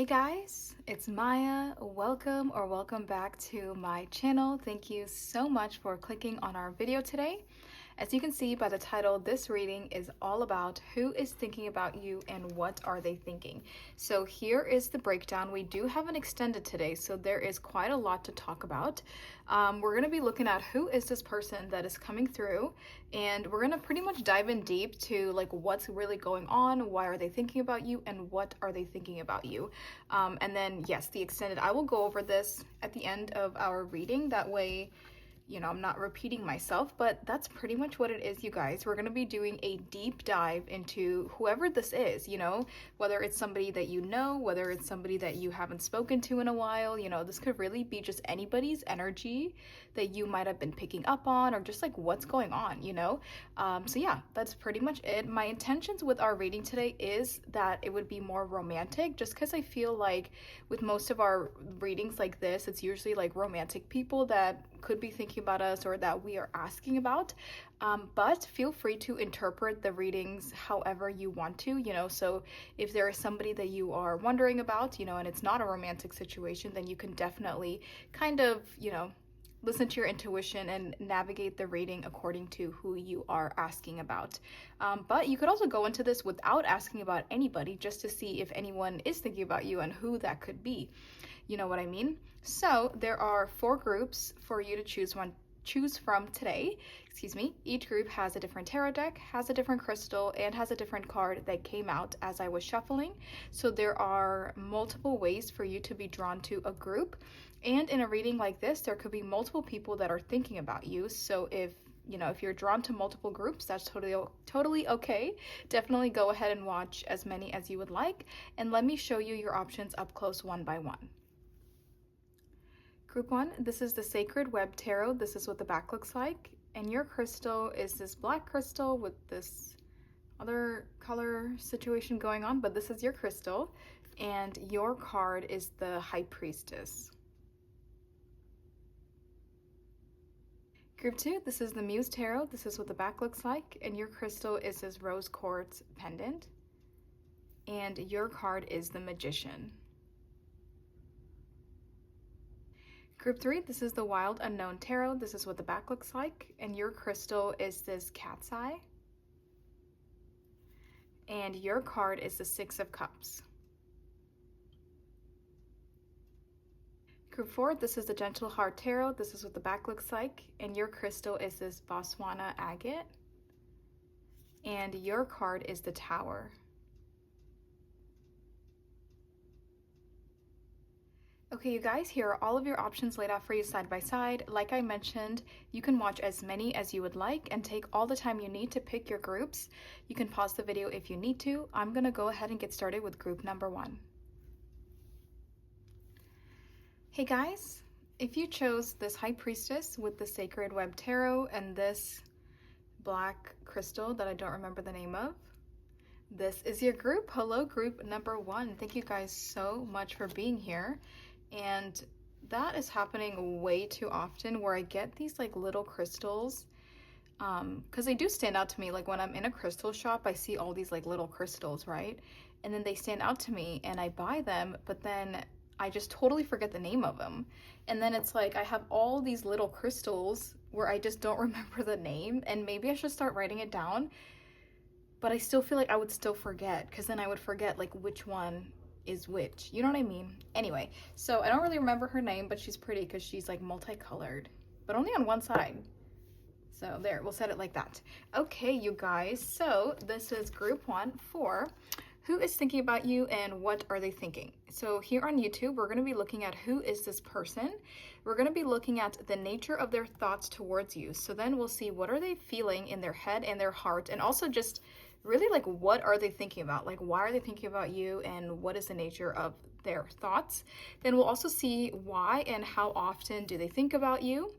guys, it's Maya. Welcome back to my channel. Thank you so much for clicking on our video today. As you can see by the title, this reading is all about who is thinking about you and what are they thinking. So here is the breakdown. We do have an extended today, so there is quite a lot to talk about. We're going to be looking at who is this person that is coming through, and we're going to pretty much dive in deep to like what's really going on, why are they thinking about you, and what are they thinking about you. And then yes, the extended, I will go over this at the end of our reading. That way, you know, I'm not repeating myself, but that's pretty much what it is, you guys. We're going to be doing a deep dive into whoever this is, you know, whether it's somebody that you know, whether it's somebody that you haven't spoken to in a while, you know, this could really be just anybody's energy that you might have been picking up on, or just like what's going on, you know. So yeah, that's pretty much it. My intentions with our reading today is that it would be more romantic, just because I feel like with most of our readings like this, it's usually like romantic people that could be thinking about us or that we are asking about, but feel free to interpret the readings however you want to, you know. So if there is somebody that you are wondering about, you know, and it's not a romantic situation, then you can definitely kind of, you know, listen to your intuition and navigate the reading according to who you are asking about. But you could also go into this without asking about anybody, just to see if anyone is thinking about you and who that could be. You know what I mean? So there are 4 groups for you to choose from today. Excuse me. Each group has a different tarot deck, has a different crystal, and has a different card that came out as I was shuffling. So there are multiple ways for you to be drawn to a group. And in a reading like this, there could be multiple people that are thinking about you. So if you're drawn to multiple groups, that's totally okay. Definitely go ahead and watch as many as you would like. And let me show you your options up close one by one. Group 1, this is the Sacred Web Tarot. This is what the back looks like. And your crystal is this black crystal with this other color situation going on, but this is your crystal. And your card is the High Priestess. Group 2, this is the Muse Tarot. This is what the back looks like. And your crystal is this rose quartz pendant. And your card is the Magician. Group 3, this is the Wild Unknown Tarot. This is what the back looks like. And your crystal is this Cat's Eye. And your card is the Six of Cups. Group 4, this is the Gentle Heart Tarot. This is what the back looks like. And your crystal is this Botswana Agate. And your card is the Tower. Okay, you guys, here are all of your options laid out for you side by side. Like I mentioned, you can watch as many as you would like and take all the time you need to pick your groups. You can pause the video if you need to. I'm going to go ahead and get started with group number 1. Hey guys, if you chose this High Priestess with the Sacred Web Tarot and this black crystal that I don't remember the name of, this is your group. Hello, group number 1. Thank you guys so much for being here. And that is happening way too often, where I get these like little crystals, because they do stand out to me. Like when I'm in a crystal shop, I see all these like little crystals, right? And then they stand out to me and I buy them, but then I just totally forget the name of them. And then it's like I have all these little crystals where I just don't remember the name, and maybe I should start writing it down. But I still feel like I would still forget, because then I would forget like which one is which, you know what I mean? Anyway, so I don't really remember her name, but she's pretty because she's like multicolored, but only on one side. So there, we'll set it like that. Okay, you guys, so this is group 1 for who is thinking about you and what are they thinking. So here on YouTube, we're going to be looking at who is this person. We're going to be looking at the nature of their thoughts towards you. So then we'll see what are they feeling in their head and their heart, and also just really like what are they thinking about, like why are they thinking about you and what is the nature of their thoughts. Then we'll also see why and how often do they think about you.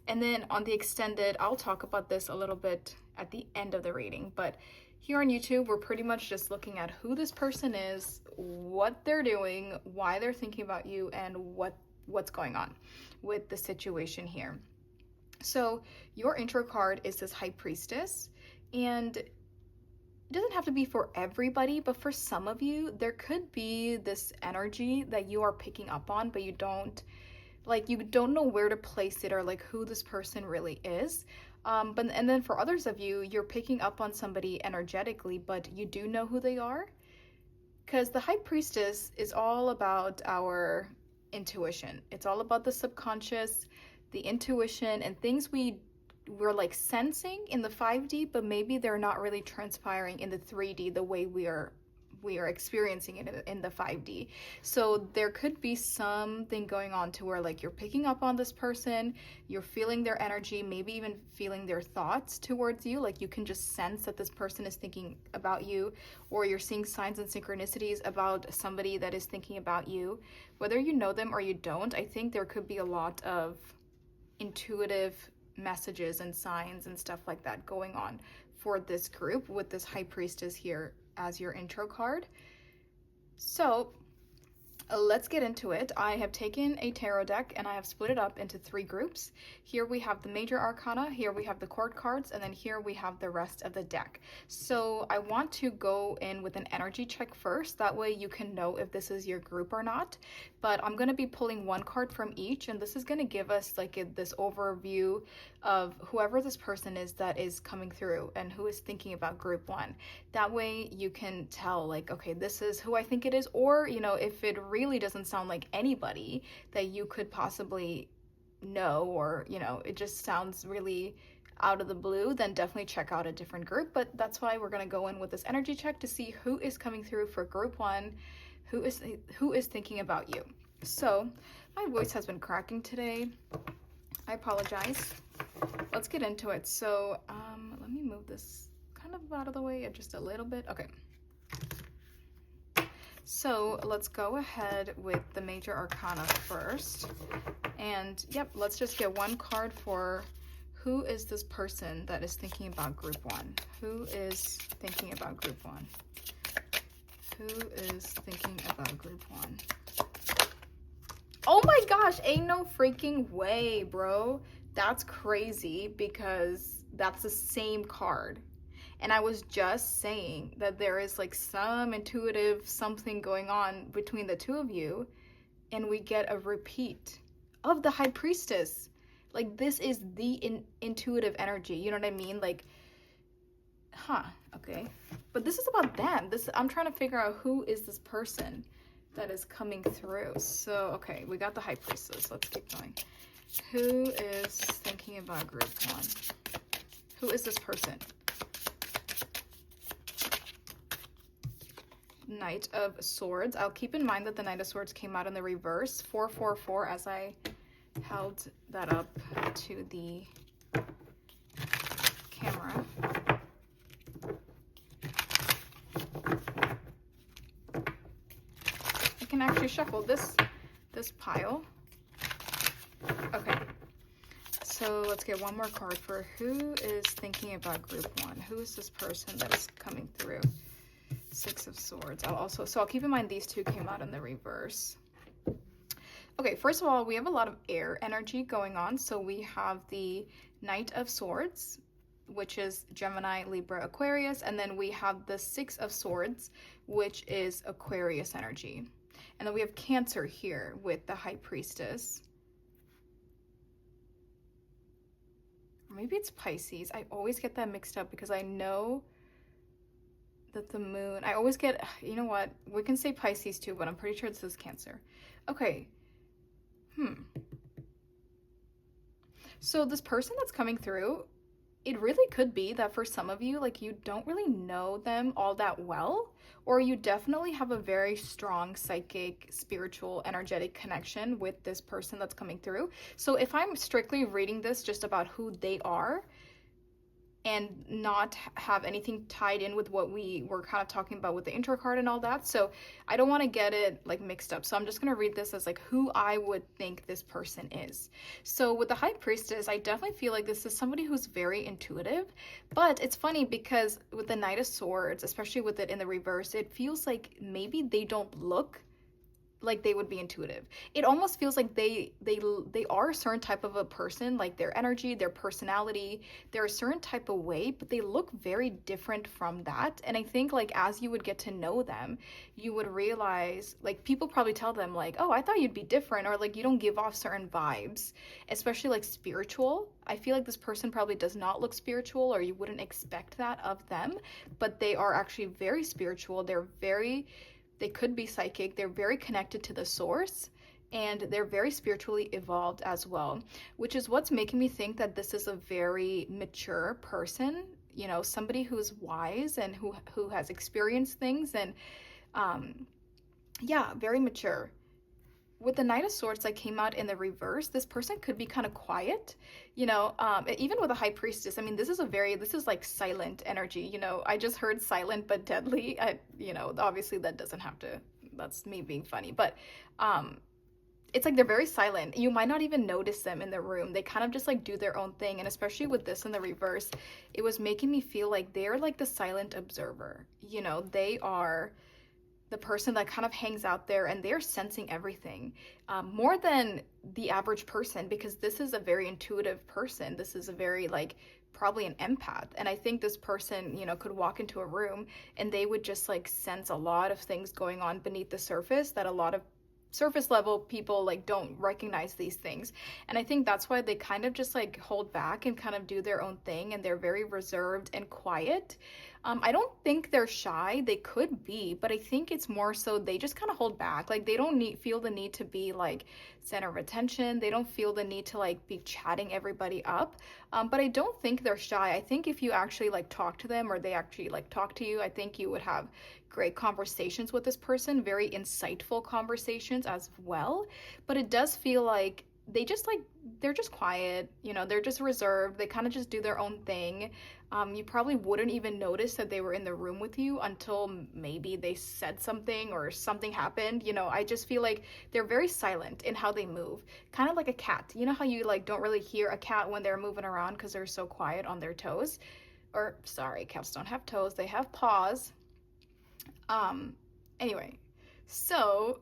And then on the extended, I'll talk about this a little bit at the end of the reading, but here on YouTube, we're pretty much just looking at who this person is, what they're doing, why they're thinking about you, and what's going on with the situation here. So your intro card is this High Priestess, and doesn't have to be for everybody, but for some of you, there could be this energy that you are picking up on, but you don't know where to place it or like who this person really is. And then for others of you, you're picking up on somebody energetically, but you do know who they are. Because the High Priestess is all about our intuition. It's all about the subconscious, the intuition, and things we're like sensing in the 5D, but maybe they're not really transpiring in the 3D the way we are experiencing it in the 5D. So there could be something going on to where like you're picking up on this person, you're feeling their energy, maybe even feeling their thoughts towards you. Like you can just sense that this person is thinking about you, or you're seeing signs and synchronicities about somebody that is thinking about you. Whether you know them or you don't, I think there could be a lot of intuitive messages and signs and stuff like that going on for this group with this High Priestess here as your intro card. So let's get into it. I have taken a tarot deck and I have split it up into 3 groups. Here we have the major arcana, here we have the court cards, and then here we have the rest of the deck. So I want to go in with an energy check first. That way you can know if this is your group or not. But I'm going to be pulling 1 card from each, and this is going to give us like this overview of whoever this person is that is coming through and who is thinking about group 1. That way you can tell like, okay, this is who I think it is, or you know, if it really doesn't sound like anybody that you could possibly know, or you know, it just sounds really out of the blue, then definitely check out a different group. But that's why we're going to go in with this energy check to see who is coming through for group 1, who is thinking about you. So my voice has been cracking today, I apologize. Let's get into it. So let me move this kind of out of the way just a little bit. Okay. So let's go ahead with the major arcana first. And yep, let's just get 1 card for who is this person that is thinking about group 1. Who is thinking about group 1? Who is thinking about group 1? Oh my gosh, ain't no freaking way, bro. That's crazy because that's the same card. And I was just saying that there is like some intuitive something going on between the 2 of you, and we get a repeat of the High Priestess. Like this is the intuitive energy, you know what I mean? Like, okay. But this is about them. I'm trying to figure out who is this person that is coming through. So, okay, we got the High Priestess. Let's keep going. Who is thinking about group 1? Who is this person? Knight of Swords. I'll keep in mind that the Knight of Swords came out in the reverse. 444 as I held that up to the camera. I can actually shuffle this pile. Okay. So let's get 1 more card for who is thinking about group 1. Who is this person that is coming through? 6 of Swords. I'll keep in mind these 2 came out in the reverse. Okay, first of all, we have a lot of air energy going on. So we have the Knight of Swords, which is Gemini, Libra, Aquarius, and then we have the 6 of Swords, which is Aquarius energy. And then we have Cancer here with the High Priestess. Or maybe it's Pisces. I always get that mixed up because I know that the moon, I always get, you know what, we can say Pisces too, but I'm pretty sure this is Cancer. Okay. So this person that's coming through, it really could be that for some of you, like you don't really know them all that well, or you definitely have a very strong psychic, spiritual, energetic connection with this person that's coming through. So if I'm strictly reading this just about who they are, and not have anything tied in with what we were kind of talking about with the intro card and all that. So I don't want to get it like mixed up. So I'm just going to read this as like who I would think this person is. So with the High Priestess, I definitely feel like this is somebody who's very intuitive, but it's funny because with the Knight of Swords, especially with it in the reverse, it feels like maybe they don't look like they would be intuitive. It almost feels like they are a certain type of a person, like their energy, their personality, they're a certain type of way, but they look very different from that. And I think like as you would get to know them, you would realize, like, people probably tell them like, oh, I thought you'd be different, or like you don't give off certain vibes, especially like spiritual. I feel like this person probably does not look spiritual, or you wouldn't expect that of them, but they are actually very spiritual. They could be psychic. They're very connected to the source, and they're very spiritually evolved as well, which is what's making me think that this is a very mature person, you know, somebody who's wise and who has experienced things, and yeah, very mature. With the Knight of Swords that came out in the reverse, this person could be kind of quiet, you know, even with a High Priestess. I mean, this is like silent energy, you know. I just heard silent but deadly. You know, obviously that doesn't have to, that's me being funny, but it's like they're very silent. You might not even notice them in the room. They kind of just like do their own thing. And especially with this in the reverse, it was making me feel like they're like the silent observer. You know, they are the person that kind of hangs out there, and they're sensing everything, more than the average person, because this is a very intuitive person. This is a very like probably an empath, and I think this person, you know, could walk into a room and they would just like sense a lot of things going on beneath the surface that a lot of surface level people like don't recognize these things. And I think that's why they kind of just like hold back and kind of do their own thing, and they're very reserved and quiet. I don't think they're shy. They could be, but I think it's more so they just kind of hold back. Like they don't feel the need to be like center of attention. They don't feel the need to like be chatting everybody up. But I don't think they're shy. I think if you actually like talk to them, or they actually like talk to you, I think you would have great conversations with this person, very insightful conversations as well. But it does feel like they're just quiet, you know, they're just reserved. They kind of just do their own thing. You probably wouldn't even notice that they were in the room with you until maybe they said something or something happened. You know, I just feel like they're very silent in how they move, kind of like a cat. You know how you like don't really hear a cat when they're moving around because they're so quiet on their toes? Or sorry, cats don't have toes, they have paws. Anyway, so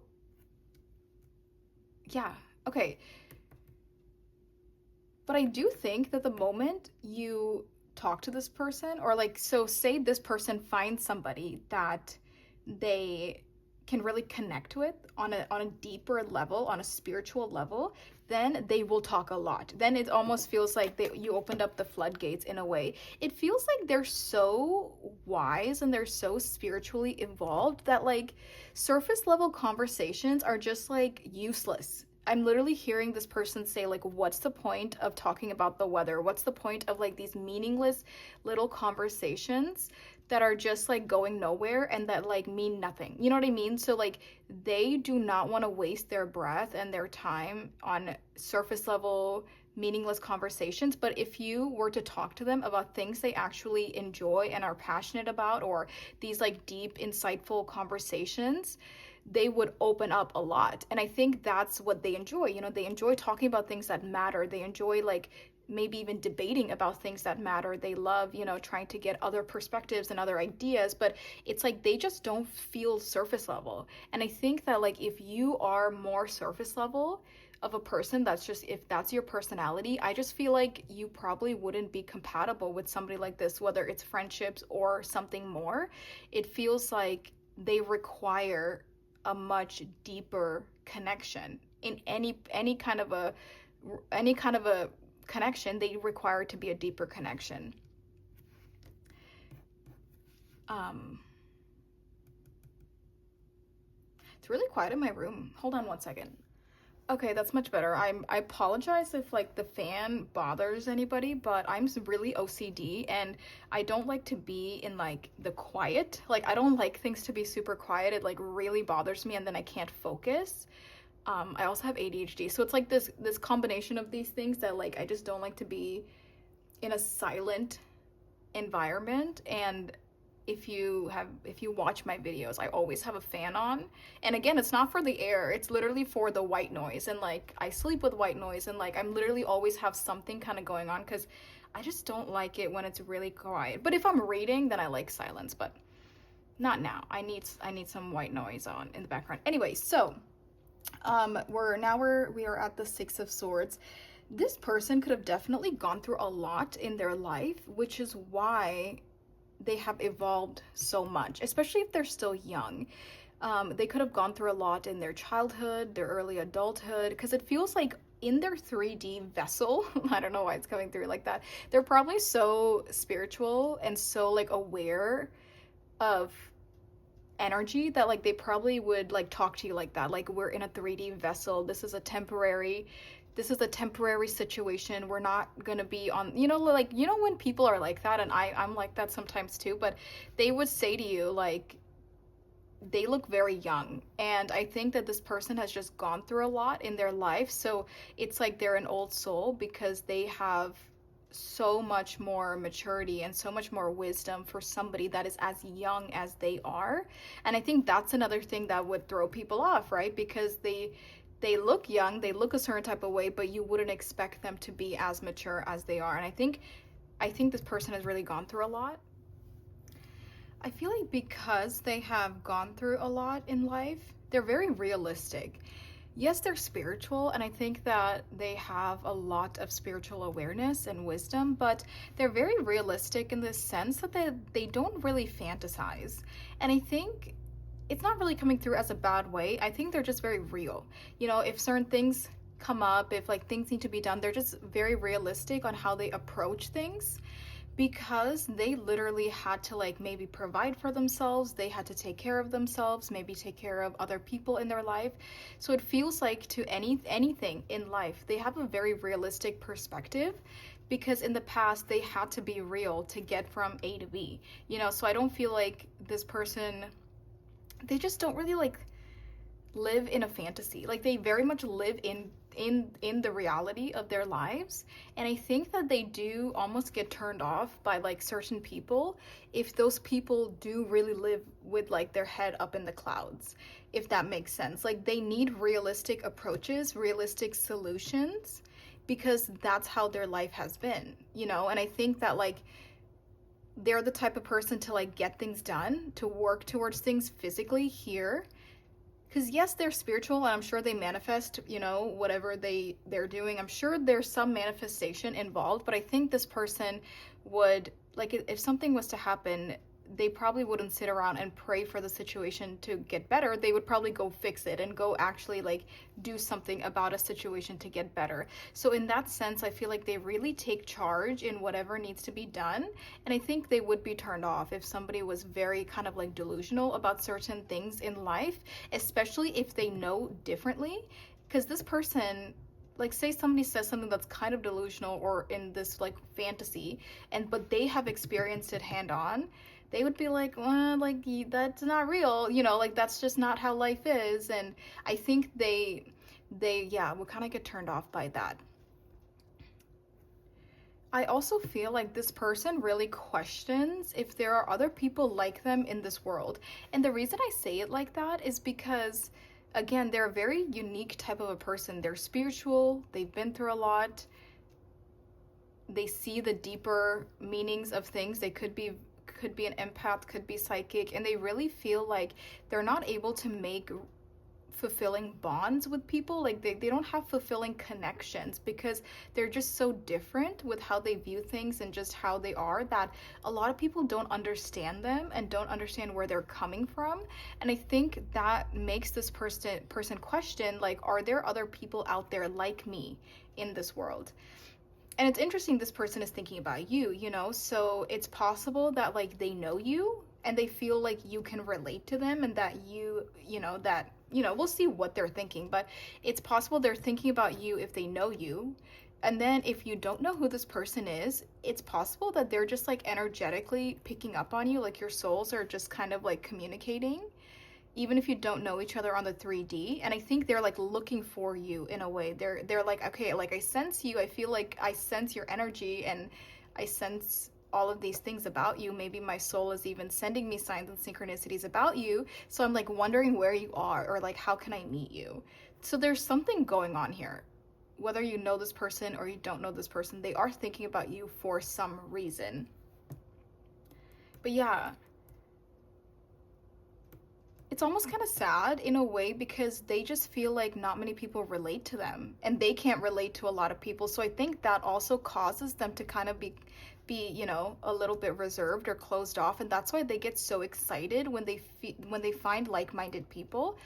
yeah, okay. But I do think that the moment you talk to this person, or like, so say this person finds somebody that they can really connect with on a deeper level, on a spiritual level, then they will talk a lot. Then it almost feels like you opened up the floodgates in a way. It feels like they're so wise and they're so spiritually evolved that like surface level conversations are just like useless. I'm literally hearing this person say like, what's the point of talking about the weather? What's the point of like these meaningless little conversations that are just like going nowhere and that like mean nothing? You know what I mean? So like they do not want to waste their breath and their time on surface level meaningless conversations. But if you were to talk to them about things they actually enjoy and are passionate about, or these like deep insightful conversations, they would open up a lot. And I think that's what they enjoy. You know, they enjoy talking about things that matter. They enjoy like maybe even debating about things that matter. They love, you know, trying to get other perspectives and other ideas, but it's like they just don't feel surface level. And I think that like if you are more surface level of a person, that's just, if that's your personality, I just feel like you probably wouldn't be compatible with somebody like this, whether it's friendships or something more. It feels like they require a much deeper connection. In any kind of a connection, they require it to be a deeper connection. It's really quiet in my room. Hold on one second. Okay, that's much better. I apologize if like the fan bothers anybody, but I'm really OCD and I don't like to be in like the quiet. Like I don't like things to be super quiet. It like really bothers me and then I can't focus. I also have ADHD, so it's like this combination of these things that like I just don't like to be in a silent environment. And if you watch my videos, I always have a fan on. And again, it's not for the air, it's literally for the white noise. And like I sleep with white noise, and like I'm literally always have something kind of going on because I just don't like it when it's really quiet. But if I'm reading, then I like silence, but not now. I need some white noise on in the background. Anyway, so We are at the Six of Swords. This person could have definitely gone through a lot in their life, which is why they have evolved so much, especially if they're still young. They could have gone through a lot in their childhood, their early adulthood, because it feels like in their 3D vessel, I don't know why it's coming through like that, they're probably so spiritual and so like aware of energy that like they probably would like talk to you like that, like we're in a 3D vessel, this is a temporary situation, we're not gonna be on, like, when people are like that, and I'm like that sometimes too, but they would say to you like they look very young, and I think that this person has just gone through a lot in their life, so it's like they're an old soul because they have so much more maturity and so much more wisdom for somebody that is as young as they are. And I think that's another thing that would throw people off, right? Because they look young, they look a certain type of way, but you wouldn't expect them to be as mature as they are. And I think this person has really gone through a lot. I feel like because they have gone through a lot in life, they're very realistic. Yes, they're spiritual, and I think that they have a lot of spiritual awareness and wisdom, but they're very realistic in the sense that they don't really fantasize. And I think it's not really coming through as a bad way. I think they're just very real. If certain things come up, if like things need to be done, they're just very realistic on how they approach things because they literally had to like maybe provide for themselves, they had to take care of themselves, maybe take care of other people in their life. So it feels like to anything in life they have a very realistic perspective, because in the past they had to be real to get from A to B. So I don't feel like this person, they just don't really like live in a fantasy. Like they very much live in the reality of their lives. And I think that they do almost get turned off by like certain people if those people do really live with like their head up in the clouds, if that makes sense. Like they need realistic approaches, realistic solutions, because that's how their life has been. And I think that like they're the type of person to like get things done, to work towards things physically here, because yes, they're spiritual, and I'm sure they manifest, whatever they're doing. I'm sure there's some manifestation involved, but I think this person would, like, if something was to happen, they probably wouldn't sit around and pray for the situation to get better. They would probably go fix it and go actually like do something about a situation to get better. So in that sense, I feel like they really take charge in whatever needs to be done. And I think they would be turned off if somebody was very kind of like delusional about certain things in life, especially if they know differently. Because this person, like, say somebody says something that's kind of delusional or in this like fantasy, but they have experienced it hand on, they would be like, well, like, that's not real, like that's just not how life is. And I think they yeah, would kind of get turned off by that. I also feel like this person really questions if there are other people like them in this world. And the reason I say it like that is because, again, they're a very unique type of a person. They're spiritual, they've been through a lot, they see the deeper meanings of things. They could be an empath, could be psychic, and they really feel like they're not able to make fulfilling bonds with people. Like they don't have fulfilling connections because they're just so different with how they view things and just how they are, that a lot of people don't understand them and don't understand where they're coming from. And I think that makes this person question, like, are there other people out there like me in this world? And it's interesting, this person is thinking about you, so it's possible that like they know you and they feel like you can relate to them, and that we'll see what they're thinking, but it's possible they're thinking about you if they know you. And then if you don't know who this person is, it's possible that they're just like energetically picking up on you, like your souls are just kind of like communicating, even if you don't know each other on the 3D. And I think they're like looking for you in a way. They're like, okay, like I sense you. I feel like I sense your energy, and I sense all of these things about you. Maybe my soul is even sending me signs and synchronicities about you. So I'm like wondering where you are, or like how can I meet you? So there's something going on here. Whether you know this person or you don't know this person, they are thinking about you for some reason. But yeah, it's almost kind of sad in a way because they just feel like not many people relate to them and they can't relate to a lot of people. So I think that also causes them to kind of be you know, a little bit reserved or closed off, and that's why they get so excited when they find like-minded people.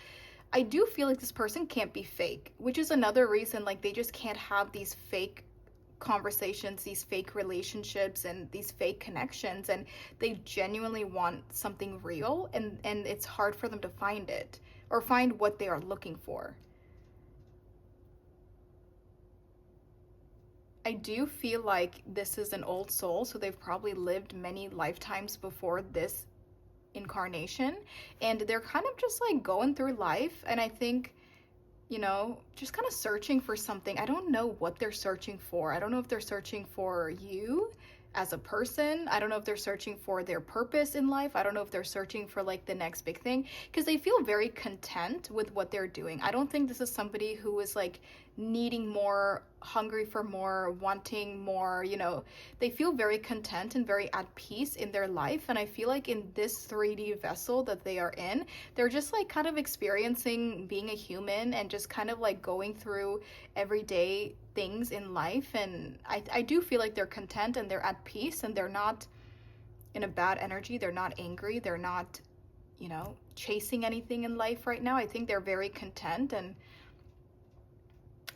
I do feel like this person can't be fake, which is another reason like they just can't have these fake conversations, these fake relationships, and these fake connections, and they genuinely want something real, and it's hard for them to find it or find what they are looking for. I do feel like this is an old soul, so they've probably lived many lifetimes before this incarnation, and they're kind of just like going through life, and I think, you know, just kind of searching for something. I don't know what they're searching for. I don't know if they're searching for you as a person. I don't know if they're searching for their purpose in life. I don't know if they're searching for like the next big thing, because they feel very content with what they're doing. I don't think this is somebody who is like needing more, hungry for more, wanting more, you know. They feel very content and very at peace in their life, and I feel like in this 3D vessel that they are in, they're just like kind of experiencing being a human and just kind of like going through everyday things in life, and I do feel like they're content and they're at peace, and they're not in a bad energy. They're not angry. They're not, you know, chasing anything in life right now. I think they're very content, and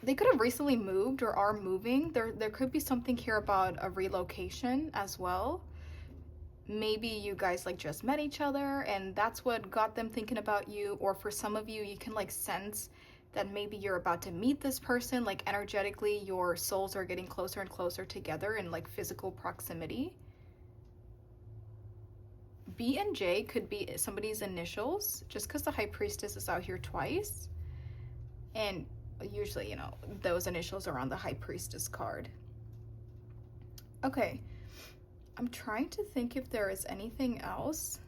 they could have recently moved or are moving. There could be something here about a relocation as well. Maybe you guys like just met each other and that's what got them thinking about you, or for some of you, you can like sense that maybe you're about to meet this person, like energetically your souls are getting closer and closer together in like physical proximity. B and J could be somebody's initials, just because the High Priestess is out here twice, and usually, you know, those initials are on the High Priestess card. Okay, I'm trying to think if there is anything else.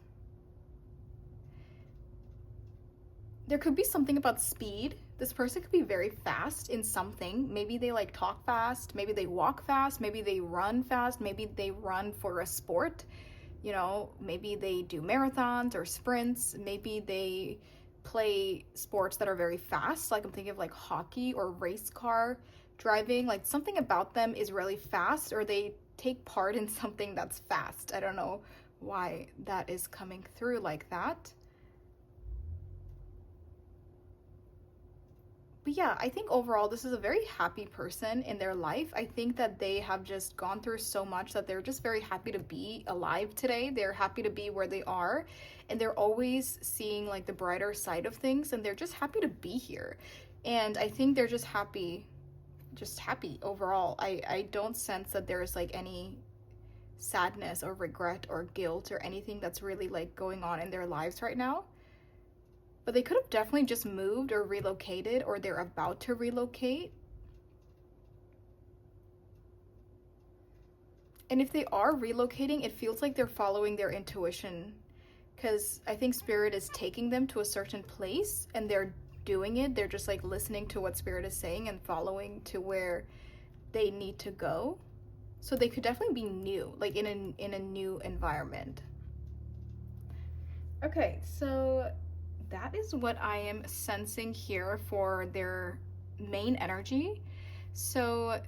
There could be something about speed. This person could be very fast in something. Maybe they like talk fast, maybe they walk fast, maybe they run fast, maybe they run for a sport, you know, maybe they do marathons or sprints, maybe they play sports that are very fast, like I'm thinking of like hockey or race car driving. Like something about them is really fast, or they take part in something that's fast. I don't know why that is coming through like that. But yeah, I think overall this is a very happy person in their life. I think that they have just gone through so much that they're just very happy to be alive today. They're happy to be where they are, and they're always seeing like the brighter side of things, and they're just happy to be here. And I think they're just happy overall. I don't sense that there's like any sadness or regret or guilt or anything that's really like going on in their lives right now. But they could have definitely just moved or relocated, or they're about to relocate. And if they are relocating, it feels like they're following their intuition, because I think Spirit is taking them to a certain place and they're doing it. They're just like listening to what Spirit is saying and following to where they need to go. So they could definitely be new, like in a new environment. Okay, so that is what I am sensing here for their main energy. So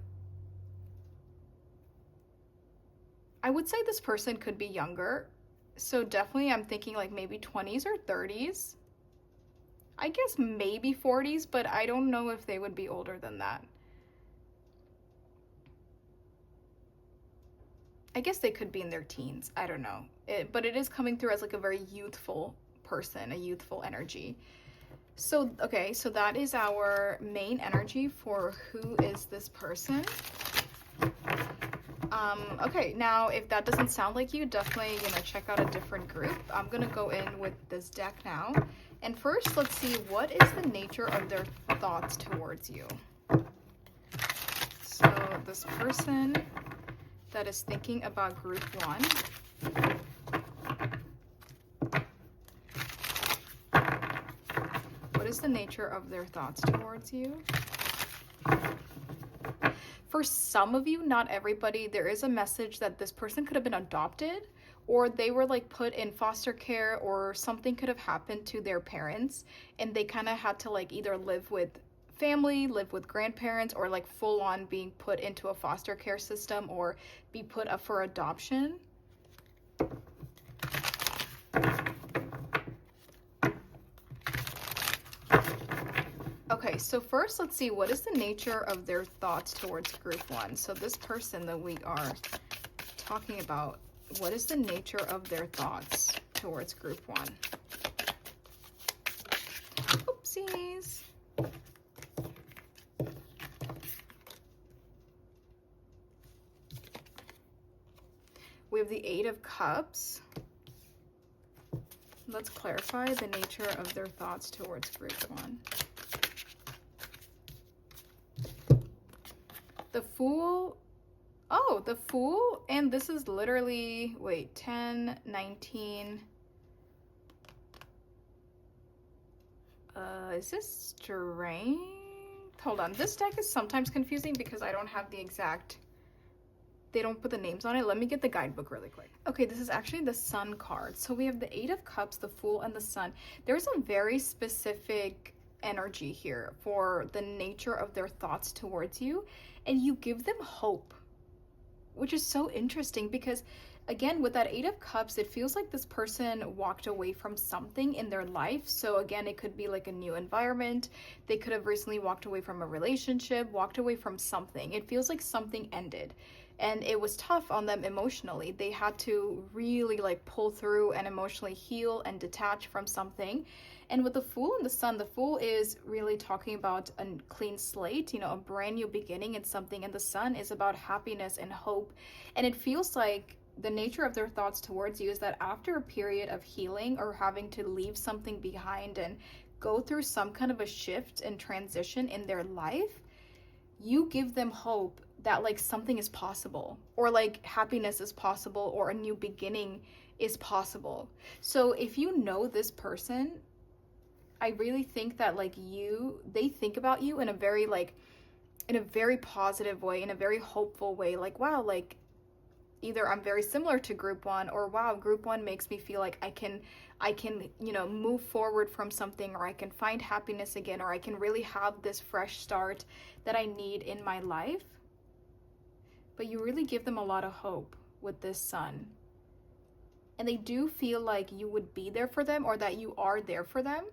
I would say this person could be younger. So definitely I'm thinking like maybe 20s or 30s. I guess maybe 40s, but I don't know if they would be older than that. I guess they could be in their teens. I don't know. But it is coming through as like a very youthful person, a youthful energy. So, okay, so that is our main energy for who is this person. Okay, now if that doesn't sound like you, definitely, you know, check out a different group. I'm gonna go in with this deck now. And first, let's see what is the nature of their thoughts towards you. So this person that is thinking about group 1. What is the nature of their thoughts towards you? For some of you, not everybody, there is a message that this person could have been adopted, or they were like put in foster care, or something could have happened to their parents and they kind of had to like either live with family, live with grandparents, or like full on being put into a foster care system or be put up for adoption. Okay, so first let's see, what is the nature of their thoughts towards group one? So this person that we are talking about, what is the nature of their thoughts towards group one? Oopsies. We have the Eight of Cups. Let's clarify the nature of their thoughts towards group one. The Fool. Oh, the Fool. And this is literally, wait, 10, 19. Is this Strength? Hold on. This deck is sometimes confusing because I don't have the exact, they don't put the names on it. Let me get the guidebook really quick. Okay, this is actually the Sun card. So we have the Eight of Cups, the Fool, and the Sun. There's a very specific energy here for the nature of their thoughts towards you, and you give them hope, which is so interesting because again, with that Eight of Cups, it feels like this person walked away from something in their life. So again, it could be like a new environment. They could have recently walked away from a relationship, walked away from something. It feels like something ended and it was tough on them emotionally. They had to really like pull through and emotionally heal and detach from something. And with the Fool and the Sun, the Fool is really talking about a clean slate, you know, a brand new beginning in something. And the Sun is about happiness and hope. And it feels like the nature of their thoughts towards you is that after a period of healing or having to leave something behind and go through some kind of a shift and transition in their life, you give them hope that like something is possible, or like happiness is possible, or a new beginning is possible. So if you know this person, I really think that like they think about you in a very positive way, in a very hopeful way. Like, wow, like either I'm very similar to group one, or wow, group one makes me feel like I can, you know, move forward from something, or I can find happiness again, or I can really have this fresh start that I need in my life. But you really give them a lot of hope with this Sun. And they do feel like you would be there for them, or that you are there for them.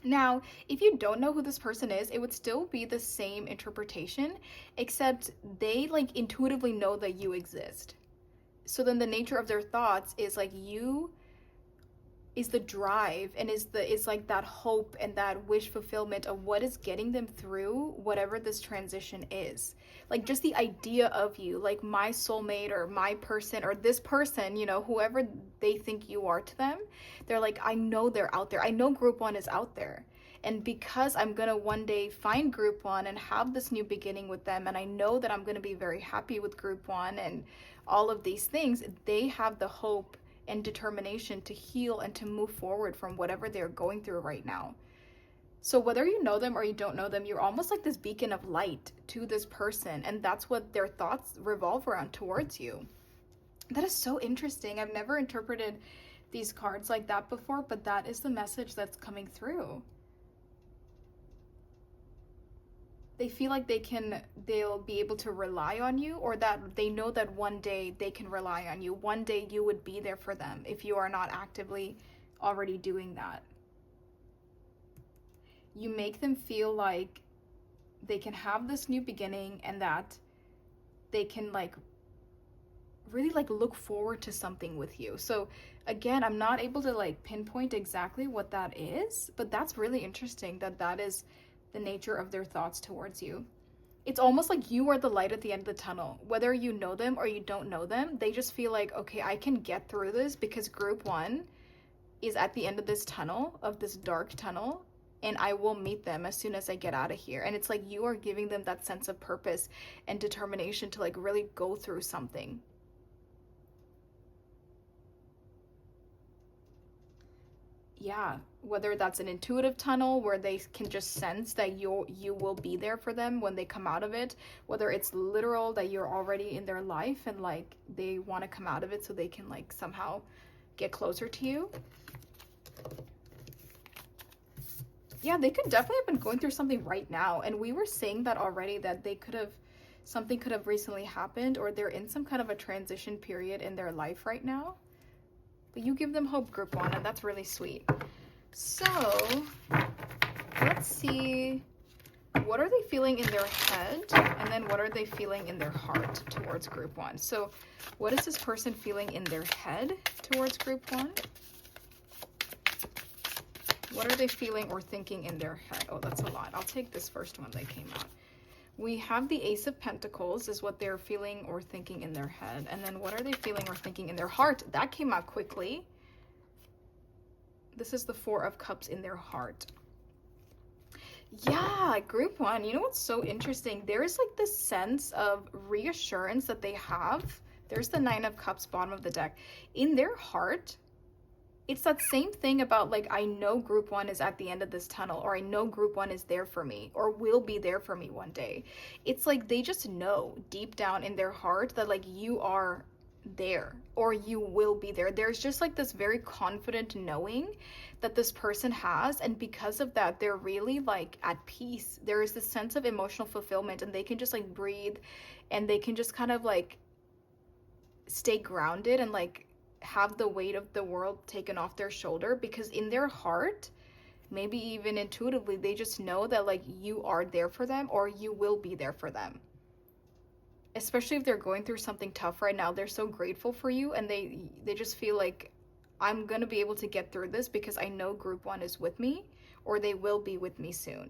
Now, if you don't know who this person is, it would still be the same interpretation, except they like intuitively know that you exist. So then the nature of their thoughts is like you is the drive, and is like that hope and that wish fulfillment of what is getting them through whatever this transition is. Like just the idea of you, like my soulmate or my person or this person, you know, whoever they think you are to them, they're like, I know they're out there. I know group one is out there. And because I'm gonna one day find group one and have this new beginning with them, and I know that I'm gonna be very happy with group one and all of these things, they have the hope and determination to heal and to move forward from whatever they're going through right now. So whether you know them or you don't know them, you're almost like this beacon of light to this person, and that's what their thoughts revolve around towards you. That is so interesting. I've never interpreted these cards like that before, but that is the message that's coming through. They feel like they'll be able to rely on you, or that they know that one day they can rely on you. One day you would be there for them if you are not actively already doing that. You make them feel like they can have this new beginning, and that they can like really like look forward to something with you. So again, I'm not able to like pinpoint exactly what that is, but that's really interesting that is the nature of their thoughts towards you. It's almost like you are the light at the end of the tunnel. Whether you know them or you don't know them, they just feel like, okay, I can get through this because group one is at the end of this tunnel, of this dark tunnel, and I will meet them as soon as I get out of here. And it's like you are giving them that sense of purpose and determination to like really go through something. yeah, whether that's an intuitive tunnel where they can just sense that you will be there for them when they come out of it, whether it's literal that you're already in their life and like they want to come out of it so they can like somehow get closer to you. Yeah, they could definitely have been going through something right now, and we were saying that already, that they could have, something could have recently happened, or they're in some kind of a transition period in their life right now. But you give them hope, group one, and that's really sweet. So let's see, what are they feeling in their head, and then what are they feeling in their heart towards group one? So what is this person feeling in their head towards group one? What are they feeling or thinking in their head? Oh, that's a lot. I'll take this first one that came out. We have the Ace of Pentacles is what they're feeling or thinking in their head. And then what are they feeling or thinking in their heart? That came out quickly. This is the Four of Cups in their heart. Yeah, group one, you know what's so interesting? There's like this sense of reassurance that they have. There's the Nine of Cups, bottom of the deck. In their heart, it's that same thing about like, I know group one is at the end of this tunnel, or I know group one is there for me, or will be there for me one day. It's like they just know deep down in their heart that like you are there, or you will be there. There's just like this very confident knowing that this person has, and because of that, they're really like at peace. There is this sense of emotional fulfillment, and they can just like breathe, and they can just kind of like stay grounded and like have the weight of the world taken off their shoulder, because in their heart, maybe even intuitively, they just know that like you are there for them, or you will be there for them. Especially if they're going through something tough right now, they're so grateful for you, and they just feel like, I'm gonna be able to get through this because I know group one is with me, or they will be with me soon.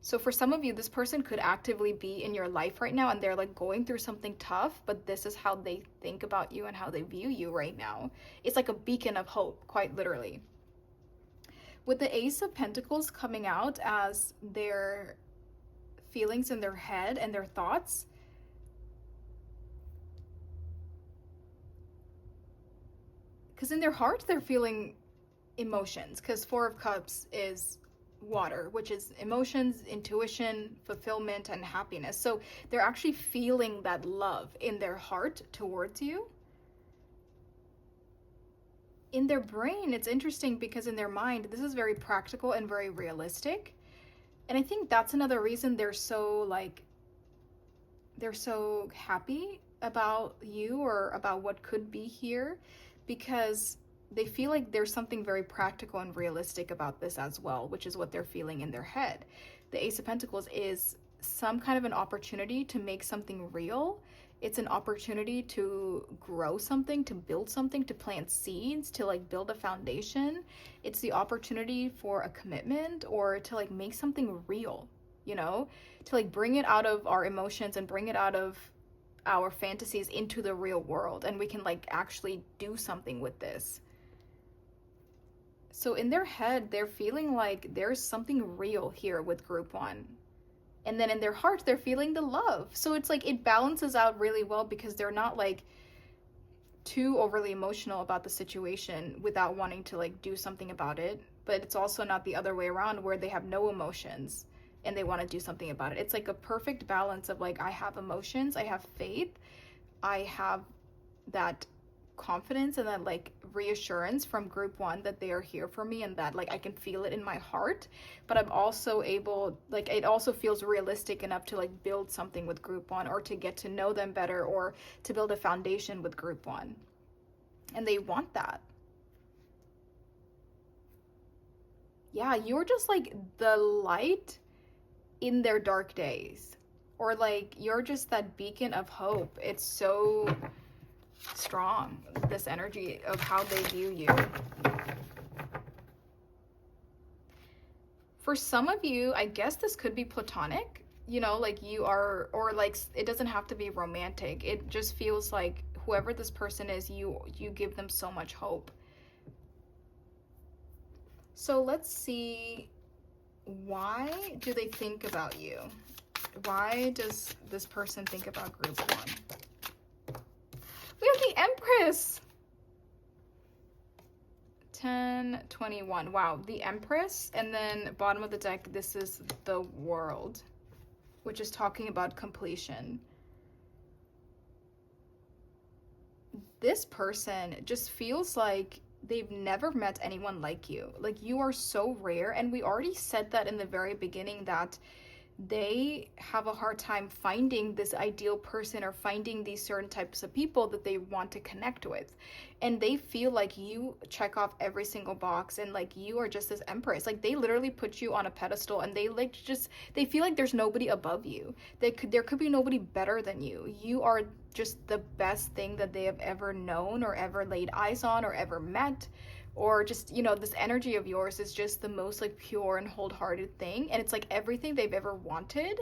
So for some of you, this person could actively be in your life right now, and they're like going through something tough, but this is how they think about you and how they view you right now. It's like a beacon of hope, quite literally. With the Ace of Pentacles coming out as their feelings in their head and their thoughts, because in their heart, they're feeling emotions, because Four of Cups is water, which is emotions, intuition, fulfillment, and happiness. So they're actually feeling that love in their heart towards you. In their brain, it's interesting because in their mind, this is very practical and very realistic. And I think that's another reason they're so happy about you, or about what could be here, because they feel like there's something very practical and realistic about this as well, which is what they're feeling in their head. The Ace of Pentacles is some kind of an opportunity to make something real. It's an opportunity to grow something, to build something, to plant seeds, to like build a foundation. It's the opportunity for a commitment, or to like make something real, you know, to like bring it out of our emotions and bring it out of our fantasies into the real world, and we can like actually do something with this. So in their head, they're feeling like there's something real here with group one. And then in their heart, they're feeling the love. So it's like it balances out really well, because they're not like too overly emotional about the situation without wanting to like do something about it. But it's also not the other way around, where they have no emotions and they want to do something about it. It's like a perfect balance of like, I have emotions, I have faith, I have that confidence and that like reassurance from group one that they are here for me, and that like I can feel it in my heart, but I'm also able, like it also feels realistic enough to like build something with group one, or to get to know them better, or to build a foundation with group one. And they want that. Yeah, you're just like the light in their dark days, or like you're just that beacon of hope. It's so strong, this energy of how they view you. For some of you, I guess this could be platonic, you know, like you are, or like it doesn't have to be romantic. It just feels like whoever this person is, you give them so much hope. So let's see, why do they think about you? Why does this person think about group one? We have the Empress. 10, 21. Wow, the Empress, and then bottom of the deck, this is the World, which is talking about completion. This person just feels like they've never met anyone like you. Like, you are so rare, and we already said that in the very beginning, that they have a hard time finding this ideal person or finding these certain types of people that they want to connect with, and they feel like you check off every single box, and like you are just this empress. Like, they literally put you on a pedestal, and they like just, they feel like there's nobody above you. There could be nobody better than you. You are just the best thing that they have ever known or ever laid eyes on or ever met, or just, you know, this energy of yours is just the most like pure and wholehearted thing, and it's like everything they've ever wanted,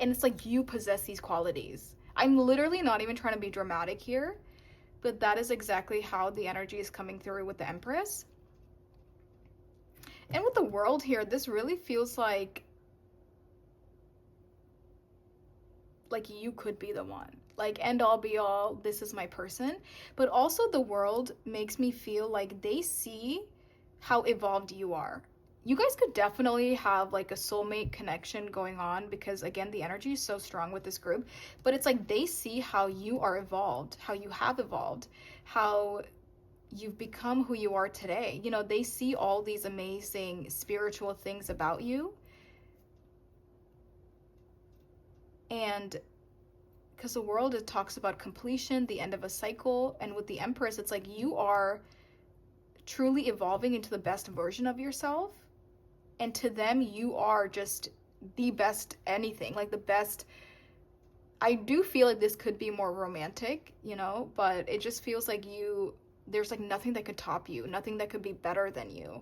and it's like you possess these qualities. I'm literally not even trying to be dramatic here, but that is exactly how the energy is coming through with the Empress. And with the World here, this really feels like you could be the one, like end all be all, this is my person. But also the World makes me feel like they see how evolved you are. You guys could definitely have like a soulmate connection going on, because again, the energy is so strong with this group. But it's like they see how you are evolved, how you have evolved, how you've become who you are today. You know, they see all these amazing spiritual things about you. And because the World, it talks about completion, the end of a cycle, and with the Empress, it's like you are truly evolving into the best version of yourself, and to them you are just the best anything, like the best. I do feel like this could be more romantic, you know, but it just feels like there's like nothing that could top you, nothing that could be better than you.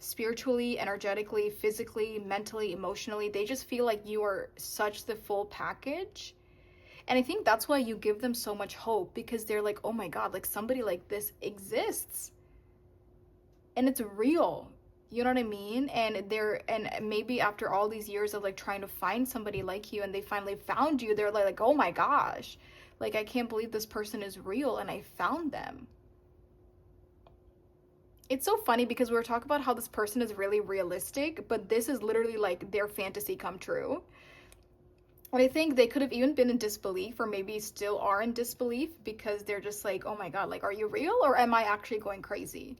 Spiritually, energetically, physically, mentally, emotionally, they just feel like you are such the full package. And I think that's why you give them so much hope, because they're like, oh my God, like somebody like this exists. And it's real. You know what I mean? And maybe after all these years of like trying to find somebody like you, and they finally found you, they're like, oh my gosh, like I can't believe this person is real and I found them. It's so funny because we were talking about how this person is really realistic, but this is literally like their fantasy come true. And I think they could have even been in disbelief, or maybe still are in disbelief, because they're just like, oh my God, like, are you real, or am I actually going crazy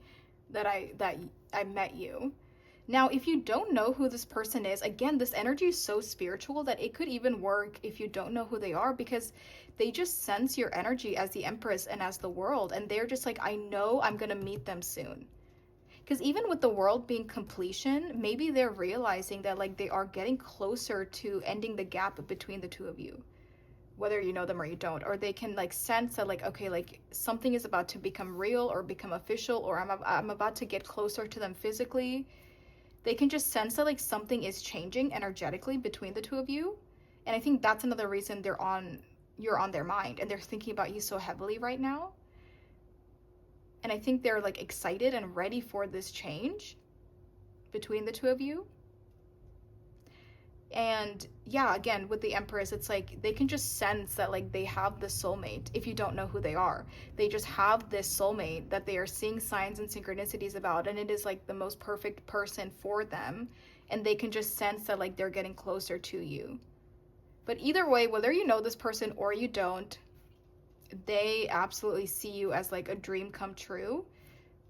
that I met you? Now, if you don't know who this person is, again, this energy is so spiritual that it could even work if you don't know who they are, because they just sense your energy as the Empress and as the World, and they're just like, I know I'm gonna meet them soon. Because even with the World being completion, maybe they're realizing that like they are getting closer to ending the gap between the two of you, whether you know them or you don't. Or they can like sense that like, okay, like something is about to become real or become official, or I'm about to get closer to them physically. They can just sense that like something is changing energetically between the two of you. And I think that's another reason you're on their mind, and they're thinking about you so heavily right now. And I think they're like excited and ready for this change between the two of you. And yeah, again, with the Empress, it's like they can just sense that like they have the soulmate. If you don't know who they are, they just have this soulmate that they are seeing signs and synchronicities about, and it is like the most perfect person for them. And they can just sense that like they're getting closer to you. But either way, whether you know this person or you don't, they absolutely see you as like a dream come true.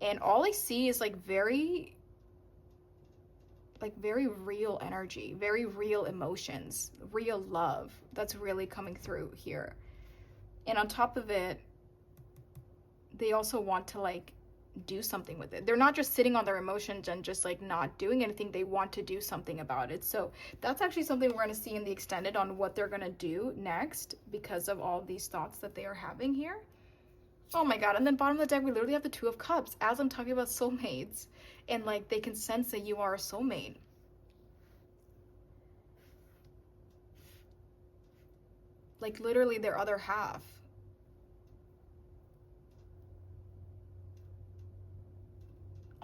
And all I see is like very real energy, very real emotions, real love that's really coming through here. And on top of it, they also want to like do something with it. They're not just sitting on their emotions and just like not doing anything. They want to do something about it. So that's actually something we're going to see in the extended on what they're going to do next, because of all these thoughts that they are having here. Oh my God. And then bottom of the deck, we literally have the Two of Cups, as I'm talking about soulmates, and like they can sense that you are a soulmate. Like literally their other half.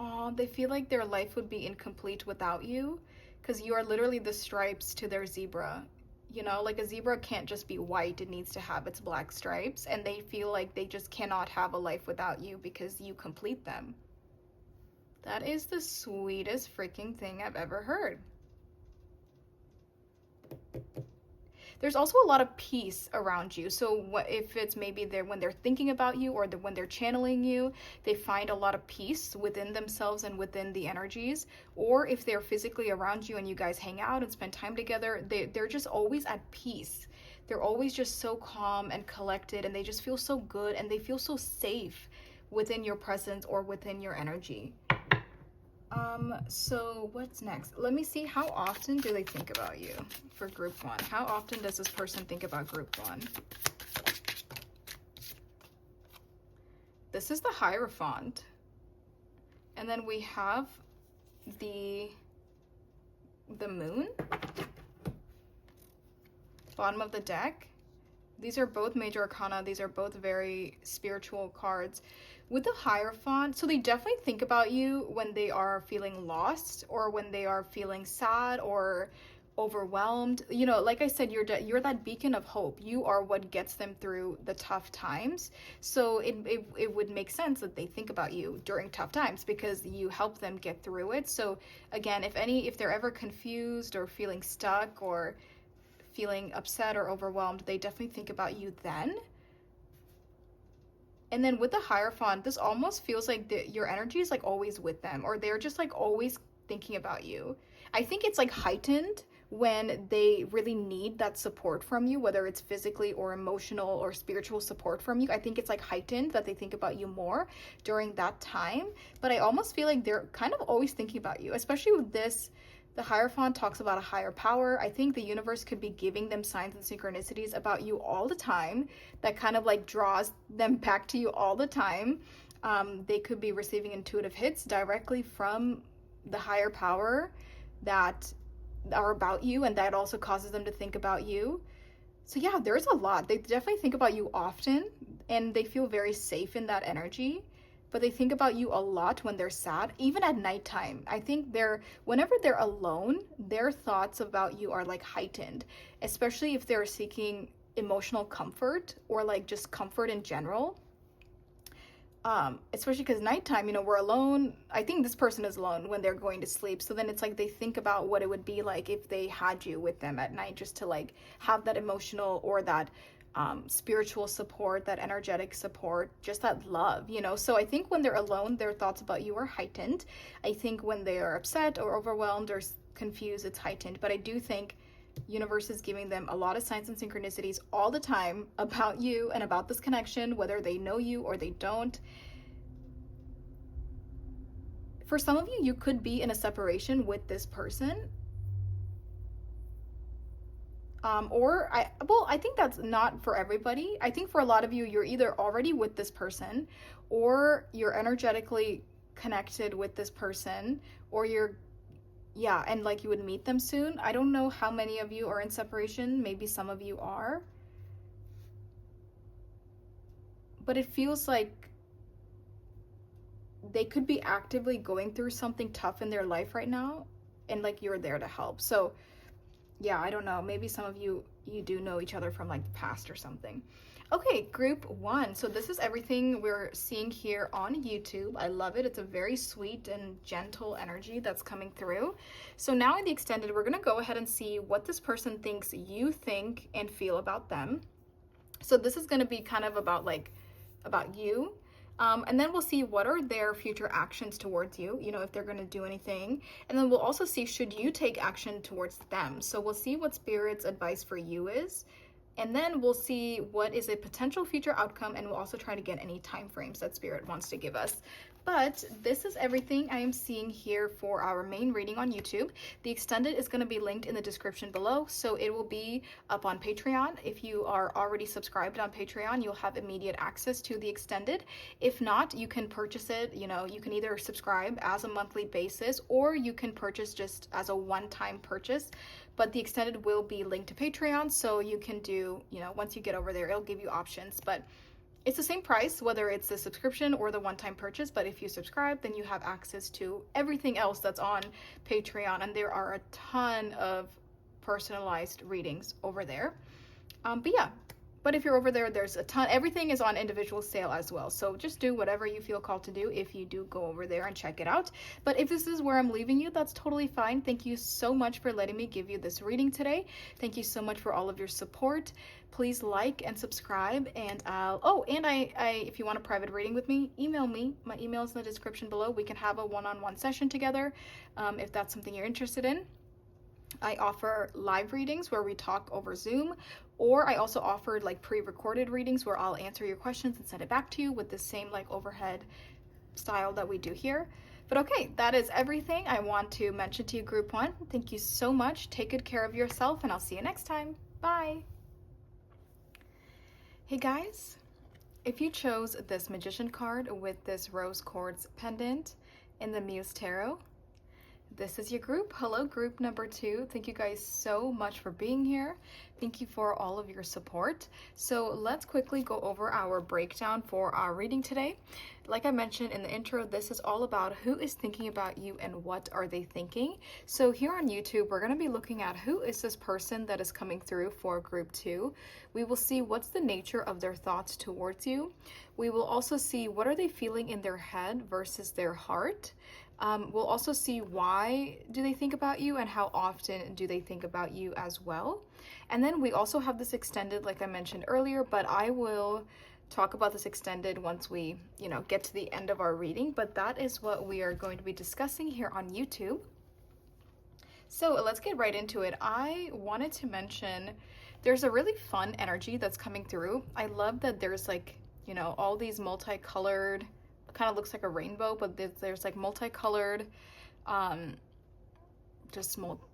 Oh, they feel like their life would be incomplete without you, because you are literally the stripes to their zebra. You know, like a zebra can't just be white, it needs to have its black stripes, and they feel like they just cannot have a life without you because you complete them. That is the sweetest freaking thing I've ever heard. There's also a lot of peace around you. So what if it's maybe when they're thinking about you, or when they're channeling you, they find a lot of peace within themselves and within the energies. Or if they're physically around you and you guys hang out and spend time together, they're just always at peace. They're always just so calm and collected, and they just feel so good, and they feel so safe within your presence or within your energy. So what's next? Let me see, how often do they think about you for group one? How often does this person think about group one? This is the Hierophant. And then we have the Moon. Bottom of the deck. These are both major arcana. These are both very spiritual cards. With the Hierophant, so they definitely think about you when they are feeling lost, or when they are feeling sad or overwhelmed. You know, like I said, you're that beacon of hope. You are what gets them through the tough times. So it would make sense that they think about you during tough times, because you help them get through it. So again, if they're ever confused or feeling stuck or feeling upset or overwhelmed, they definitely think about you then. And then with the Hierophant, this almost feels like your energy is like always with them, or they're just like always thinking about you. I think it's like heightened when they really need that support from you, whether it's physically or emotional or spiritual support from you. I think it's like heightened that they think about you more during that time. But I almost feel like they're kind of always thinking about you, especially with this. The Hierophant talks about a higher power. I think the universe could be giving them signs and synchronicities about you all the time that kind of like draws them back to you all the time. They could be receiving intuitive hits directly from the higher power that are about you, and that also causes them to think about you. So yeah, there's a lot. They definitely think about you often, and they feel very safe in that energy. But they think about you a lot when they're sad, even at nighttime. I think whenever they're alone, their thoughts about you are like heightened, especially if they're seeking emotional comfort or like just comfort in general. Especially because nighttime, you know, we're alone. I think this person is alone when they're going to sleep. So then it's like they think about what it would be like if they had you with them at night, just to like have that emotional or that spiritual support, that energetic support, just that love, you know. So I think when they're alone, their thoughts about you are heightened. I think when they are upset or overwhelmed or confused, it's heightened. But I do think universe is giving them a lot of signs and synchronicities all the time about you and about this connection, whether they know you or they don't. For some of you, you could be in a separation with this person. I think that's not for everybody. I think for a lot of you, you're either already with this person, or you're energetically connected with this person, or and like you would meet them soon. I don't know how many of you are in separation. Maybe some of you are. But it feels like they could be actively going through something tough in their life right now, and like you're there to help. So yeah, I don't know. Maybe some of you do know each other from like the past or something. Okay, group one. So this is everything we're seeing here on YouTube. I love it. It's a very sweet and gentle energy that's coming through. So now in the extended, we're going to go ahead and see what this person thinks you think and feel about them. So this is going to be kind of about you. And then we'll see what are their future actions towards you, you know, if they're going to do anything. And then we'll also see, should you take action towards them? So we'll see what Spirit's advice for you is. And then we'll see what is a potential future outcome, and we'll also try to get any time frames that Spirit wants to give us. But this is everything I am seeing here for our main reading on YouTube. The extended is going to be linked in the description below, so it will be up on Patreon. If you are already subscribed on Patreon, you'll have immediate access to the extended. If not, you can purchase it. You know, you can either subscribe as a monthly basis, or you can purchase just as a one-time purchase. But the extended will be linked to Patreon, so you can do, you know, once you get over there, it'll give you options. But it's the same price, whether it's the subscription or the one-time purchase. But if you subscribe, then you have access to everything else that's on Patreon. And there are a ton of personalized readings over there. But yeah, But if you're over there, there's a ton. Everything is on individual sale as well. So just do whatever you feel called to do if you do go over there and check it out. But if this is where I'm leaving you, that's totally fine. Thank you so much for letting me give you this reading today. Thank you so much for all of your support. Please like and subscribe. And if you want a private reading with me, email me. My email is in the description below. We can have a one-on-one session together if that's something you're interested in. I offer live readings where we talk over Zoom, or I also offer like pre-recorded readings where I'll answer your questions and send it back to you with the same like overhead style that we do here. But okay, that is everything I want to mention to you, Group 1. Thank you so much. Take good care of yourself, and I'll see you next time. Bye. Hey guys, if you chose this Magician card with this rose quartz pendant in the Muse Tarot, this is your group. Hello, group number 2. Thank you guys so much for being here. Thank you for all of your support. So let's quickly go over our breakdown for our reading today. Like I mentioned in the intro, this is all about who is thinking about you and what are they thinking. So here on YouTube, we're going to be looking at who is this person that is coming through for group 2. We will see what's the nature of their thoughts towards you. We will also see what are they feeling in their head versus their heart. We'll also see why do they think about you and how often do they think about you as well. And then we also have this extended, like I mentioned earlier, but I will talk about this extended once we, get to the end of our reading. But that is what we are going to be discussing here on YouTube. So let's get right into it. I wanted to mention there's a really fun energy that's coming through. I love that there's like, all these multicolored, kind of looks like a rainbow, but there's like multicolored,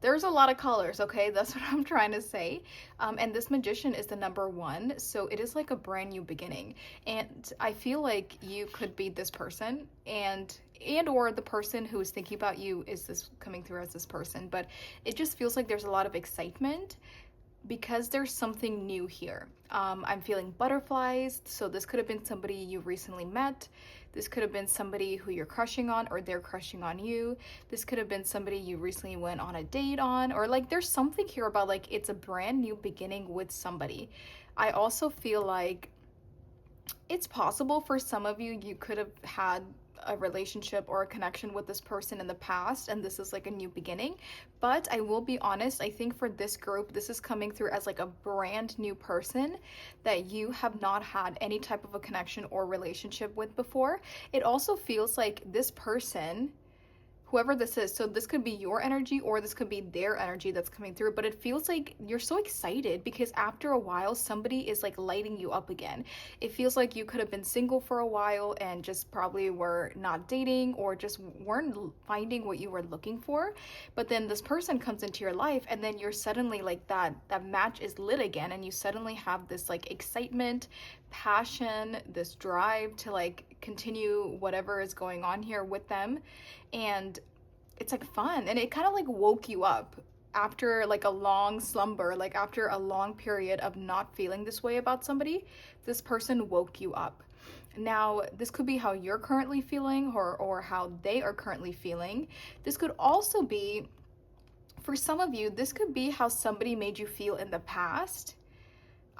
there's a lot of colors, okay? That's what I'm trying to say. And this Magician is the number 1, so it is like a brand new beginning. And I feel like you could be this person, and or the person who is thinking about you is this coming through as this person, but it just feels like there's a lot of excitement because there's something new here. I'm feeling butterflies, so this could have been somebody you recently met. This could have been somebody who you're crushing on or they're crushing on you. This could have been somebody you recently went on a date on, or like there's something here about like it's a brand new beginning with somebody. I also feel like it's possible for some of you, you could have had a relationship or a connection with this person in the past, and this is like a new beginning. But I will be honest, I think for this group, this is coming through as like a brand new person that you have not had any type of a connection or relationship with before. It also feels like this person, whoever this is, so this could be your energy or this could be their energy that's coming through, but it feels like you're so excited because after a while somebody is like lighting you up again. It feels like you could have been single for a while and just probably were not dating or just weren't finding what you were looking for, but then this person comes into your life and then you're suddenly like that match is lit again, and you suddenly have this like excitement, passion, this drive to like continue whatever is going on here with them. And it's like fun, and it kind of like woke you up after like a long slumber, like after a long period of not feeling this way about somebody. This person woke you up. Now this could be how you're currently feeling or how they are currently feeling. This could also be, for some of you, this could be how somebody made you feel in the past.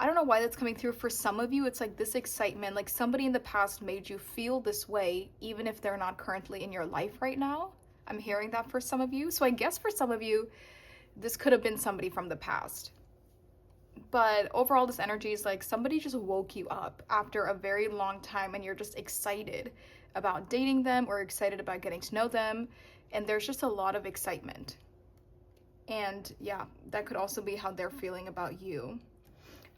I don't know why that's coming through. For some of you, it's like this excitement, like somebody in the past made you feel this way, even if they're not currently in your life right now. I'm hearing that for some of you. So I guess for some of you, this could have been somebody from the past. But overall, this energy is like somebody just woke you up after a very long time, and you're just excited about dating them or excited about getting to know them. And there's just a lot of excitement. And yeah, that could also be how they're feeling about you.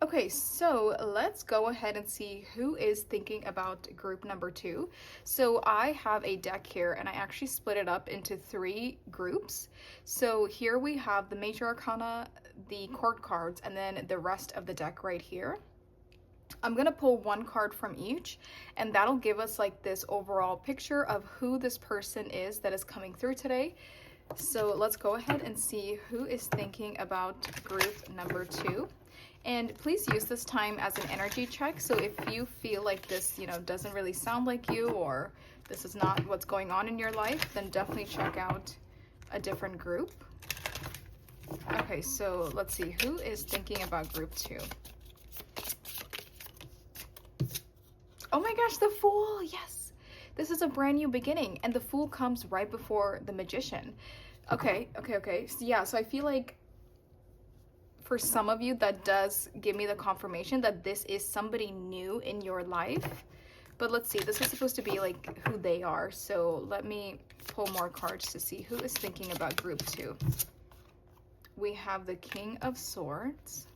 Okay, so let's go ahead and see who is thinking about group number 2. So I have a deck here, and I actually split it up into 3 groups. So here we have the major arcana, the court cards, and then the rest of the deck right here. I'm gonna pull 1 card from each, and that'll give us like this overall picture of who this person is that is coming through today. So let's go ahead and see who is thinking about group number 2. And please use this time as an energy check. So if you feel like this, doesn't really sound like you, or this is not what's going on in your life, then definitely check out a different group. Okay, so let's see who is thinking about group 2. Oh my gosh, the Fool. Yes. This is a brand new beginning, and the Fool comes right before the Magician. Okay. So yeah, so I feel like for some of you that does give me the confirmation that this is somebody new in your life. But let's see, this is supposed to be like who they are. So let me pull more cards to see who is thinking about group 2. We have the King of Swords.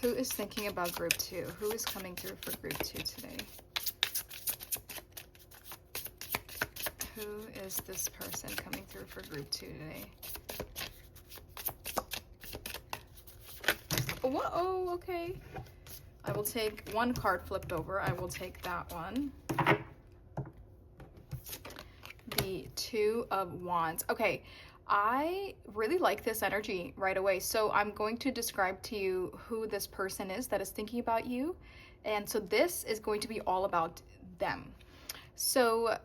Who is thinking about group 2? Who is coming through for group 2 today? Who is this person coming through for group 2 today? Whoa, okay. I will take one card flipped over. I will take that one. The Two of Wands. Okay, I really like this energy right away. So I'm going to describe to you who this person is that is thinking about you. And so this is going to be all about them. So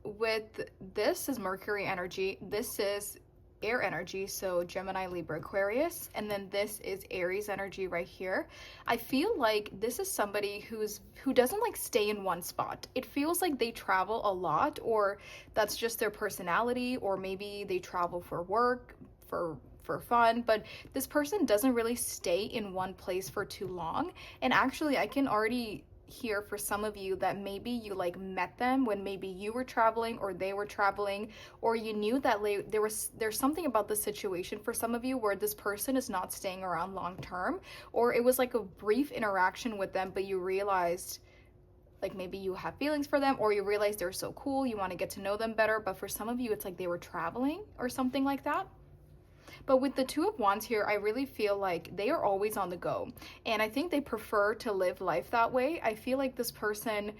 with this is Mercury energy. This is air energy, so Gemini, Libra, Aquarius, and then this is Aries energy right here. I feel like this is somebody who doesn't like stay in one spot. It feels like they travel a lot, or that's just their personality, or maybe they travel for work, for fun, but this person doesn't really stay in one place for too long. And actually I can already here for some of you that maybe you like met them when maybe you were traveling or they were traveling, or you knew that there's something about the situation for some of you where this person is not staying around long term, or it was like a brief interaction with them, but you realized like maybe you have feelings for them, or you realize they're so cool, you want to get to know them better. But for some of you it's like they were traveling or something like that. But with the Two of Wands here, I really feel like they are always on the go. And I think they prefer to live life that way. I feel like this person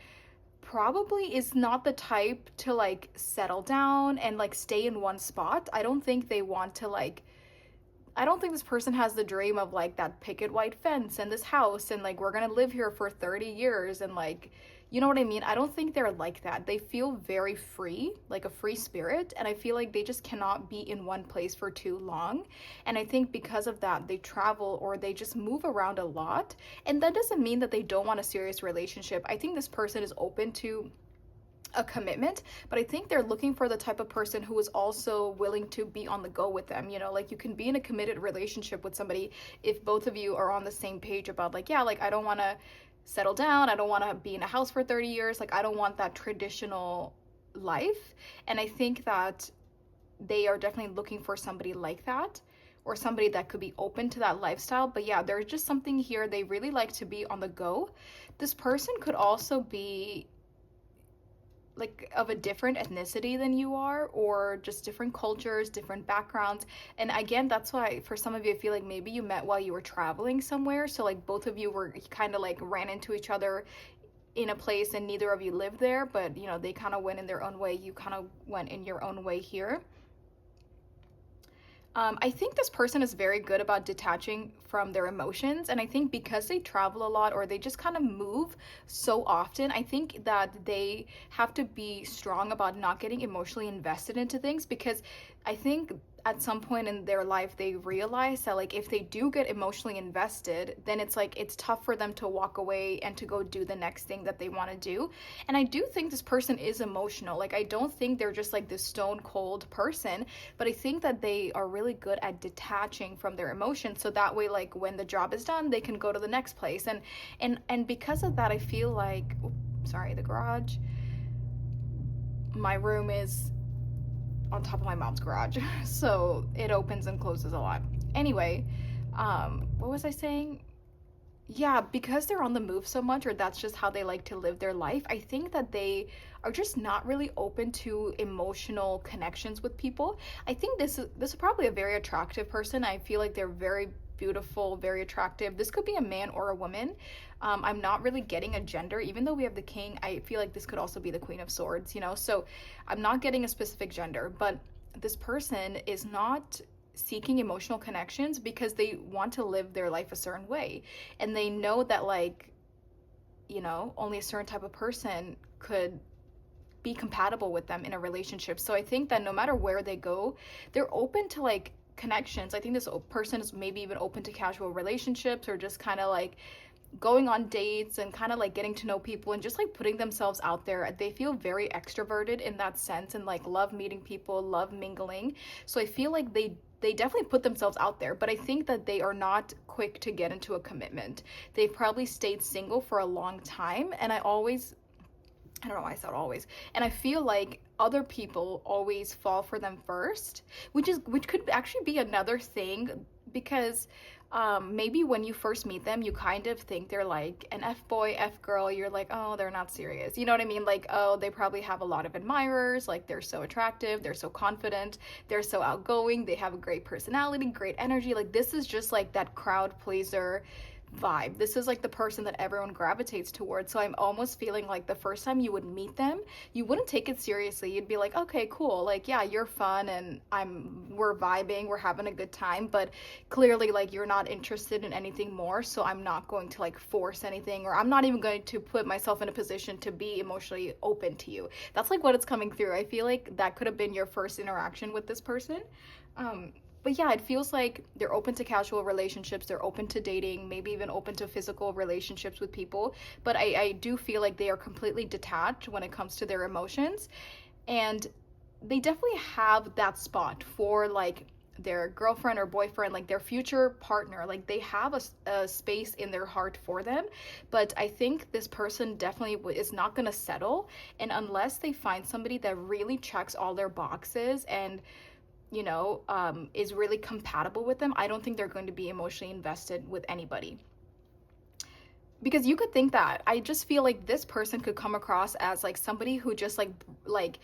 probably is not the type to like settle down and like stay in one spot. I don't think they want to like, I don't think this person has the dream of like that picket white fence and this house and like we're gonna live here for 30 years and like, you know what I mean? I don't think they're like that. They feel very free, like a free spirit, and I feel like they just cannot be in one place for too long. And I think because of that, they travel or they just move around a lot. And that doesn't mean that they don't want a serious relationship. I think this person is open to a commitment, but I think they're looking for the type of person who is also willing to be on the go with them. You know, like you can be in a committed relationship with somebody if both of you are on the same page about like, yeah, like I don't want to settle down, I don't want to be in a house for 30 years, like I don't want that traditional life. And I think that they are definitely looking for somebody like that, or somebody that could be open to that lifestyle. But yeah, there's just something here, they really like to be on the go. This person could also be like of a different ethnicity than you are, or just different cultures, different backgrounds. And again, that's why for some of you I feel like maybe you met while you were traveling somewhere, so like both of you were kind of like ran into each other in a place and neither of you lived there, but you know, they kind of went in their own way, you kind of went in your own way here. I think this person is very good about detaching from their emotions, and I think because they travel a lot or they just kind of move so often, I think that they have to be strong about not getting emotionally invested into things, because I think at some point in their life they realize that like if they do get emotionally invested, then it's like it's tough for them to walk away and to go do the next thing that they want to do. And I do think this person is emotional. Like I don't think they're just like this stone cold person, but I think that they are really good at detaching from their emotions, so that way like when the job is done they can go to the next place. And because of that I feel like, oops, sorry, the garage, my room is on top of my mom's garage, so it opens and closes a lot. Anyway, what was I saying? Yeah, because they're on the move so much, or that's just how they like to live their life, I think that they are just not really open to emotional connections with people. I think this is probably a very attractive person. I feel like they're very beautiful, very attractive. This could be a man or a woman. I'm not really getting a gender, even though we have the king. I feel like this could also be the Queen of Swords, you know, so I'm not getting a specific gender. But this person is not seeking emotional connections because they want to live their life a certain way, and they know that like, you know, only a certain type of person could be compatible with them in a relationship. So I think that no matter where they go, they're open to like connections. I think this person is maybe even open to casual relationships, or just kind of like going on dates and kind of like getting to know people and just like putting themselves out there. They feel very extroverted in that sense, and like love meeting people, love mingling. So I feel like they definitely put themselves out there, but I think that they are not quick to get into a commitment. They've probably stayed single for a long time, and I don't know why I said always. And I feel like other people always fall for them first, which could actually be another thing, because maybe when you first meet them, you kind of think they're like an F boy, F girl. You're like, oh, they're not serious. You know what I mean? Like, oh, they probably have a lot of admirers. Like, they're so attractive. They're so confident. They're so outgoing. They have a great personality, great energy. Like, this is just like that crowd pleaser vibe. This is like the person that everyone gravitates towards. So I'm almost feeling like the first time you would meet them, you wouldn't take it seriously. You'd be like, okay, cool. Like, yeah, you're fun, and we're vibing, we're having a good time, but clearly like you're not interested in anything more. So I'm not going to like force anything, or I'm not even going to put myself in a position to be emotionally open to you. That's like what it's coming through. I feel like that could have been your first interaction with this person. But yeah, it feels like they're open to casual relationships, they're open to dating, maybe even open to physical relationships with people. But I do feel like they are completely detached when it comes to their emotions. And they definitely have that spot for like their girlfriend or boyfriend, like their future partner. Like they have a space in their heart for them. But I think this person definitely is not going to settle. And unless they find somebody that really checks all their boxes and is really compatible with them, I don't think they're going to be emotionally invested with anybody. Because you could think that. I just feel like this person could come across as like somebody who just like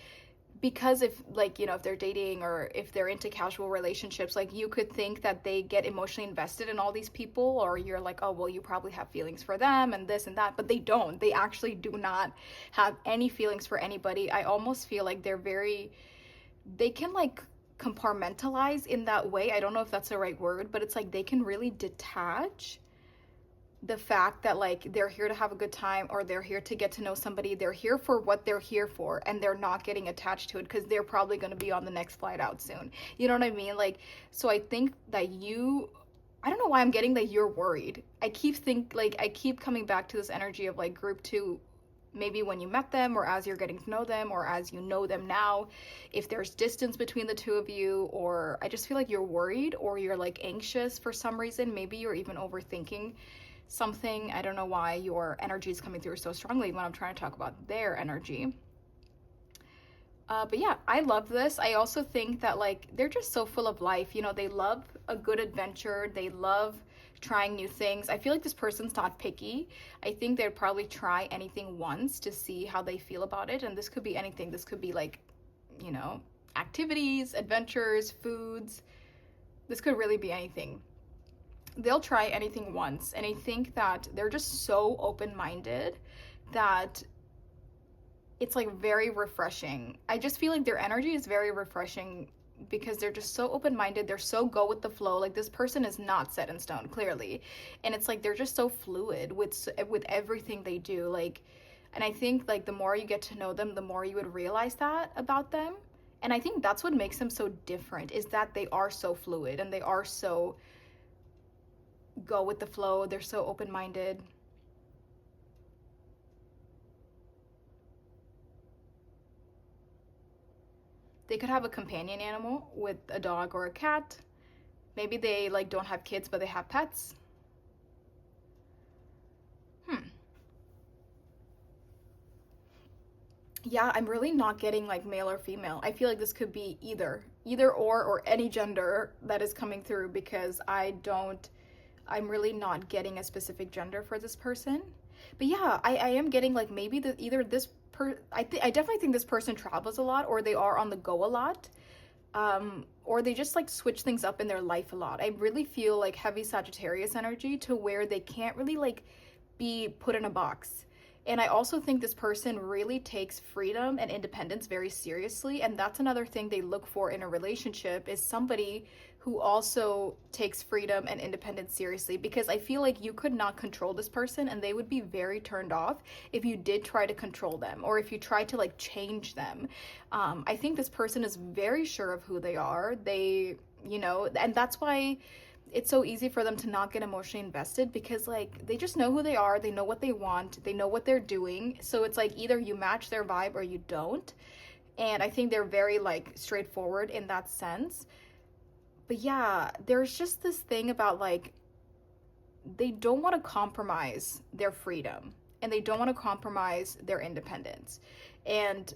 because if like, if they're dating or if they're into casual relationships, like you could think that they get emotionally invested in all these people, or you're like, oh, well, you probably have feelings for them and this and that, but they don't. They actually do not have any feelings for anybody. I almost feel like they can like compartmentalize in that way. I don't know if that's the right word, but it's like they can really detach the fact that like they're here to have a good time, or they're here to get to know somebody. They're here for what they're here for, and they're not getting attached to it because they're probably going to be on the next flight out soon. You know what I mean? Like, so I think that I don't know why I'm getting that you're worried. I keep coming back to this energy of like group 2, maybe when you met them, or as you're getting to know them, or as you know them now, if there's distance between the two of you. Or I just feel like you're worried, or you're like anxious for some reason. Maybe you're even overthinking something. I don't know why your energy is coming through so strongly when I'm trying to talk about their energy. But yeah, I love this. I also think that like they're just so full of life. They love a good adventure. They love trying new things. I feel like this person's not picky. I think they'd probably try anything once to see how they feel about it. And this could be anything. This could be like, activities, adventures, foods. This could really be anything. They'll try anything once. And I think that they're just so open-minded that it's like very refreshing. I just feel like their energy is very refreshing because they're just so open-minded. They're so go with the flow. Like this person is not set in stone, clearly. And it's like they're just so fluid with everything they do. Like, and I think like the more you get to know them, the more you would realize that about them. And I think that's what makes them so different, is that they are so fluid and they are so go with the flow. They're so open-minded. They could have a companion animal with a dog or a cat. Maybe they like don't have kids, but they have pets. Yeah, I'm really not getting like male or female. I feel like this could be either or any gender that is coming through, because I'm really not getting a specific gender for this person. But yeah, I am getting like maybe I definitely think this person travels a lot, or they are on the go a lot, or they just like switch things up in their life a lot. I really feel like heavy Sagittarius energy, to where they can't really like be put in a box. And I also think this person really takes freedom and independence very seriously. And that's another thing they look for in a relationship, is somebody who also takes freedom and independence seriously. Because I feel like you could not control this person and they would be very turned off if you did try to control them, or if you tried to like change them. I think this person is very sure of who they are. And that's why it's so easy for them to not get emotionally invested, because like they just know who they are, they know what they want, they know what they're doing. So it's like either you match their vibe or you don't. And I think they're very like straightforward in that sense. But yeah, there's just this thing about like they don't want to compromise their freedom and they don't want to compromise their independence. And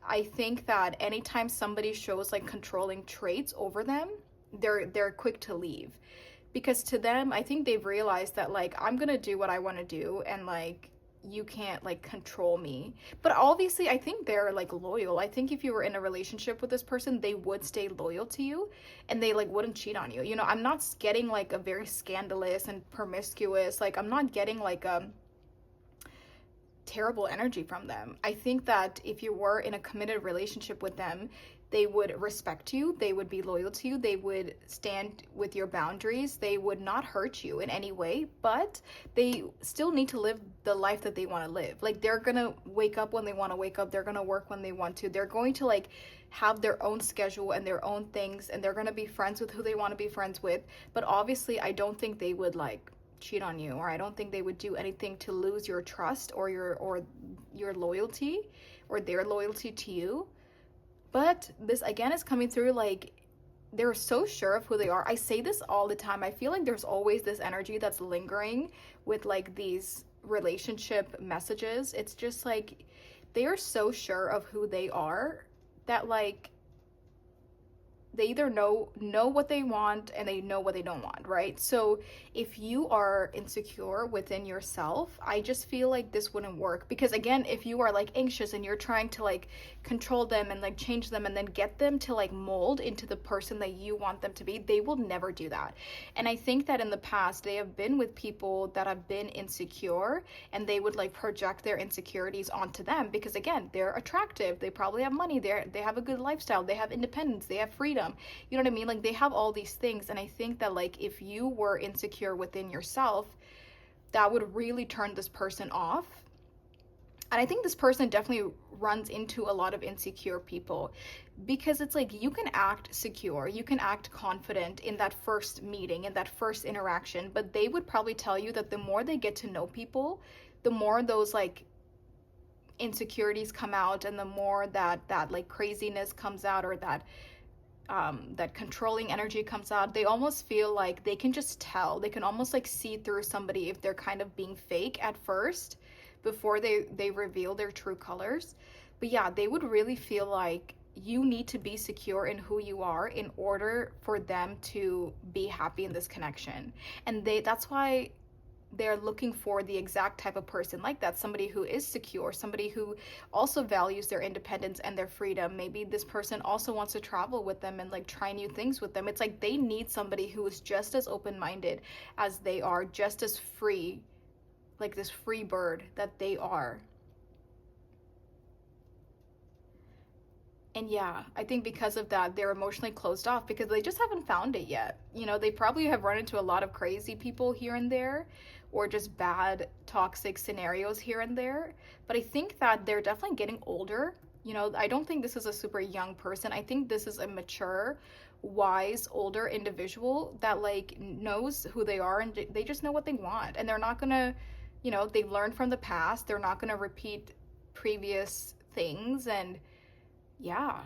I think that anytime somebody shows like controlling traits over them, they're quick to leave, because to them, I think they've realized that like I'm going to do what I want to do, and like you can't like control me. But obviously I think they're like loyal. I think if you were in a relationship with this person, they would stay loyal to you and they like wouldn't cheat on you. You know, I'm not getting like a very scandalous and promiscuous, like I'm not getting like a terrible energy from them. I think that if you were in a committed relationship with them, they would respect you, they would be loyal to you, they would stand with your boundaries, they would not hurt you in any way, but they still need to live the life that they want to live. Like they're gonna wake up when they want to wake up, they're gonna work when they want to, they're going to like have their own schedule and their own things, and they're gonna be friends with who they want to be friends with. But obviously I don't think they would like cheat on you, or I don't think they would do anything to lose your trust or your loyalty or their loyalty to you. But this again is coming through like they're so sure of who they are. I say this all the time. I feel like there's always this energy that's lingering with like these relationship messages. It's just like they are so sure of who they are that like they either know what they want and they know what they don't want, right? So if you are insecure within yourself, I just feel like this wouldn't work, because again, if you are like anxious and you're trying to like control them and like change them and then get them to like mold into the person that you want them to be, they will never do that. And I think that in the past they have been with people that have been insecure, and they would like project their insecurities onto them, because again, they're attractive, they probably have money, they have a good lifestyle, they have independence, they have freedom, you know what I mean? Like they have all these things. And I think that like if you were insecure within yourself, that would really turn this person off. And I think this person definitely runs into a lot of insecure people, because it's like you can act secure, you can act confident in that first meeting, in that first interaction, but they would probably tell you that the more they get to know people, the more those like insecurities come out, and the more that like craziness comes out, or that controlling energy comes out. They almost feel like they can just tell, they can almost like see through somebody if they're kind of being fake at first before they reveal their true colors. But yeah, they would really feel like you need to be secure in who you are in order for them to be happy in this connection. And that's why they're looking for the exact type of person like that, somebody who is secure, somebody who also values their independence and their freedom. Maybe this person also wants to travel with them and like try new things with them. It's like they need somebody who is just as open-minded as they are, just as free, like this free bird that they are. And yeah, I think because of that, they're emotionally closed off, because they just haven't found it yet. You know, they probably have run into a lot of crazy people here and there, or just bad, toxic scenarios here and there. But I think that they're definitely getting older. You know, I don't think this is a super young person. I think this is a mature, wise, older individual that like knows who they are, and they just know what they want. And they're not gonna, you know, they've learned from the past. They're not gonna repeat previous things. And yeah.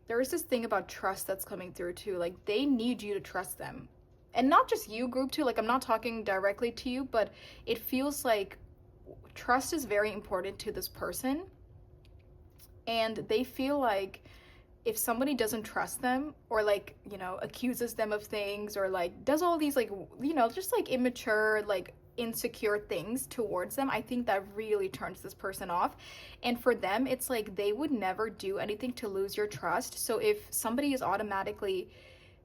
There is this thing about trust that's coming through too. Like they need you to trust them. And not just you, group two. Like I'm not talking directly to you, but it feels like trust is very important to this person. And they feel like if somebody doesn't trust them, or like, you know, accuses them of things, or like does all these like, you know, just like immature, like insecure things towards them, I think that really turns this person off. And for them, it's like they would never do anything to lose your trust. So if somebody is automatically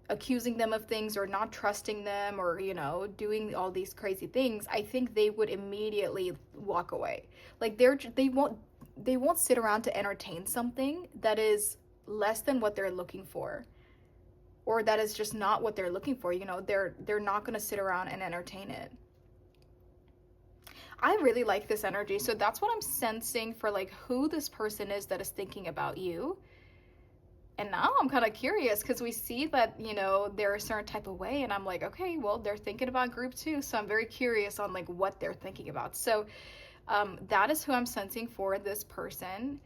accusing them of things or not trusting them or, you know, doing all these crazy things, I think they would immediately walk away. Like they won't sit around to entertain something that is less than what they're looking for, or that is just not what they're looking for. You know, they're not going to sit around and entertain it. I really like this energy. So that's what I'm sensing for like who this person is that is thinking about you. And now I'm kind of curious because we see that, you know, they're a certain type of way. And I'm like, okay, well, they're thinking about group 2. So I'm very curious on like what they're thinking about. So that is who I'm sensing for this person.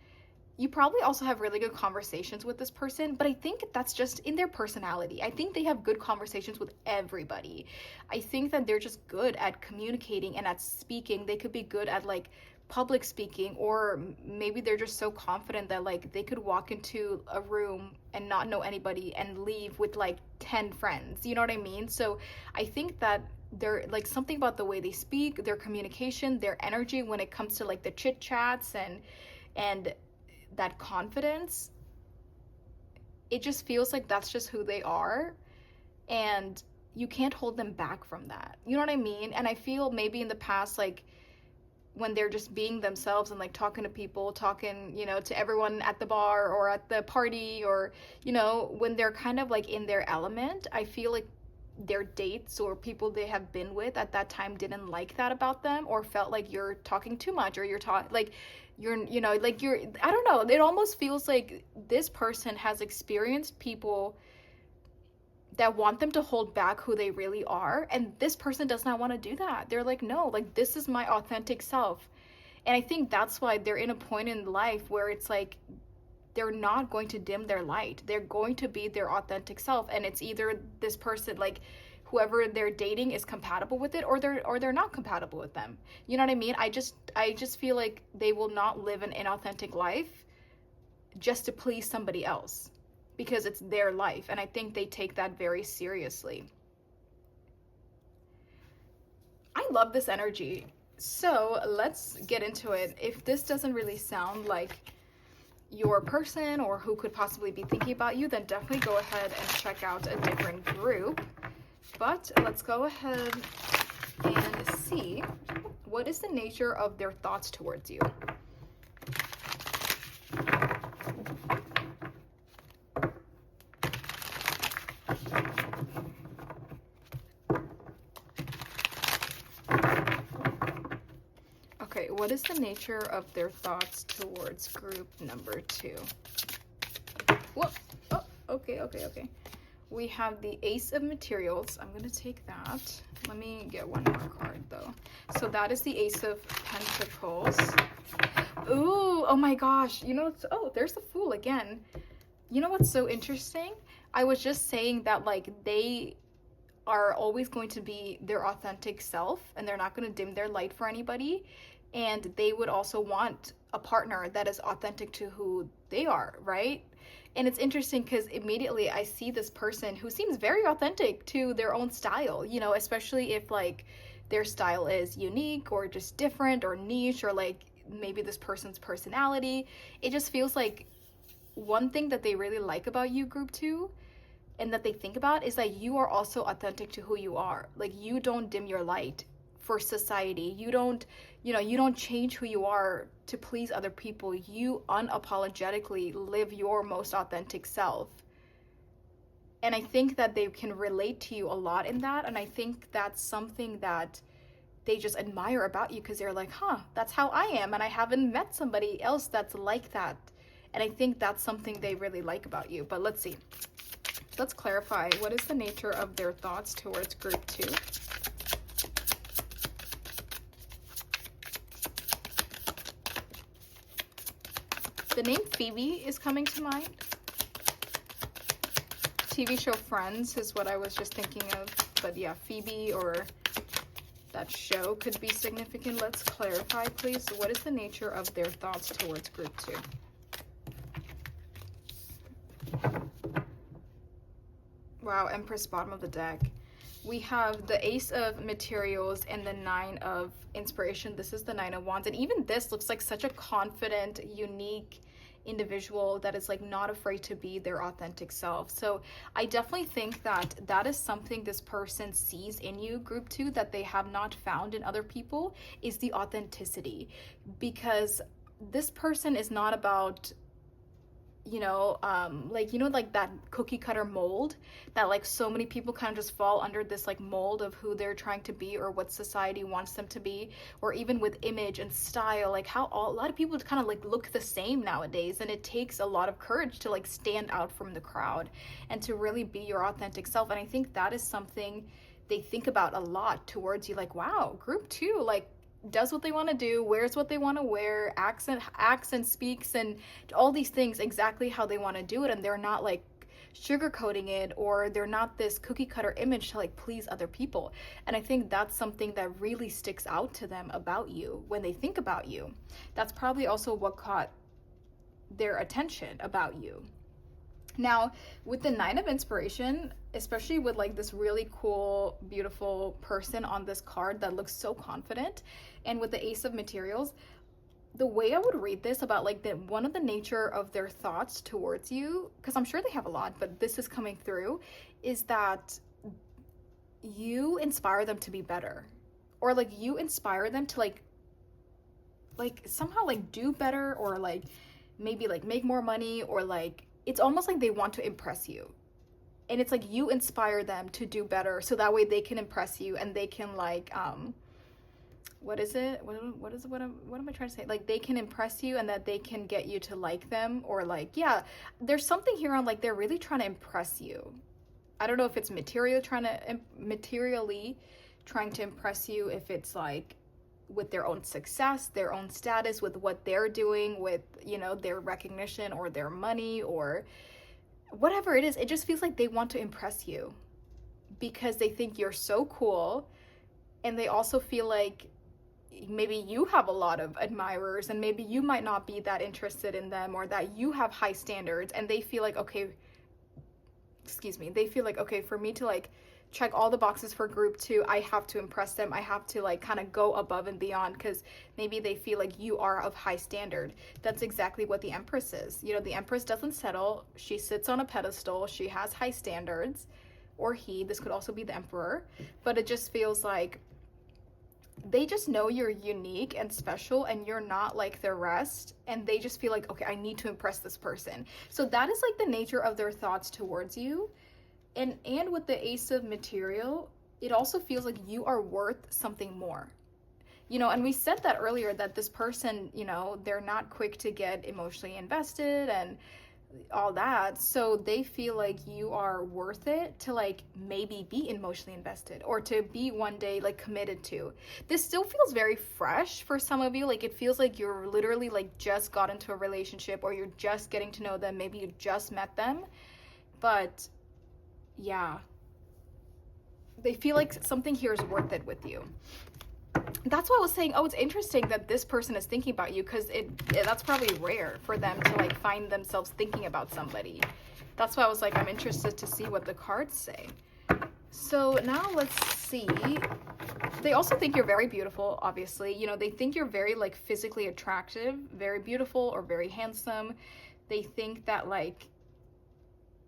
You probably also have really good conversations with this person, but I think that's just in their personality. I think they have good conversations with everybody. I think that they're just good at communicating and at speaking. They could be good at like public speaking, or maybe they're just so confident that like they could walk into a room and not know anybody and leave with like 10 friends. You know what I mean? So I think that they're like something about the way they speak, their communication, their energy when it comes to like the chit chats and that confidence, it just feels like that's just who they are, and you can't hold them back from that. You know what I mean? And I feel maybe in the past, like when they're just being themselves and like talking to people, talking, you know, to everyone at the bar or at the party, or, you know, when they're kind of like in their element, I feel like their dates or people they have been with at that time didn't like that about them, or felt like you're talking too much, or you're like you're, you know, like you're, I don't know, it almost feels like this person has experienced people that want them to hold back who they really are, and this person does not want to do that. They're like, no, like this is my authentic self. And I think that's why they're in a point in life where it's like they're not going to dim their light. They're going to be their authentic self, and it's either this person, like whoever they're dating, is compatible with it, or they're not compatible with them. You know what I mean? I just feel like they will not live an inauthentic life just to please somebody else, because it's their life, and I think they take that very seriously. I love this energy. So let's get into it. If this doesn't really sound like your person or who could possibly be thinking about you, then definitely go ahead and check out a different group. But let's go ahead and see what is the nature of their thoughts towards you. Okay, what is the nature of their thoughts towards group number 2? Whoa, oh, okay. We have the Ace of Materials. I'm going to take that. Let me get one more card, though. So that is the Ace of Pentacles. Ooh, oh my gosh. You know, oh, there's the Fool again. You know what's so interesting? I was just saying that, like, they are always going to be their authentic self, and they're not going to dim their light for anybody. And they would also want a partner that is authentic to who they are, right? And it's interesting because immediately I see this person who seems very authentic to their own style, you know, especially if like their style is unique or just different or niche, or like maybe this person's personality. It just feels like one thing that they really like about you, group 2, and that they think about is that you are also authentic to who you are. Like, you don't dim your light for society. You don't, you know, you don't change who you are to please other people. You unapologetically live your most authentic self. And I think that they can relate to you a lot in that. And I think that's something that they just admire about you, because they're like, huh, that's how I am. And I haven't met somebody else that's like that. And I think that's something they really like about you. But let's see. Let's clarify. What is the nature of their thoughts towards group 2? The name Phoebe is coming to mind. TV show Friends is what I was just thinking of. But yeah, Phoebe or that show could be significant. Let's clarify, please. What is the nature of their thoughts towards group 2? Wow, Empress, bottom of the deck. We have the Ace of Materials and the 9 of Inspiration. This is the 9 of Wands. And even this looks like such a confident, unique, individual that is like not afraid to be their authentic self. So I definitely think that that is something this person sees in you, group 2, that they have not found in other people, is the authenticity. Because this person is not about, like that cookie cutter mold that like so many people kind of just fall under, this like mold of who they're trying to be or what society wants them to be, or even with image and style, like how a lot of people kind of like look the same nowadays, and it takes a lot of courage to like stand out from the crowd and to really be your authentic self. And I think that is something they think about a lot towards you, like, wow, group 2 like does what they want to do, wears what they want to wear, acts and speaks and all these things exactly how they want to do it, and they're not like sugarcoating it, or they're not this cookie cutter image to like please other people. And I think that's something that really sticks out to them about you when they think about you. That's probably also what caught their attention about you. Now, with the 9 of Inspiration, especially with like this really cool, beautiful person on this card that looks so confident, and with the Ace of Materials, the way I would read this about like one of the nature of their thoughts towards you, because I'm sure they have a lot, but this is coming through, is that you inspire them to be better, or like you inspire them to like somehow like do better, or like maybe like make more money, or like it's almost like they want to impress you. And it's like you inspire them to do better, so that way they can impress you, and they can like what am I trying to say? Like they can impress you, and that they can get you to like them, or like, yeah, there's something here on like they're really trying to impress you. I don't know if it's materially trying to impress you, if it's like with their own success, their own status, with what they're doing, with, their recognition or their money or whatever it is. It just feels like they want to impress you because they think you're so cool, and they also feel like maybe you have a lot of admirers, and maybe you might not be that interested in them, or that you have high standards, and they feel like, okay, for me to like check all the boxes for group 2, I have to impress them. I have to like kind of go above and beyond, because maybe they feel like you are of high standard. That's exactly what the Empress is. The Empress doesn't settle. She sits on a pedestal. She has high standards, or this could also be the Emperor, but it just feels like they just know you're unique and special, and you're not like the rest, and they just feel like, okay, I need to impress this person. So that is like the nature of their thoughts towards you. And with the Ace of Material, it also feels like you are worth something more. And we said that earlier, that this person, they're not quick to get emotionally invested and all that. So they feel like you are worth it to like maybe be emotionally invested, or to be one day like committed to. This still feels very fresh for some of you. Like it feels like you're literally like just got into a relationship, or you're just getting to know them. Maybe you just met them. But yeah, they feel like something here is worth it with you. That's why I was saying, it's interesting that this person is thinking about you, because that's probably rare for them to like find themselves thinking about somebody. That's why I was like, I'm interested to see what the cards say. So now let's see. They also think you're very beautiful, obviously. They think you're very like physically attractive, very beautiful, or very handsome. They think that like,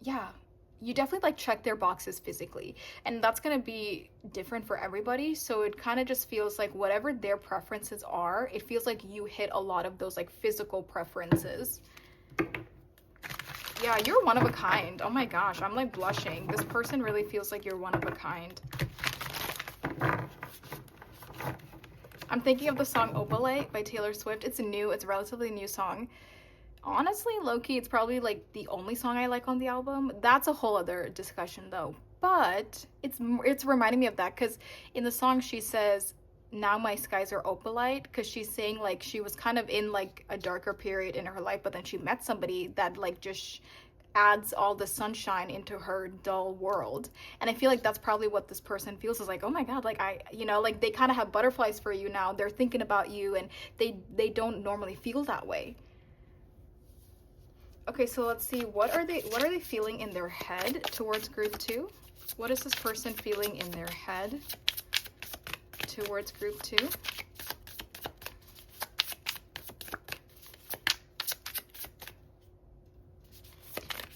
yeah, you definitely like check their boxes physically, and that's going to be different for everybody. So it kind of just feels like whatever their preferences are, it feels like you hit a lot of those like physical preferences. Yeah, you're one of a kind. Oh my gosh, I'm like blushing. This person really feels like you're one of a kind. I'm thinking of the song Opalite by Taylor Swift. It's new. It's a relatively new song. Honestly, low-key, it's probably like the only song I like on the album. That's a whole other discussion though. But it's reminding me of that, because in the song she says, now my skies are opalite, because she's saying like she was kind of in like a darker period in her life, but then she met somebody that like just adds all the sunshine into her dull world. And I feel like that's probably what this person feels, is like, oh my god, like like they kind of have butterflies for you now. They're thinking about you, and they don't normally feel that way. Okay, so let's see, what are they feeling in their head towards group 2? What is this person feeling in their head towards group 2?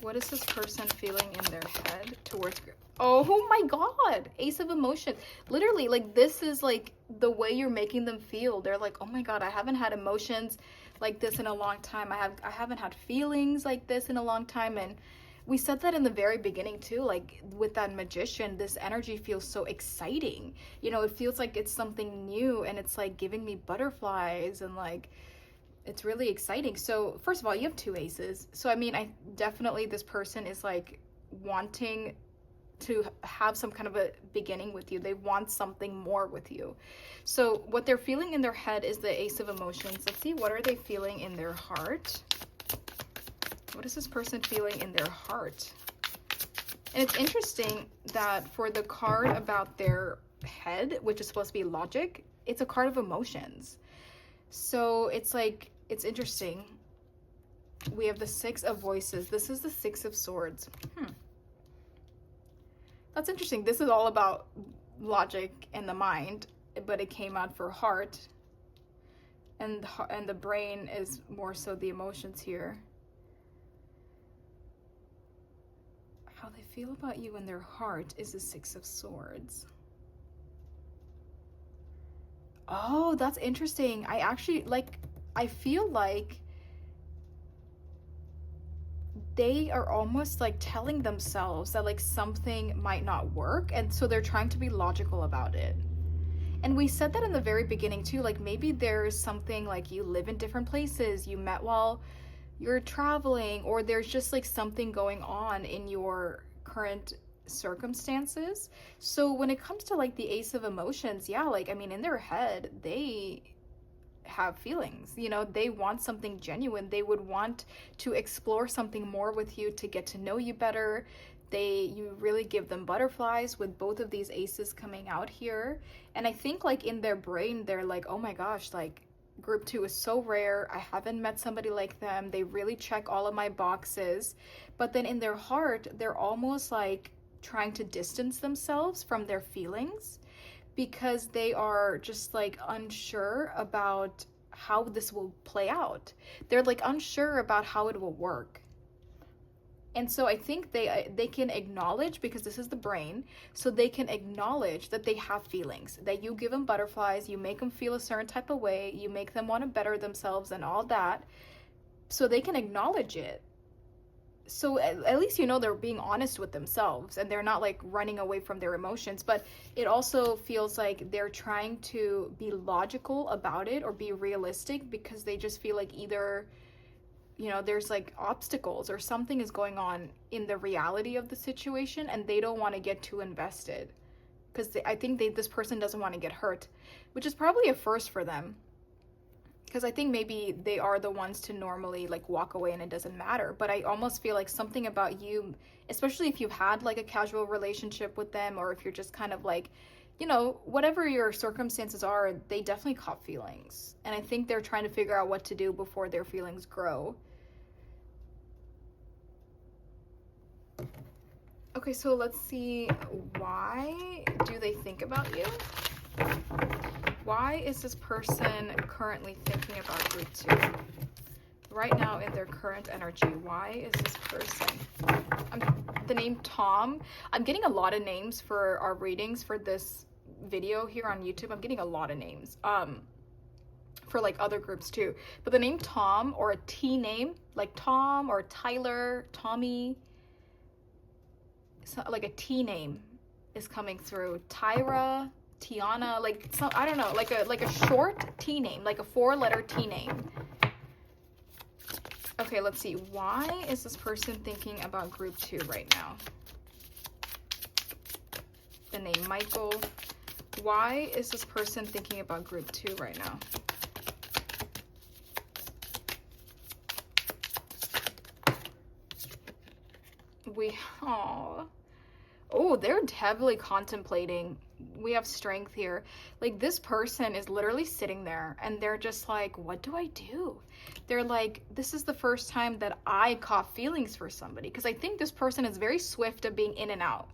What is this person feeling in their head towards... Oh my God, Ace of Emotions. Literally, like, this is like the way you're making them feel. They're like, oh my God, I haven't had emotions like this in a long time. I haven't had feelings like this in a long time. And we said that in the very beginning too, like with that Magician, this energy feels so exciting. You know, it feels like it's something new, and it's like giving me butterflies, and like it's really exciting. So first of all, you have two aces. So I mean, I definitely, this person is like wanting to have some kind of a beginning with you. They want something more with you. So what they're feeling in their head is the Ace of Emotions. Let's see, what are they feeling in their heart? What is this person feeling in their heart? And it's interesting that for the card about their head, which is supposed to be logic, it's a card of emotions. So it's like, it's interesting. We have the Six of Voices. This is the Six of Swords. That's interesting. This is all about logic and the mind, but it came out for heart. And the brain is more so the emotions here. How they feel about you in their heart is the Six of Swords. Oh, that's interesting. I actually, like, I feel like they are almost like telling themselves that like something might not work, and so they're trying to be logical about it. And we said that in the very beginning too, like maybe there's something like you live in different places, you met while you're traveling, or there's just like something going on in your current circumstances. So when it comes to like the Ace of Emotions, yeah, like I mean, in their head they have feelings, you know, they want something genuine. They would want to explore something more with you, to get to know you better. You really give them butterflies with both of these aces coming out here. And I think like in their brain they're like, oh my gosh, like group 2 is so rare. I haven't met somebody like them. They really check all of my boxes. But then in their heart, they're almost like trying to distance themselves from their feelings, because they are just like unsure about how this will play out. They're like unsure about how it will work. And so I think they can acknowledge, because this is the brain, so they can acknowledge that they have feelings, that you give them butterflies, you make them feel a certain type of way, you make them want to better themselves and all that, so they can acknowledge it. So at least, you know, they're being honest with themselves and they're not like running away from their emotions. But it also feels like they're trying to be logical about it or be realistic, because they just feel like either, you know, there's like obstacles or something is going on in the reality of the situation, and they don't want to get too invested, because I think this person doesn't want to get hurt, which is probably a first for them. Because I think maybe they are the ones to normally like walk away and it doesn't matter. But I almost feel like something about you, especially if you've had like a casual relationship with them, or if you're just kind of like, you know, whatever your circumstances are, they definitely caught feelings. And I think they're trying to figure out what to do before their feelings grow. Okay, so let's see, why do they think about you? Why is this person currently thinking about group 2? Right now in their current energy, why is this person? The name Tom, I'm getting a lot of names for our readings for this video here on YouTube. I'm getting a lot of names for like other groups too. But the name Tom, or a T name, like Tom or Tyler, Tommy, so like a T name is coming through. Tyra, Tiana, like some, I don't know, like a short T name, like a 4-letter T name. Okay, let's see. Why is this person thinking about group 2 right now? The name Michael. Why is this person thinking about group 2 right now? Oh, they're heavily contemplating. We have Strength here. Like, this person is literally sitting there and they're just like, what do I do? They're like, this is the first time that I caught feelings for somebody. Because I think this person is very swift at being in and out.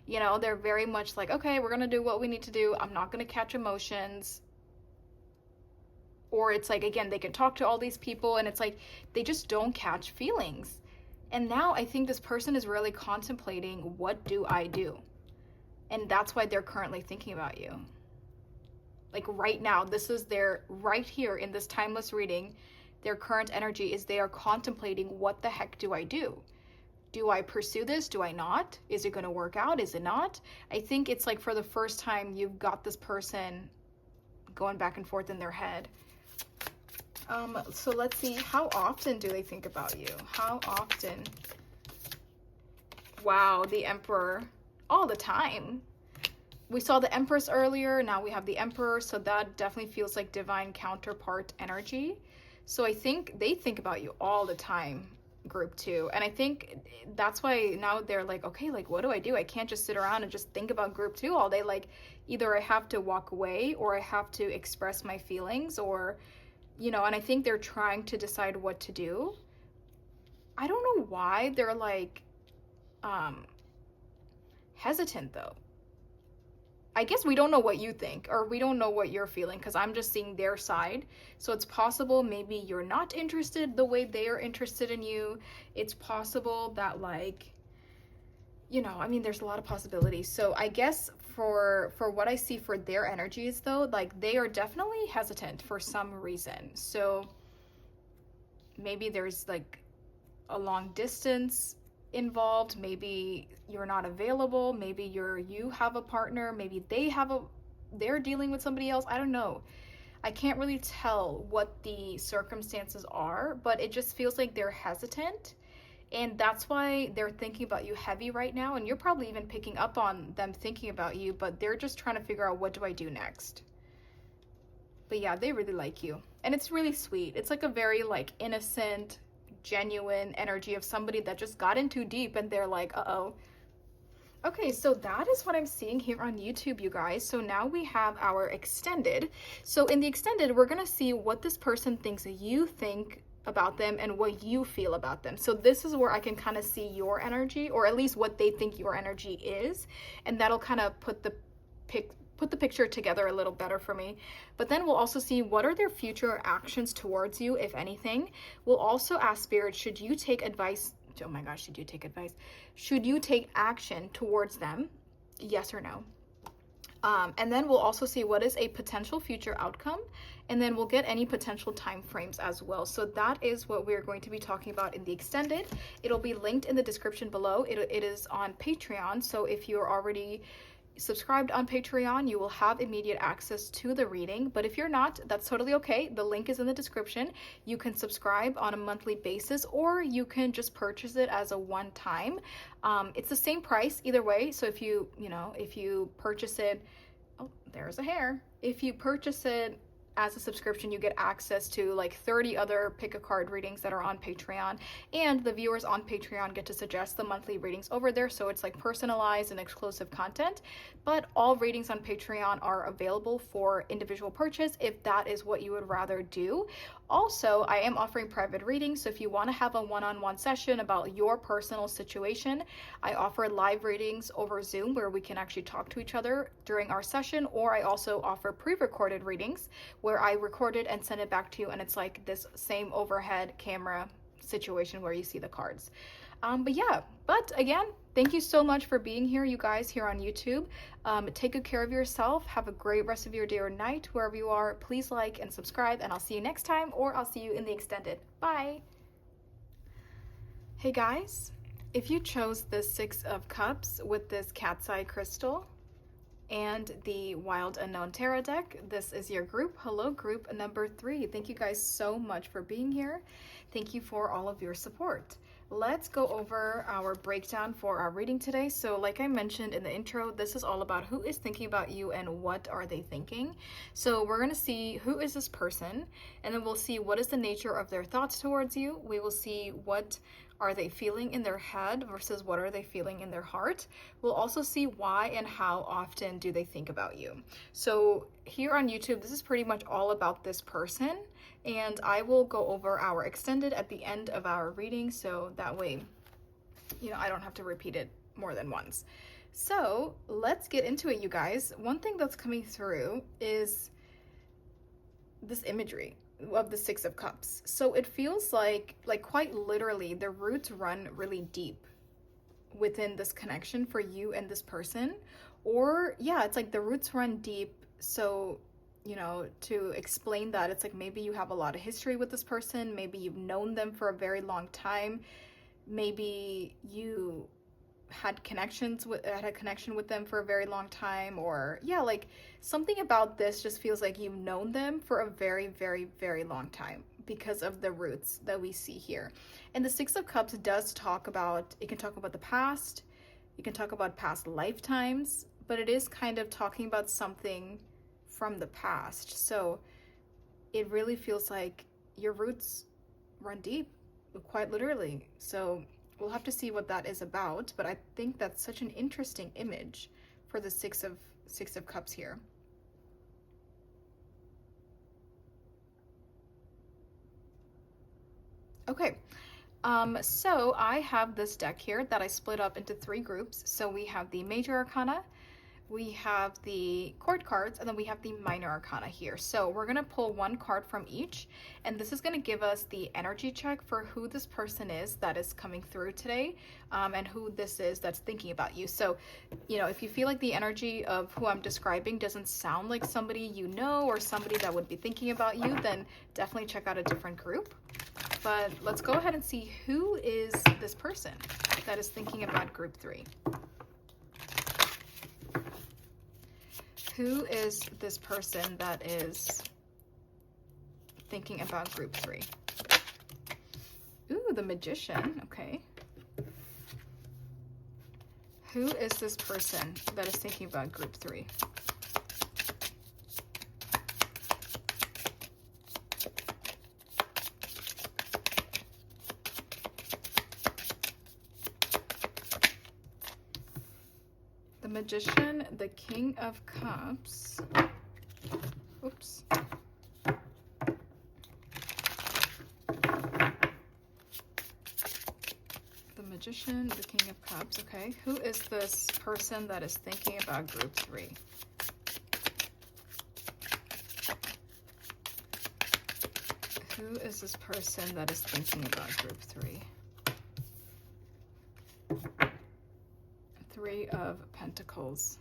You know, they're very much like, okay, we're going to do what we need to do. I'm not going to catch emotions. Or it's like, again, they can talk to all these people and it's like, they just don't catch feelings. And now I think this person is really contemplating, what do I do? And that's why they're currently thinking about you. Like right now, this is their, right here in this timeless reading, their current energy is they are contemplating, what the heck do I do? Do I pursue this? Do I not? Is it going to work out? Is it not? I think it's like for the first time you've got this person going back and forth in their head. So let's see, how often do they think about you? How often? Wow, the Emperor. All the time. We saw the Empress earlier, now we have the Emperor, so that definitely feels like divine counterpart energy. So I think they think about you all the time, group 2. And I think that's why now they're like, okay, like what do? I can't just sit around and just think about group 2 all day. Like either I have to walk away or I have to express my feelings, or, you know, and I think they're trying to decide what to do. I don't know why they're like hesitant though. I guess we don't know what you think, or we don't know what you're feeling, because I'm just seeing their side. So it's possible maybe you're not interested the way they are interested in you. It's possible that, like, you know, I mean, there's a lot of possibilities. So I guess for what I see for their energies though, like they are definitely hesitant for some reason. So maybe there's like a long distance involved, maybe you're not available, maybe you have a partner, maybe they're dealing with somebody else. I don't know. I can't really tell what the circumstances are, but it just feels like they're hesitant, and that's why they're thinking about you heavy right now. And you're probably even picking up on them thinking about you, but they're just trying to figure out, what do I do next? But yeah, they really like you, and it's really sweet. It's like a very like innocent, genuine energy of somebody that just got in too deep and they're like, uh-oh. Okay, so that is what I'm seeing here on YouTube, you guys. So now we have our extended. So in the extended, we're gonna see what this person thinks you think about them and what you feel about them. So this is where I can kind of see your energy, or at least what they think your energy is, and that'll kind of put the picture together a little better for me. But then we'll also see what are their future actions towards you, if anything. We'll also ask Spirit, should you take advice? Oh my gosh, should you take advice? Should you take action towards them? Yes or no? And then we'll also see what is a potential future outcome, and then we'll get any potential time frames as well. So that is what we're going to be talking about in the extended. It'll be linked in the description below. It is on Patreon, so if you're already subscribed on Patreon, you will have immediate access to the reading. But if you're not, that's totally okay. The link is in the description. You can subscribe on a monthly basis, or you can just purchase it as a one-time. It's the same price either way. So if you purchase it, oh, there's a hair. If you purchase it as a subscription, you get access to like 30 other pick a card readings that are on Patreon, and the viewers on Patreon get to suggest the monthly readings over there, so it's like personalized and exclusive content. But all readings on Patreon are available for individual purchase if that is what you would rather do. Also, I am offering private readings, so if you want to have a one-on-one session about your personal situation, I offer live readings over Zoom where we can actually talk to each other during our session, or I also offer pre-recorded readings where I record it and send it back to you, and it's like this same overhead camera situation where you see the cards. But again, thank you so much for being here, you guys, here on YouTube. Take good care of yourself. Have a great rest of your day or night, wherever you are. Please like and subscribe, and I'll see you next time, or I'll see you in the extended. Bye. Hey guys, if you chose the 6 of Cups with this cat's eye crystal and the Wild Unknown Tarot deck, this is your group. Hello, group number 3. Thank you guys so much for being here. Thank you for all of your support. Let's go over our breakdown for our reading today. So like I mentioned in the intro, this is all about who is thinking about you and what are they thinking. So we're going to see who is this person, and then we'll see what is the nature of their thoughts towards you. We will see what are they feeling in their head versus what are they feeling in their heart. We'll also see why and how often do they think about you. So here on YouTube, this is pretty much all about this person, and I will go over our extended at the end of our reading, so that way, I don't have to repeat it more than once. So let's get into it, you guys. One thing that's coming through is this imagery. of the Six of Cups. So it feels like quite literally the roots run really deep within this connection for you and this person. Or yeah, it's like the roots run deep. So, you know, to explain that, it's like maybe you have a lot of history with this person, maybe you've known them for a very long time, maybe you had a connection with them for a very long time, or yeah, like something about this just feels like you've known them for a very, very, very long time because of the roots that we see here. And the Six of Cups does talk about, it can talk about the past, it can talk about past lifetimes, but it is kind of talking about something from the past. So it really feels like your roots run deep, quite literally. So we'll have to see what that is about, but I think that's such an interesting image for the Six of Cups here. Okay, so I have this deck here that I split up into 3 groups. So we have the Major Arcana, we have the court cards, and then we have the minor arcana here. So we're going to pull 1 card from each, and this is going to give us the energy check for who this person is that is coming through today, and who this is that's thinking about you. So, you know, if you feel like the energy of who I'm describing doesn't sound like somebody you know or somebody that would be thinking about you, then definitely check out a different group. But let's go ahead and see who is this person that is thinking about group 3. Who is this person that is thinking about group 3? Ooh, the Magician. Okay. Who is this person that is thinking about group 3? The Magician, the King of Cups. Oops. The Magician, the King of Cups. Okay, who is this person that is thinking about group 3? Who is this person that is thinking about group 3? 3 of Pentacles.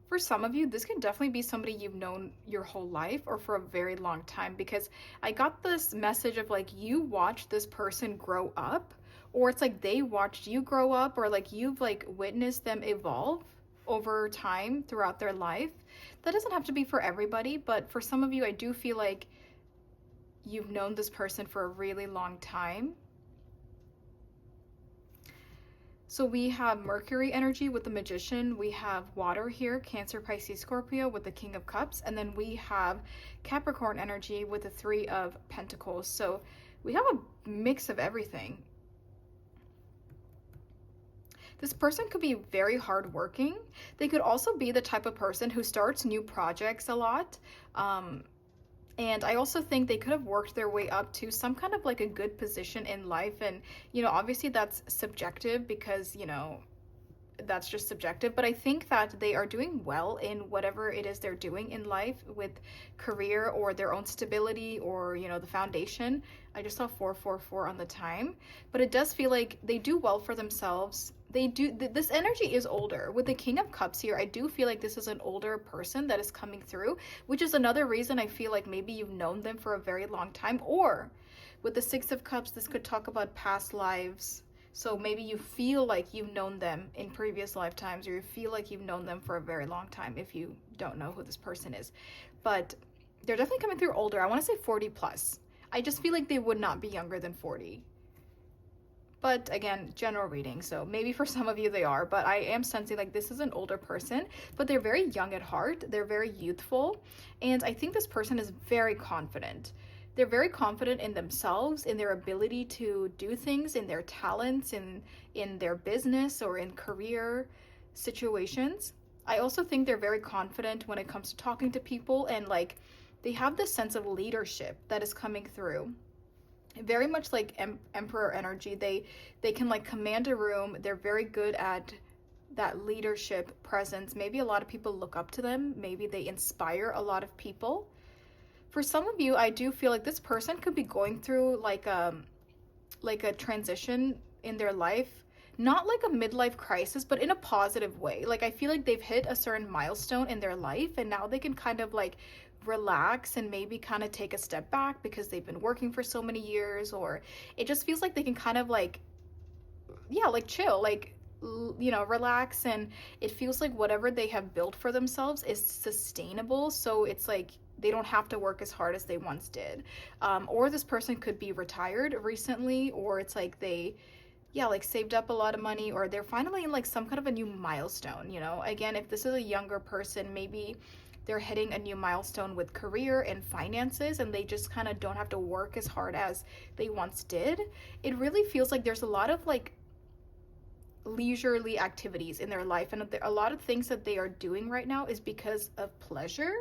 For some of you, this can definitely be somebody you've known your whole life or for a very long time, because I got this message of like you watched this person grow up, or it's like they watched you grow up, or like you've like witnessed them evolve over time throughout their life. That doesn't have to be for everybody, but for some of you, I do feel like you've known this person for a really long time. So we have Mercury energy with the Magician, we have water here, Cancer, Pisces, Scorpio with the King of Cups, and then we have Capricorn energy with the 3 of Pentacles. So we have a mix of everything. This person could be very hardworking. They could also be the type of person who starts new projects a lot. And I also think they could have worked their way up to some kind of like a good position in life. And, you know, obviously that's subjective because, you know, that's just subjective. But I think that they are doing well in whatever it is they're doing in life with career or their own stability or, you know, the foundation. I just saw 444 on the time. But it does feel like they do well for themselves. They do, this energy is older. With the King of Cups here, I do feel like this is an older person that is coming through, which is another reason I feel like maybe you've known them for a very long time. Or with the 6 of Cups, this could talk about past lives. So maybe you feel like you've known them in previous lifetimes, or you feel like you've known them for a very long time if you don't know who this person is. But they're definitely coming through older. I want to say 40 plus. I just feel like they would not be younger than 40. But again, general reading, so maybe for some of you they are, but I am sensing like this is an older person, but they're very young at heart, they're very youthful, and I think this person is very confident. They're very confident in themselves, in their ability to do things, in their talents, in their business or in career situations. I also think they're very confident when it comes to talking to people, and like they have this sense of leadership that is coming through. Very much like Emperor energy. They can like command a room. They're very good at that leadership presence. Maybe a lot of people look up to them. Maybe they inspire a lot of people. For some of you, I do feel like this person could be going through like a transition in their life, not like a midlife crisis, but in a positive way. Like I feel like they've hit a certain milestone in their life and now they can kind of like relax and maybe kind of take a step back because they've been working for so many years, or it just feels like they can kind of like, yeah, like chill, like you know, relax, and it feels like whatever they have built for themselves is sustainable, so it's like they don't have to work as hard as they once did. Or this person could be retired recently, or it's like they, yeah, like saved up a lot of money, or they're finally in like some kind of a new milestone, you know. Again, if this is a younger person, maybe they're hitting a new milestone with career and finances and they just kind of don't have to work as hard as they once did. It really feels like there's a lot of like leisurely activities in their life, and a lot of things that they are doing right now is because of pleasure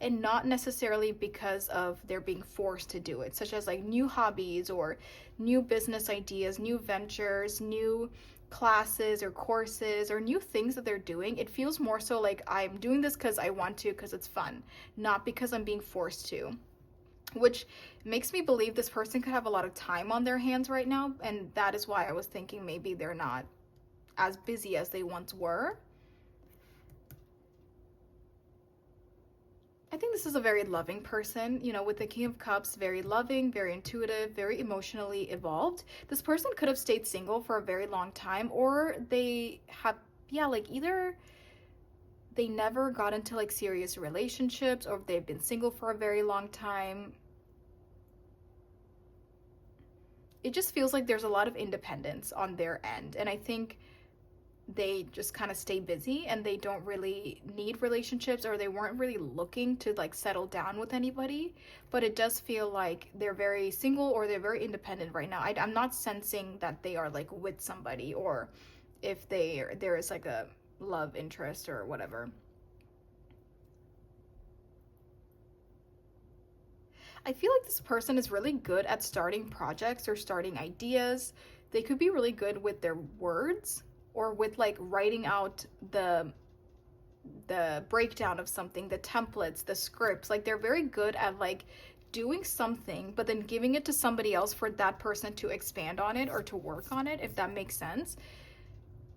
and not necessarily because of they're being forced to do it, such as like new hobbies or new business ideas, new ventures, new classes or courses or new things that they're doing. It feels more so like I'm doing this because I want to, because it's fun, not because I'm being forced to, which makes me believe this person could have a lot of time on their hands right now, and that is why I was thinking maybe they're not as busy as they once were. I think this is a very loving person, you know, with the King of Cups, very loving, very intuitive, very emotionally evolved. This person could have stayed single for a very long time, or they have, yeah, like either they never got into like serious relationships, or they've been single for a very long time. It just feels like there's a lot of independence on their end, and I think they just kind of stay busy and they don't really need relationships, or they weren't really looking to like settle down with anybody. But it does feel like they're very single or they're very independent right now. I'm not sensing that they are like with somebody, or if there is like a love interest or whatever. I feel like this person is really good at starting projects or starting ideas. They could be really good with their words, or with like writing out the breakdown of something, the templates, the scripts. Like they're very good at like doing something but then giving it to somebody else for that person to expand on it or to work on it, if that makes sense.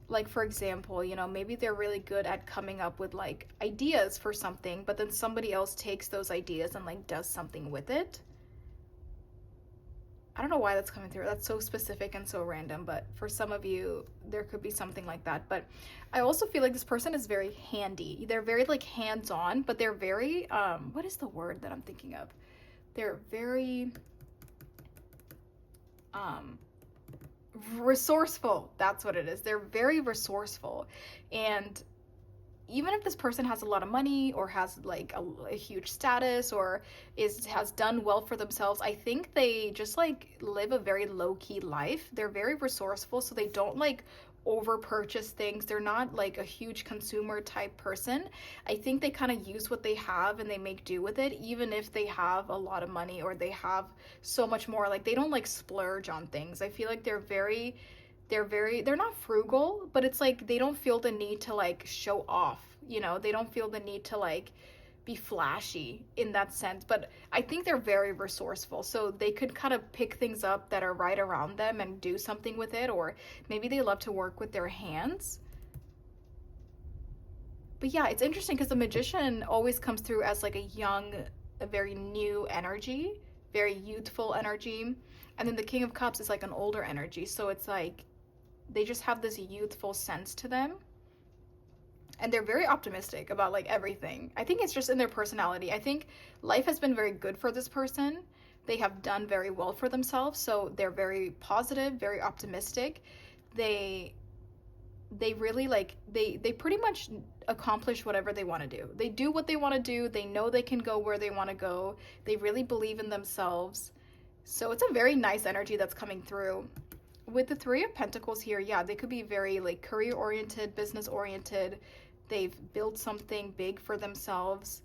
Like for example, you know, maybe they're really good at coming up with like ideas for something, but then somebody else takes those ideas and like does something with it. I don't know why that's coming through. That's so specific and so random, but for some of you, there could be something like that. But I also feel like this person is very handy. They're very like hands-on, but they're very, what is the word that I'm thinking of? They're very, resourceful. That's what it is. They're very resourceful. And even if this person has a lot of money or has like a huge status or has done well for themselves, I think they just like live a very low-key life. They're very resourceful, so they don't like over purchase things. They're not like a huge consumer type person. I think they kind of use what they have and they make do with it, even if they have a lot of money or they have so much more. Like they don't like splurge on things. I feel like they're not frugal, but it's like they don't feel the need to like show off, you know. They don't feel the need to like be flashy in that sense, but I think they're very resourceful, so they could kind of pick things up that are right around them and do something with it, or maybe they love to work with their hands. But yeah, it's interesting because the Magician always comes through as like a very new energy, very youthful energy, and then the King of Cups is like an older energy, so it's like they just have this youthful sense to them, and they're very optimistic about like everything. I think it's just in their personality. I think life has been very good for this person. They have done very well for themselves, so they're very positive, very optimistic. They really like they pretty much accomplish whatever they want to do. They do what they want to do. They know they can go where they want to go. They really believe in themselves. So it's a very nice energy that's coming through. With the Three of Pentacles here, yeah, they could be very like career oriented, business oriented. They've built something big for themselves.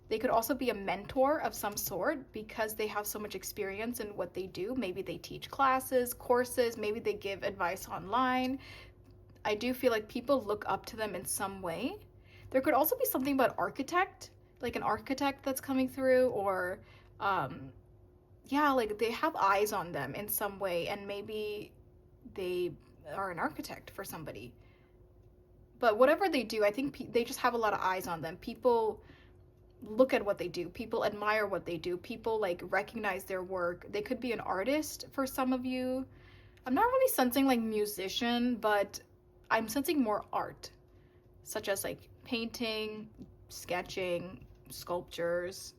They could also be a mentor of some sort because they have so much experience in what they do. Maybe they teach classes, courses, maybe they give advice online. I do feel like people look up to them in some way. There could also be something about architect. like an architect that's coming through, or yeah, like they have eyes on them in some way, and maybe they are an architect for somebody. But whatever they do, I think they just have a lot of eyes on them. People look at what they do, people admire what they do, people like recognize their work. They could be an artist for some of you. I'm not really sensing like musician, but I'm sensing more art, such as like painting, sketching, sculptures,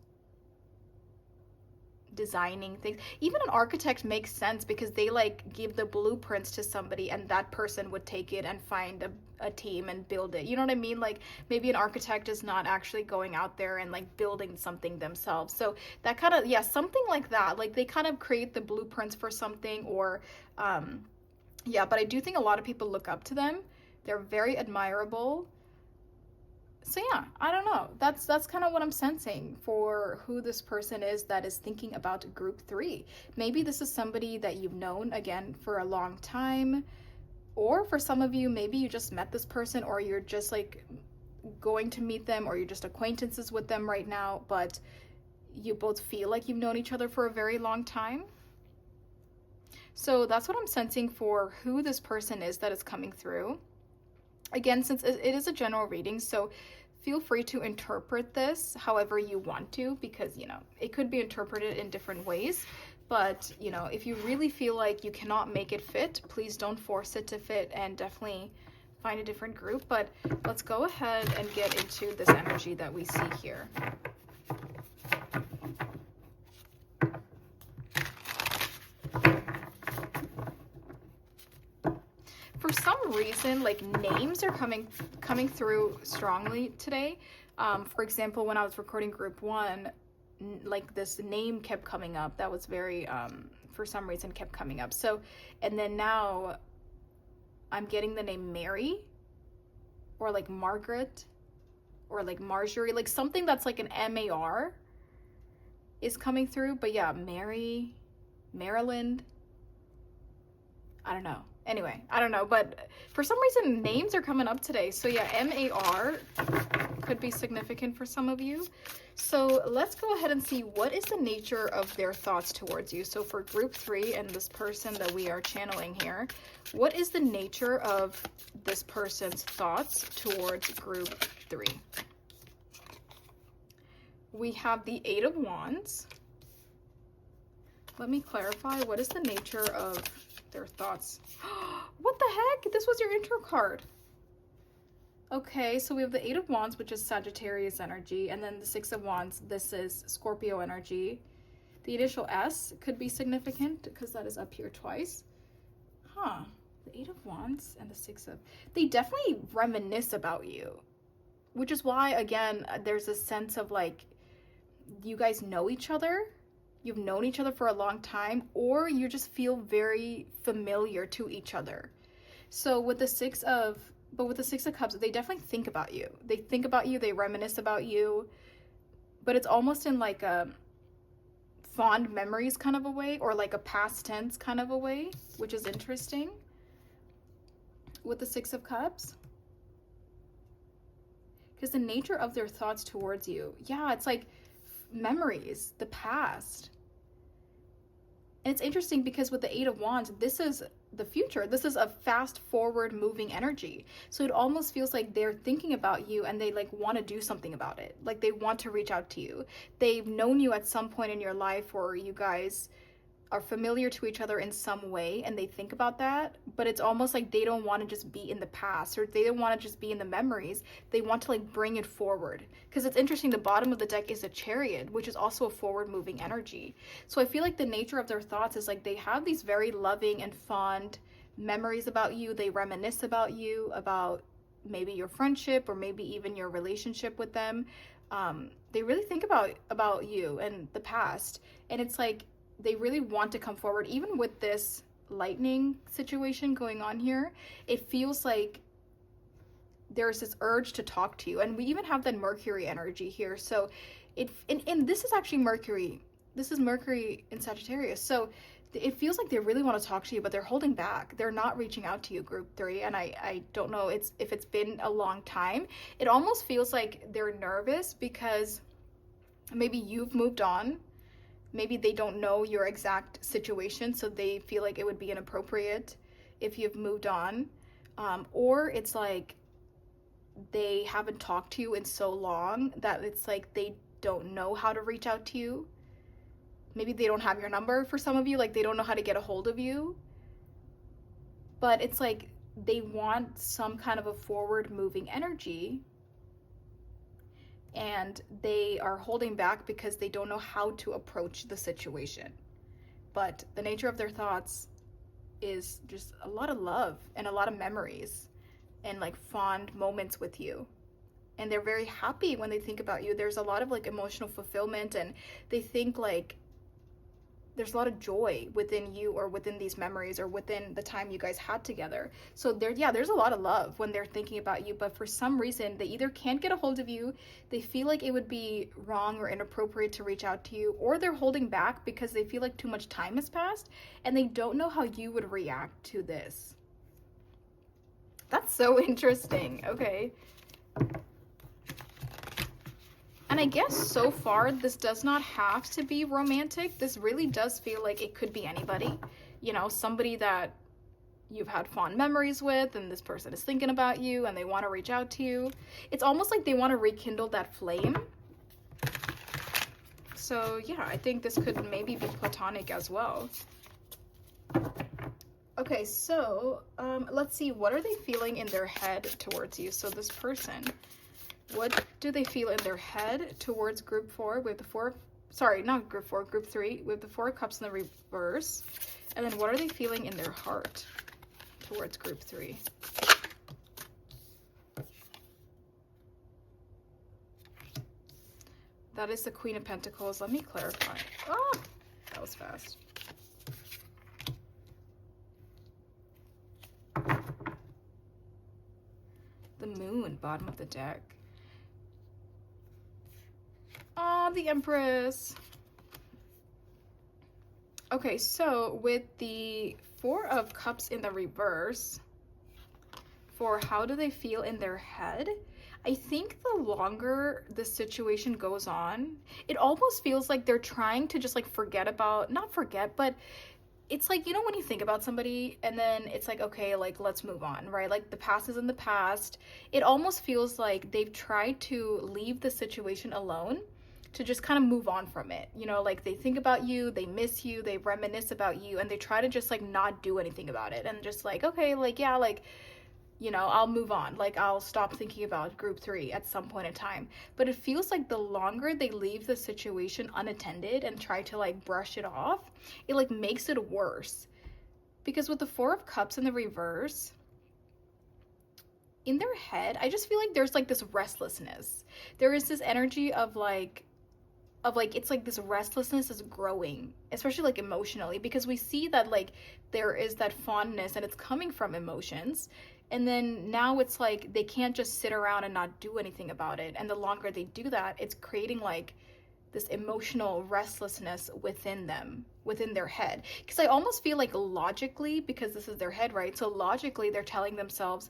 designing things. Even an architect makes sense because they like give the blueprints to somebody, and that person would take it and find a team and build it. You know what I mean? Like maybe an architect is not actually going out there and like building something themselves. So that kind of, yeah, something like that. Like they kind of create the blueprints for something, or yeah, but I do think a lot of people look up to them. They're very admirable. So yeah, I don't know. That's kind of what I'm sensing for who this person is that is thinking about group 3. Maybe this is somebody that you've known, again, for a long time. Or for some of you, maybe you just met this person, or you're just like going to meet them, or you're just acquaintances with them right now, but you both feel like you've known each other for a very long time. So that's what I'm sensing for who this person is that is coming through. Again, since it is a general reading, so feel free to interpret this however you want to, because, you know, it could be interpreted in different ways. But, you know, if you really feel like you cannot make it fit, please don't force it to fit, and definitely find a different group. But let's go ahead and get into this energy that we see here. For some reason, like names are coming through strongly today. For example, when I was recording group 1, like this name kept coming up. That was very, for some reason, kept coming up. So, and then now I'm getting the name Mary, or like Margaret, or like Marjorie, like something that's like an M-A-R is coming through. But yeah, Mary, Maryland, I don't know. Anyway, I don't know, but for some reason names are coming up today. So yeah, M-A-R could be significant for some of you. So let's go ahead and see what is the nature of their thoughts towards you. So for group 3 and this person that we are channeling here, what is the nature of this person's thoughts towards group 3? We have the 8 of Wands. Let me clarify, what is the nature of their thoughts? What the heck? This was your intro card. Okay, so we have the 8 of Wands, which is Sagittarius energy, and then the 6 of Wands, this is Scorpio energy. The initial S could be significant because that is up here twice. Huh, the 8 of Wands and the 6 of... They definitely reminisce about you, which is why, again, there's a sense of like, you guys know each other. You've known each other for a long time, or you just feel very familiar to each other. So with the 6 of Cups, they definitely think about you. They think about you, they reminisce about you, but it's almost in like a fond memories kind of a way, or like a past tense kind of a way, which is interesting with the 6 of Cups. Because the nature of their thoughts towards you, yeah, it's like memories, the past. And it's interesting because with the 8 of Wands, this is the future. This is a fast forward moving energy. So it almost feels like they're thinking about you, and they like want to do something about it. Like they want to reach out to you. They've known you at some point in your life, or you guys are familiar to each other in some way, and they think about that, but it's almost like they don't want to just be in the past, or they don't want to just be in the memories. They want to like bring it forward. Because it's interesting, the bottom of the deck is a Chariot, which is also a forward moving energy. So I feel like the nature of their thoughts is like they have these very loving and fond memories about you. They reminisce about you, about maybe your friendship, or maybe even your relationship with them. They really think about you and the past, and it's like they really want to come forward. Even with this lightning situation going on here, it feels like there's this urge to talk to you. And we even have that Mercury energy here. So and this is actually Mercury. This is Mercury in Sagittarius. So it feels like they really want to talk to you, but they're holding back. They're not reaching out to you, group 3. And I don't know if it's been a long time. It almost feels like they're nervous because Maybe you've moved on. Maybe they don't know your exact situation, so they feel like it would be inappropriate if you've moved on. Or it's like they haven't talked to you in so long that it's like they don't know how to reach out to you. Maybe they don't have your number for some of you, like they don't know how to get a hold of you. But it's like they want some kind of a forward moving energy, and they are holding back because they don't know how to approach the situation. But the nature of their thoughts is just a lot of love and a lot of memories and like fond moments with you. And they're very happy when they think about you. There's a lot of like emotional fulfillment, and they think like there's a lot of joy within you, or within these memories, or within the time you guys had together. So there's a lot of love when they're thinking about you, but for some reason they either can't get a hold of you, they feel like it would be wrong or inappropriate to reach out to you, or they're holding back because they feel like too much time has passed and they don't know how you would react to this. That's so interesting. Okay. And I guess so far, this does not have to be romantic. This really does feel like it could be anybody. You know, somebody that you've had fond memories with, and this person is thinking about you and they want to reach out to you. It's almost like they want to rekindle that flame. So yeah, I think this could maybe be platonic as well. Okay, so let's see, what are they feeling in their head towards you? So this person, what do they feel in their head towards group 4 with the group 3 with the 4 of Cups in the reverse? And then what are they feeling in their heart towards group 3? That is the Queen of Pentacles. Let me clarify. Oh, that was fast. The Moon, bottom of the deck. Oh, the Empress. Okay, so with the 4 of Cups in the reverse, for how do they feel in their head, I think the longer the situation goes on, it almost feels like they're trying to just like not forget, but it's like, you know, when you think about somebody and then it's like, okay, like let's move on, right? Like the past is in the past. It almost feels like they've tried to leave the situation alone to just kind of move on from it. You know, like they think about you, they miss you, they reminisce about you, and they try to just like not do anything about it and just like, okay, like, yeah, like, you know, I'll move on. Like I'll stop thinking about group 3 at some point in time. But it feels like the longer they leave the situation unattended and try to like brush it off, it like makes it worse. Because with the 4 of Cups in the reverse, in their head, I just feel like there's like this restlessness. There is this energy of like it's like this restlessness is growing, especially like emotionally, because we see that like there is that fondness and it's coming from emotions. And then now it's like they can't just sit around and not do anything about it. And the longer they do that, it's creating like this emotional restlessness within them, within their head. Because I almost feel like logically, because this is their head, right? So logically, they're telling themselves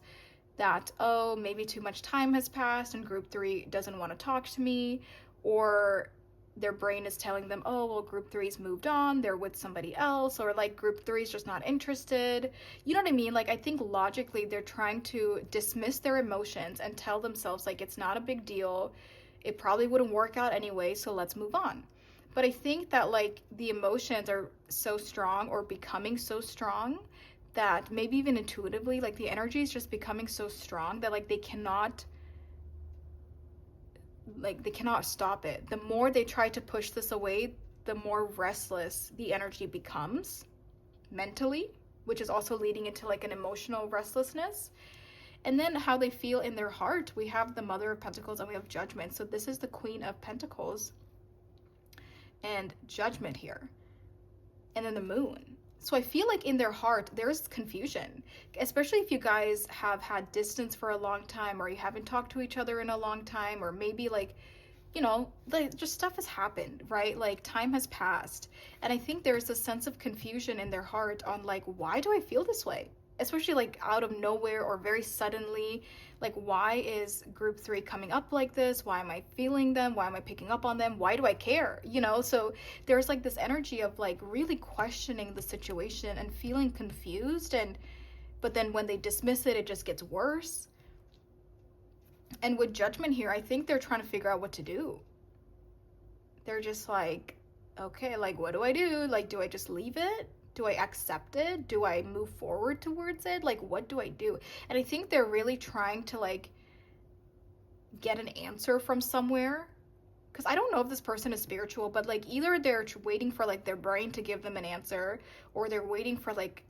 that, oh, maybe too much time has passed and group 3 doesn't want to talk to me. Or their brain is telling them, oh, well, group 3's moved on, they're with somebody else, or like group 3's just not interested. You know what I mean? Like I think logically they're trying to dismiss their emotions and tell themselves like it's not a big deal, it probably wouldn't work out anyway, so let's move on. But I think that like the emotions are so strong, or becoming so strong, that maybe even intuitively like the energy is just becoming so strong that like they cannot stop it. The more they try to push this away, the more restless the energy becomes mentally, which is also leading into like an emotional restlessness. And then how they feel in their heart, we have the Mother of Pentacles and we have Judgment. So this is the Queen of Pentacles and Judgment here, and then the Moon. So I feel like in their heart, there's confusion, especially if you guys have had distance for a long time, or you haven't talked to each other in a long time, or maybe like, you know, like just stuff has happened, right? Like time has passed. And I think there's a sense of confusion in their heart on like, why do I feel this way? especially like out of nowhere or very suddenly. Like, why is group 3 coming up like this? Why am I feeling them? Why am I picking up on them? Why do I care? You know, so there's like this energy of like really questioning the situation and feeling confused, and but then when they dismiss it, it just gets worse. And with Judgment here, I think they're trying to figure out what to do. They're just like, okay, like, what do I do? Like, do I just leave it? Do I accept it? Do I move forward towards it? Like, what do I do? And I think they're really trying to like get an answer from somewhere. Because I don't know if this person is spiritual, but like either they're waiting for like their brain to give them an answer, or they're waiting for like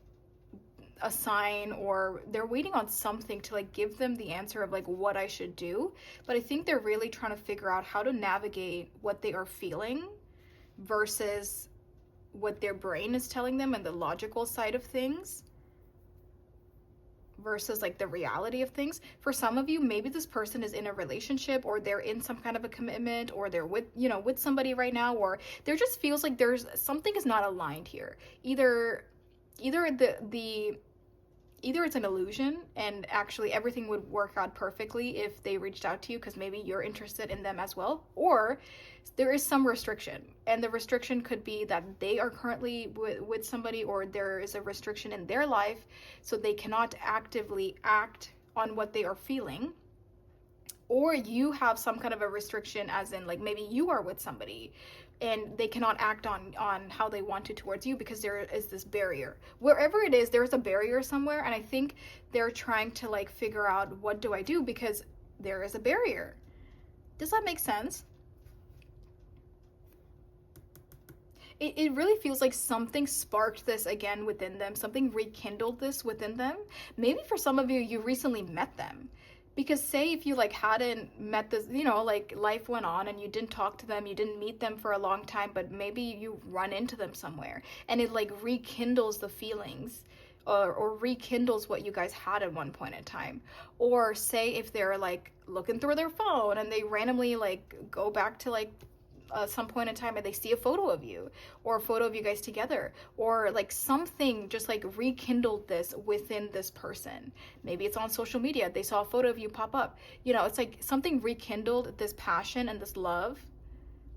a sign, or they're waiting on something to like give them the answer of like what I should do. But I think they're really trying to figure out how to navigate what they are feeling versus what their brain is telling them and the logical side of things versus like the reality of things. For some of you, maybe this person is in a relationship, or they're in some kind of a commitment, or they're with, you know, with somebody right now, or there just feels like there's something is not aligned here. Either it's an illusion and actually everything would work out perfectly if they reached out to you because maybe you're interested in them as well, or there is some restriction, and the restriction could be that they are currently with somebody, or there is a restriction in their life so they cannot actively act on what they are feeling, or you have some kind of a restriction as in like maybe you are with somebody and they cannot act on how they want to towards you because there is this barrier. Wherever it is, there's a barrier somewhere, and I think they're trying to like figure out, what do I do, because there is a barrier. Does that make sense? It really feels like something sparked this again within them, something rekindled this within them. Maybe for some of you, you recently met them. Because say if you like hadn't met this, you know, like life went on and you didn't talk to them, you didn't meet them for a long time, but maybe you run into them somewhere and it like rekindles the feelings, or rekindles what you guys had at one point in time. Or say if they're like looking through their phone and they randomly like go back to like some point in time and they see a photo of you, or a photo of you guys together, or like something just like rekindled this within this person. Maybe it's on social media, they saw a photo of you pop up, you know, it's like something rekindled this passion and this love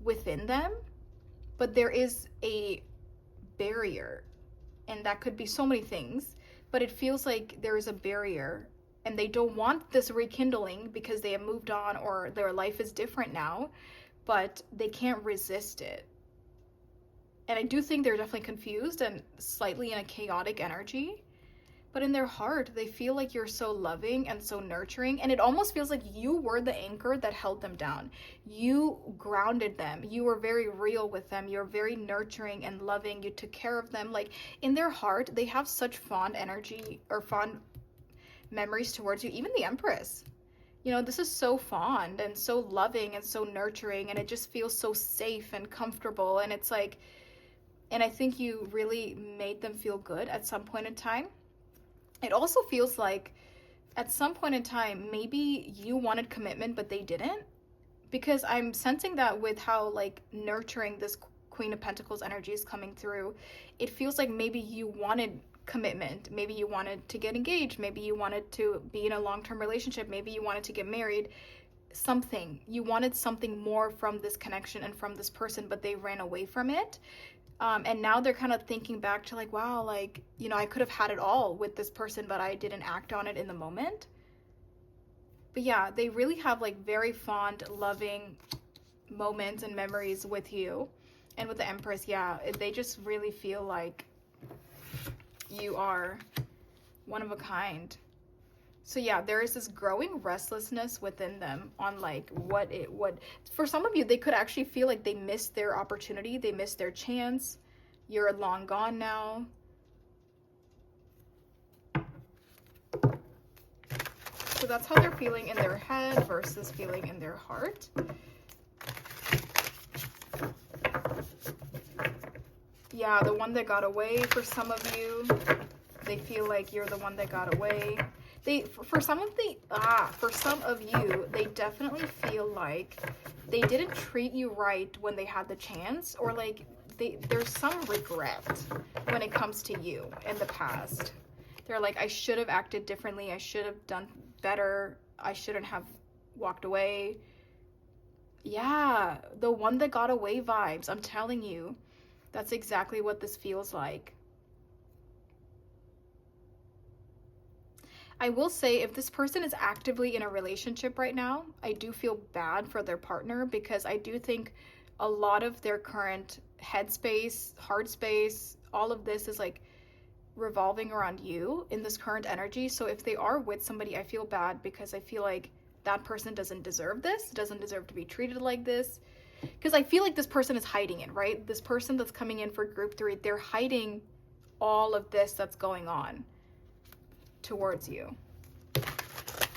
within them. But there is a barrier, and that could be so many things, but it feels like there is a barrier and they don't want this rekindling because they have moved on or their life is different now, but they can't resist it. And I do think they're definitely confused and slightly in a chaotic energy, but in their heart, they feel like you're so loving and so nurturing, and it almost feels like you were the anchor that held them down. You grounded them. You were very real with them. You're very nurturing and loving. You took care of them. Like, in their heart, they have such fond energy or fond memories towards you. Even the Empress. You know, this is so fond and so loving and so nurturing, and it just feels so safe and comfortable. And it's like, and I think you really made them feel good at some point in time. It also feels like at some point in time, maybe you wanted commitment, but they didn't. Because I'm sensing that with how like nurturing this Queen of Pentacles energy is coming through, it feels like maybe you wanted commitment, maybe you wanted to get engaged, maybe you wanted to be in a long-term relationship, maybe you wanted to get married, something, you wanted something more from this connection and from this person, but they ran away from it. And now they're kind of thinking back to like, wow, like, you know, I could have had it all with this person, but I didn't act on it in the moment. But yeah, they really have like very fond, loving moments and memories with you. And with the Empress, yeah, they just really feel like you are one of a kind. So yeah, there is this growing restlessness within them on like what for some of you, they could actually feel like they missed their opportunity, they missed their chance. You're long gone now. So that's how they're feeling in their head versus feeling in their heart. Yeah, the one that got away for some of you. They feel like you're the one that got away. For some of you, they definitely feel like they didn't treat you right when they had the chance, or like there's some regret when it comes to you in the past. They're like, I should have acted differently. I should have done better. I shouldn't have walked away. Yeah, the one that got away vibes. I'm telling you, that's exactly what this feels like. I will say, if this person is actively in a relationship right now, I do feel bad for their partner, because I do think a lot of their current headspace, heart space, all of this is like revolving around you in this current energy. So if they are with somebody, I feel bad, because I feel like that person doesn't deserve this, doesn't deserve to be treated like this. Because I feel like this person is hiding it, right? This person that's coming in for group 3, they're hiding all of this that's going on towards you.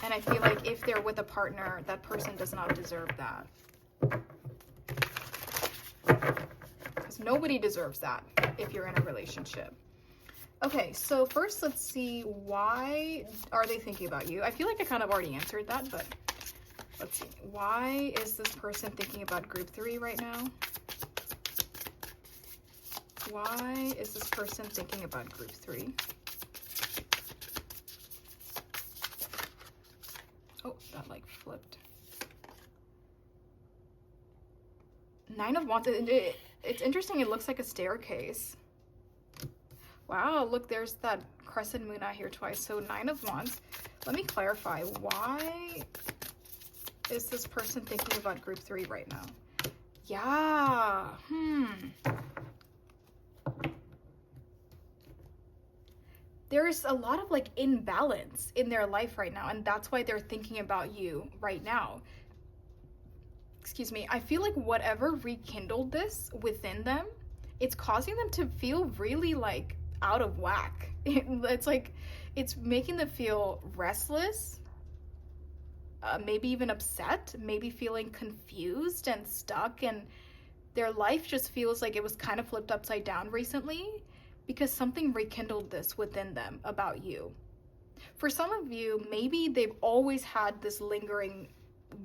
And I feel like if they're with a partner, that person does not deserve that. Because nobody deserves that if you're in a relationship. Okay, so first let's see, why are they thinking about you? I feel like I kind of already answered that, but let's see. Why is this person thinking about group 3 right now? Why is this person thinking about group 3? Oh, that like flipped. 9 of Wands. It's interesting. It looks like a staircase. Wow, look, there's that crescent moon out here twice. So 9 of Wands. Let me clarify. Why is this person thinking about group 3 right now? Yeah. There's a lot of like imbalance in their life right now, and that's why they're thinking about you right now. Excuse me. I feel like whatever rekindled this within them, it's causing them to feel really like out of whack. It's like, it's making them feel restless, maybe even upset, maybe feeling confused and stuck, and their life just feels like it was kind of flipped upside down recently, because something rekindled this within them about you. For some of you, maybe they've always had this lingering,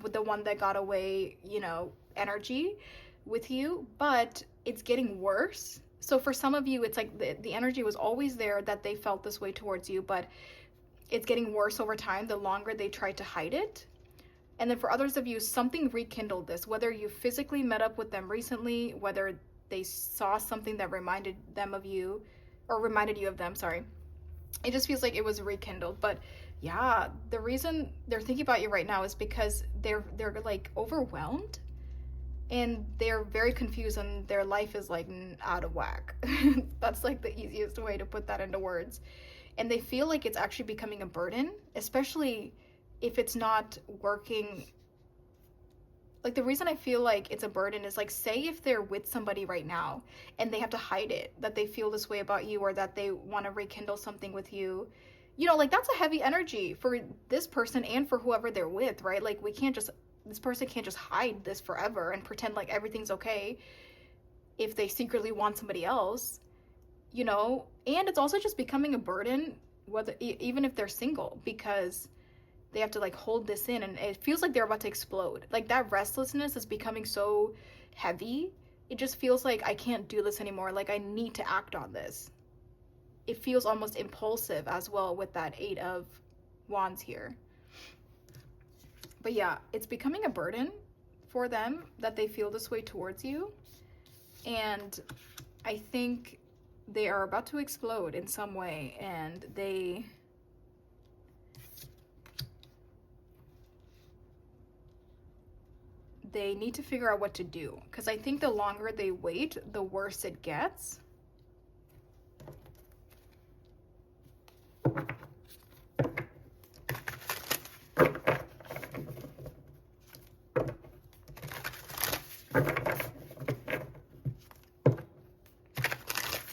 with the one that got away, you know, energy with you, but it's getting worse. So for some of you, it's like the energy was always there, that they felt this way towards you, but it's getting worse over time the longer they try to hide it. And then for others of you, something rekindled this, whether you physically met up with them recently, whether they saw something that reminded them of you, or reminded you of them, sorry. It just feels like it was rekindled. But yeah, the reason they're thinking about you right now is because they're like overwhelmed, and they're very confused, and their life is like out of whack. That's like the easiest way to put that into words. And they feel like it's actually becoming a burden, especially if it's not working. Like, the reason I feel like it's a burden is, like, say if they're with somebody right now and they have to hide it, that they feel this way about you, or that they want to rekindle something with you, you know, like, that's a heavy energy for this person and for whoever they're with, right? Like, this person can't just hide this forever and pretend like everything's okay if they secretly want somebody else, you know? And it's also just becoming a burden, whether even if they're single, because they have to like hold this in, and it feels like they're about to explode. Like, that restlessness is becoming so heavy. It just feels like, I can't do this anymore. Like, I need to act on this. It feels almost impulsive as well with that 8 of Wands here. But yeah, it's becoming a burden for them that they feel this way towards you. And I think they are about to explode in some way, and they need to figure out what to do, because I think the longer they wait, the worse it gets.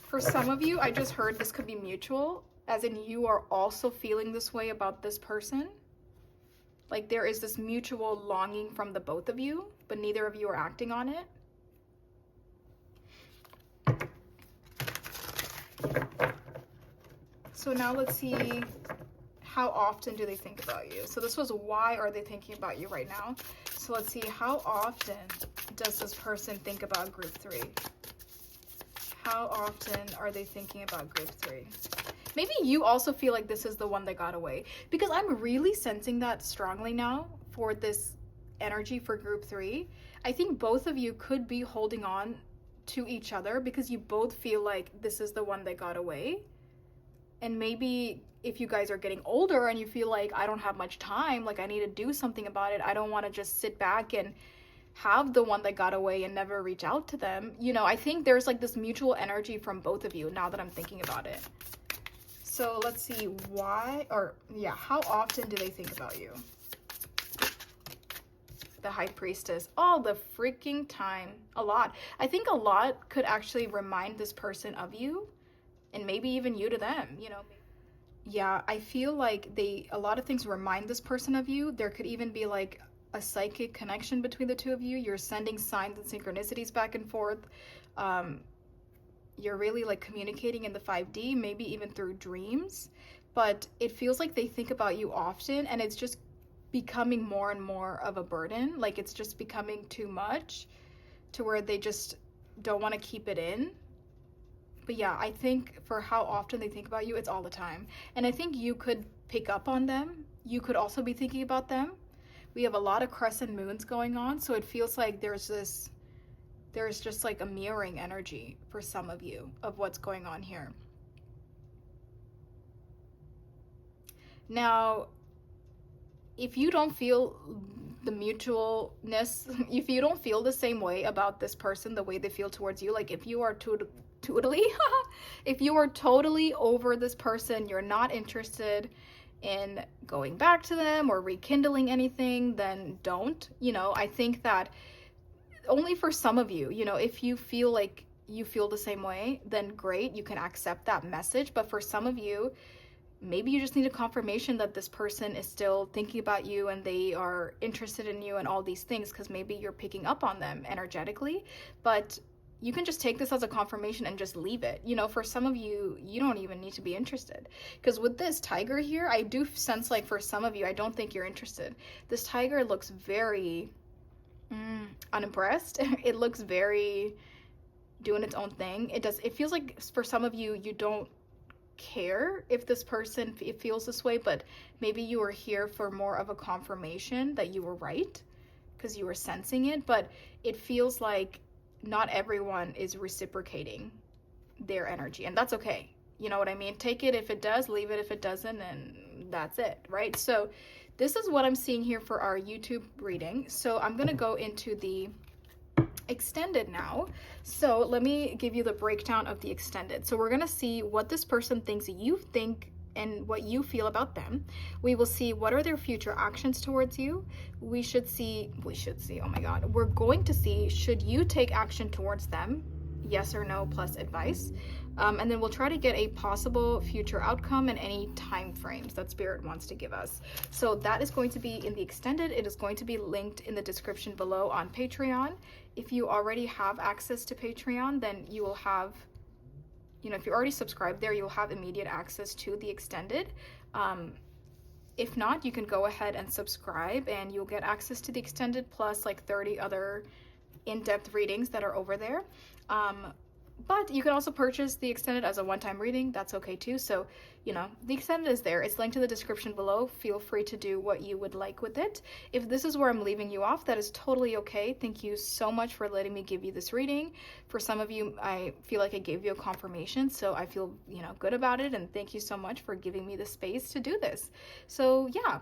For some of you, I just heard this could be mutual, as in you are also feeling this way about this person. Like, there is this mutual longing from the both of you, but neither of you are acting on it. So now let's see, how often do they think about you? So this was why are they thinking about you right now. So let's see, how often does this person think about group 3? How often are they thinking about group 3? Maybe you also feel like this is the one that got away, because I'm really sensing that strongly now for this energy for group 3. I think both of you could be holding on to each other because you both feel like this is the one that got away. And maybe if you guys are getting older and you feel like, I don't have much time, like I need to do something about it, I don't want to just sit back and have the one that got away and never reach out to them. You know, I think there's like this mutual energy from both of you now that I'm thinking about it. So let's see why, or yeah, how often do they think about you? The High Priestess, all the freaking time. A lot. I think a lot could actually remind this person of you, and maybe even you to them, you know. Yeah, I feel like a lot of things remind this person of you. There could even be like a psychic connection between the two of you. You're sending signs and synchronicities back and forth. You're really like communicating in the 5D, maybe even through dreams. But it feels like they think about you often, and it's just becoming more and more of a burden. Like it's just becoming too much to where they just don't want to keep it in. But yeah, I think for how often they think about you, it's all the time. And I think you could pick up on them. You could also be thinking about them. We have a lot of crescent moons going on, so it feels like there's just like a mirroring energy for some of you of what's going on here. Now, if you don't feel the mutualness, if you don't feel the same way about this person, the way they feel towards you, like if you are totally if you are totally over this person, you're not interested in going back to them or rekindling anything, then don't. You know, I think that only for some of you, you know, if you feel like you feel the same way, then great, you can accept that message. But for some of you, maybe you just need a confirmation that this person is still thinking about you and they are interested in you and all these things, because maybe you're picking up on them energetically. But you can just take this as a confirmation and just leave it. You know, for some of you, you don't even need to be interested. Because with this tiger here, I do sense like for some of you, I don't think you're interested. This tiger looks very unimpressed. It looks very doing its own thing. It feels like for some of you, you don't care if this person feels this way, but maybe you were here for more of a confirmation that you were right because you were sensing it. But it feels like not everyone is reciprocating their energy, and that's okay. You know what I mean? Take it if it does, leave it if it doesn't, and that's it, right? So this is what I'm seeing here for our YouTube reading. So I'm gonna go into the extended now. So let me give you the breakdown of the extended. So we're gonna see what this person thinks you think and what you feel about them. We will see what are their future actions towards you. We should see, oh my God, we're going to see, should you take action towards them? Yes or no, plus advice. And then we'll try to get a possible future outcome and any time frames that Spirit wants to give us. So that is going to be in the extended. It is going to be linked in the description below on Patreon. If you already have access to Patreon, then you will have, you know, if you're already subscribed there, you'll have immediate access to the extended. If not, you can go ahead and subscribe and you'll get access to the extended plus like 30 other in-depth readings that are over there. But you can also purchase the extended as a one-time reading. That's okay too. So, you know, the extended is there. It's linked in the description below. Feel free to do what you would like with it. If this is where I'm leaving you off, that is totally okay. Thank you so much for letting me give you this reading. For some of you, I feel like I gave you a confirmation, so I feel, you know, good about it. And thank you so much for giving me the space to do this. So yeah.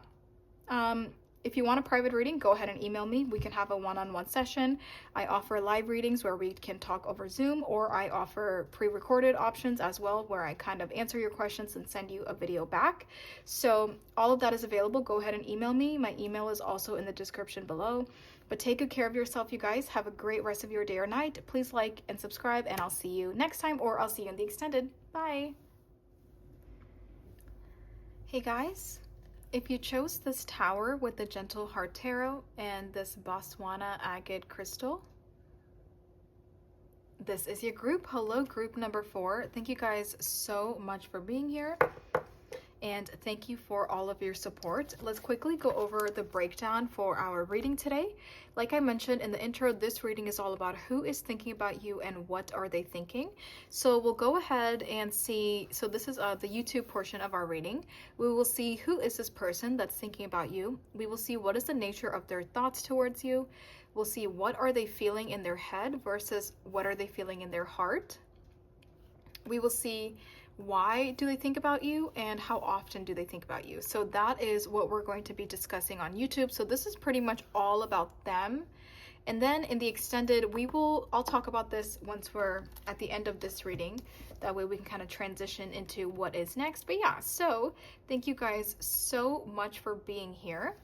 If you want a private reading, go ahead and email me. We can have a one-on-one session. I offer live readings where we can talk over Zoom, or I offer pre-recorded options as well, where I kind of answer your questions and send you a video back. So all of that is available. Go ahead and email me. My email is also in the description below. But take good care of yourself, you guys. Have a great rest of your day or night. Please like and subscribe, and I'll see you next time, or I'll see you in the extended. Bye. Hey guys. If you chose this tower with the Gentle Heart Tarot and this Botswana agate crystal, this is your group. Hello, group number 4. Thank you guys so much for being here. and thank you for all of your support. Let's quickly go over the breakdown for our reading today. Like I mentioned in the intro, this reading is all about who is thinking about you and what are they thinking. So we'll go ahead and see. So this is the YouTube portion of our reading. We will see who is this person that's thinking about you. We will see what is the nature of their thoughts towards you. We'll see what are they feeling in their head versus what are they feeling in their heart. We will see why do they think about you and how often do they think about you. So that is what we're going to be discussing on YouTube. So this is pretty much all about them. And then in the extended, I'll talk about this once we're at the end of this reading. That way we can kind of transition into what is next. But yeah, so thank you guys so much for being here.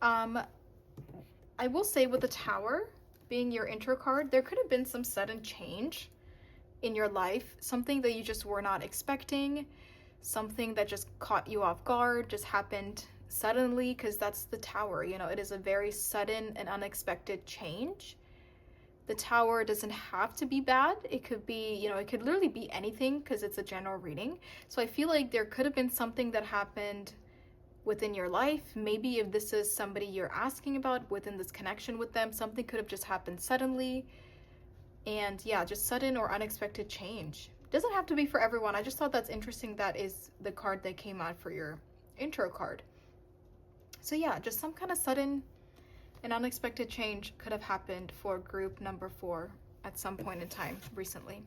I will say with the Tower being your intro card, there could have been some sudden change in your life, something that you just were not expecting, something that just caught you off guard, just happened suddenly, because that's the Tower, you know, it is a very sudden and unexpected change. The Tower doesn't have to be bad. It could be, you know, it could literally be anything because it's a general reading. So I feel like there could have been something that happened within your life. Maybe if this is somebody you're asking about within this connection with them, something could have just happened suddenly. And yeah, just sudden or unexpected change. Doesn't have to be for everyone. I just thought that's interesting. That is the card that came out for your intro card. So yeah, just some kind of sudden and unexpected change could have happened for group number 4 at some point in time recently.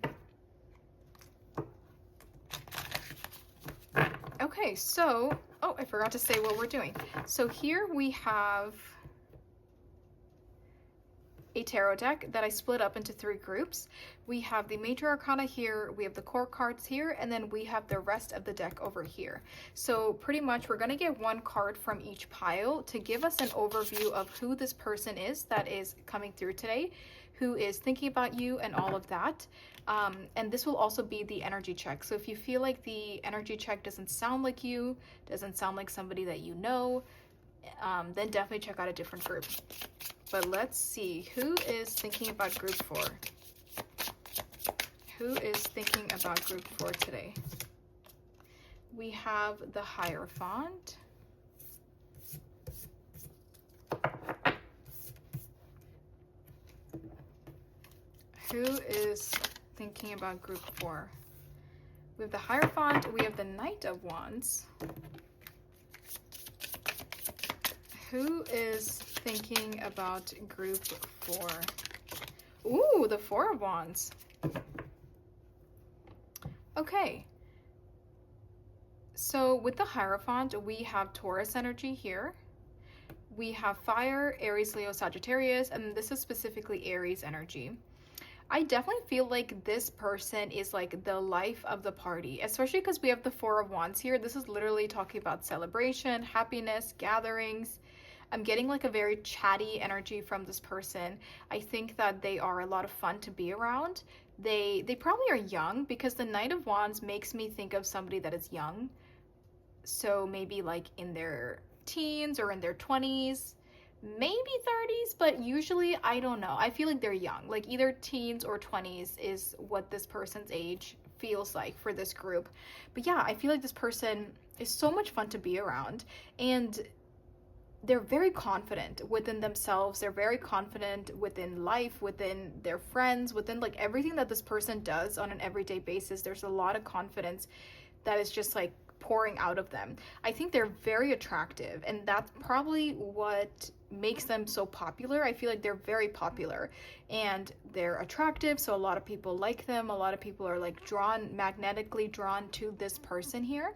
Okay, so, oh, I forgot to say what we're doing. So here we have a tarot deck that I split up into 3 groups. We have the major arcana here, we have the core cards here, and then we have the rest of the deck over here. So pretty much we're going to get 1 card from each pile to give us an overview of who this person is that is coming through today, who is thinking about you and all of that. And this will also be the energy check. So if you feel like the energy check doesn't sound like you, doesn't sound like somebody that you know, then definitely check out a different group. But let's see, who is thinking about group 4? Who is thinking about group 4 today? We have the Hierophant. Who is thinking about group 4? We have the Hierophant, we have the Knight of Wands. Who is thinking about group 4? Ooh, the 4 of Wands. Okay. So with the Hierophant, we have Taurus energy here. We have fire, Aries, Leo, Sagittarius, and this is specifically Aries energy. I definitely feel like this person is like the life of the party, especially because we have the 4 of Wands here. This is literally talking about celebration, happiness, gatherings. I'm getting like a very chatty energy from this person. I think that they are a lot of fun to be around. They probably are young because the Knight of Wands makes me think of somebody that is young. So maybe like in their teens or in their 20s, maybe 30s, but usually I don't know. I feel like they're young. Like either teens or 20s is what this person's age feels like for this group. But yeah, I feel like this person is so much fun to be around, and they're very confident within themselves. They're very confident within life, within their friends, within like everything that this person does on an everyday basis. There's a lot of confidence that is just like pouring out of them. I think they're very attractive, and that's probably what makes them so popular. I feel like they're very popular and they're attractive, so a lot of people like them. A lot of people are like magnetically drawn to this person here.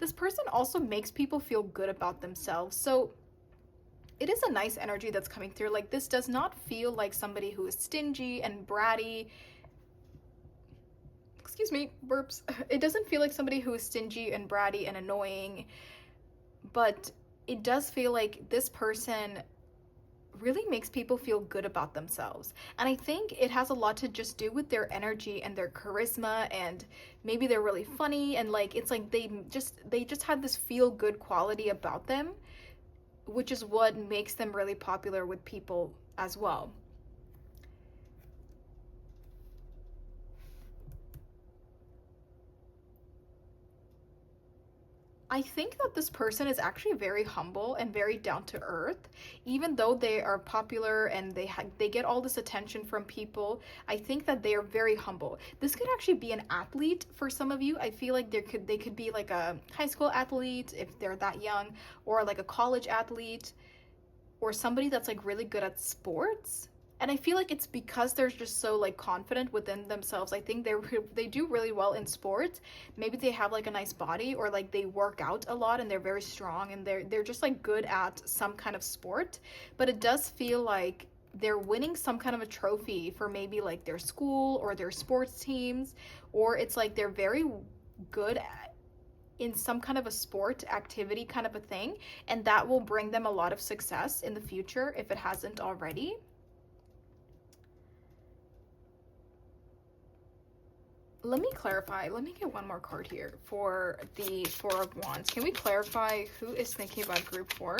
This person also makes people feel good about themselves. So it is a nice energy that's coming through. Like this does not feel like somebody who is stingy and bratty. Excuse me, burps. It doesn't feel like somebody who is stingy and bratty and annoying, but it does feel like this person really makes people feel good about themselves. And I think it has a lot to just do with their energy and their charisma, and maybe they're really funny, and like it's like they just have this feel good quality about them, which is what makes them really popular with people as well. I think that this person is actually very humble and very down to earth. Even though they are popular and they get all this attention from people, I think that they are very humble. This could actually be an athlete for some of you. I feel like they could be like a high school athlete if they're that young, or like a college athlete, or somebody that's like really good at sports. And I feel like it's because they're just so like confident within themselves. I think they do really well in sports. Maybe they have like a nice body, or like they work out a lot and they're very strong, and they're just like good at some kind of sport. But it does feel like they're winning some kind of a trophy for maybe like their school or their sports teams, or it's like they're very good at in some kind of a sport activity kind of a thing, and that will bring them a lot of success in the future if it hasn't already. Let me clarify. Let me get one more card here for the Four of Wands. Can we clarify who is thinking about group 4?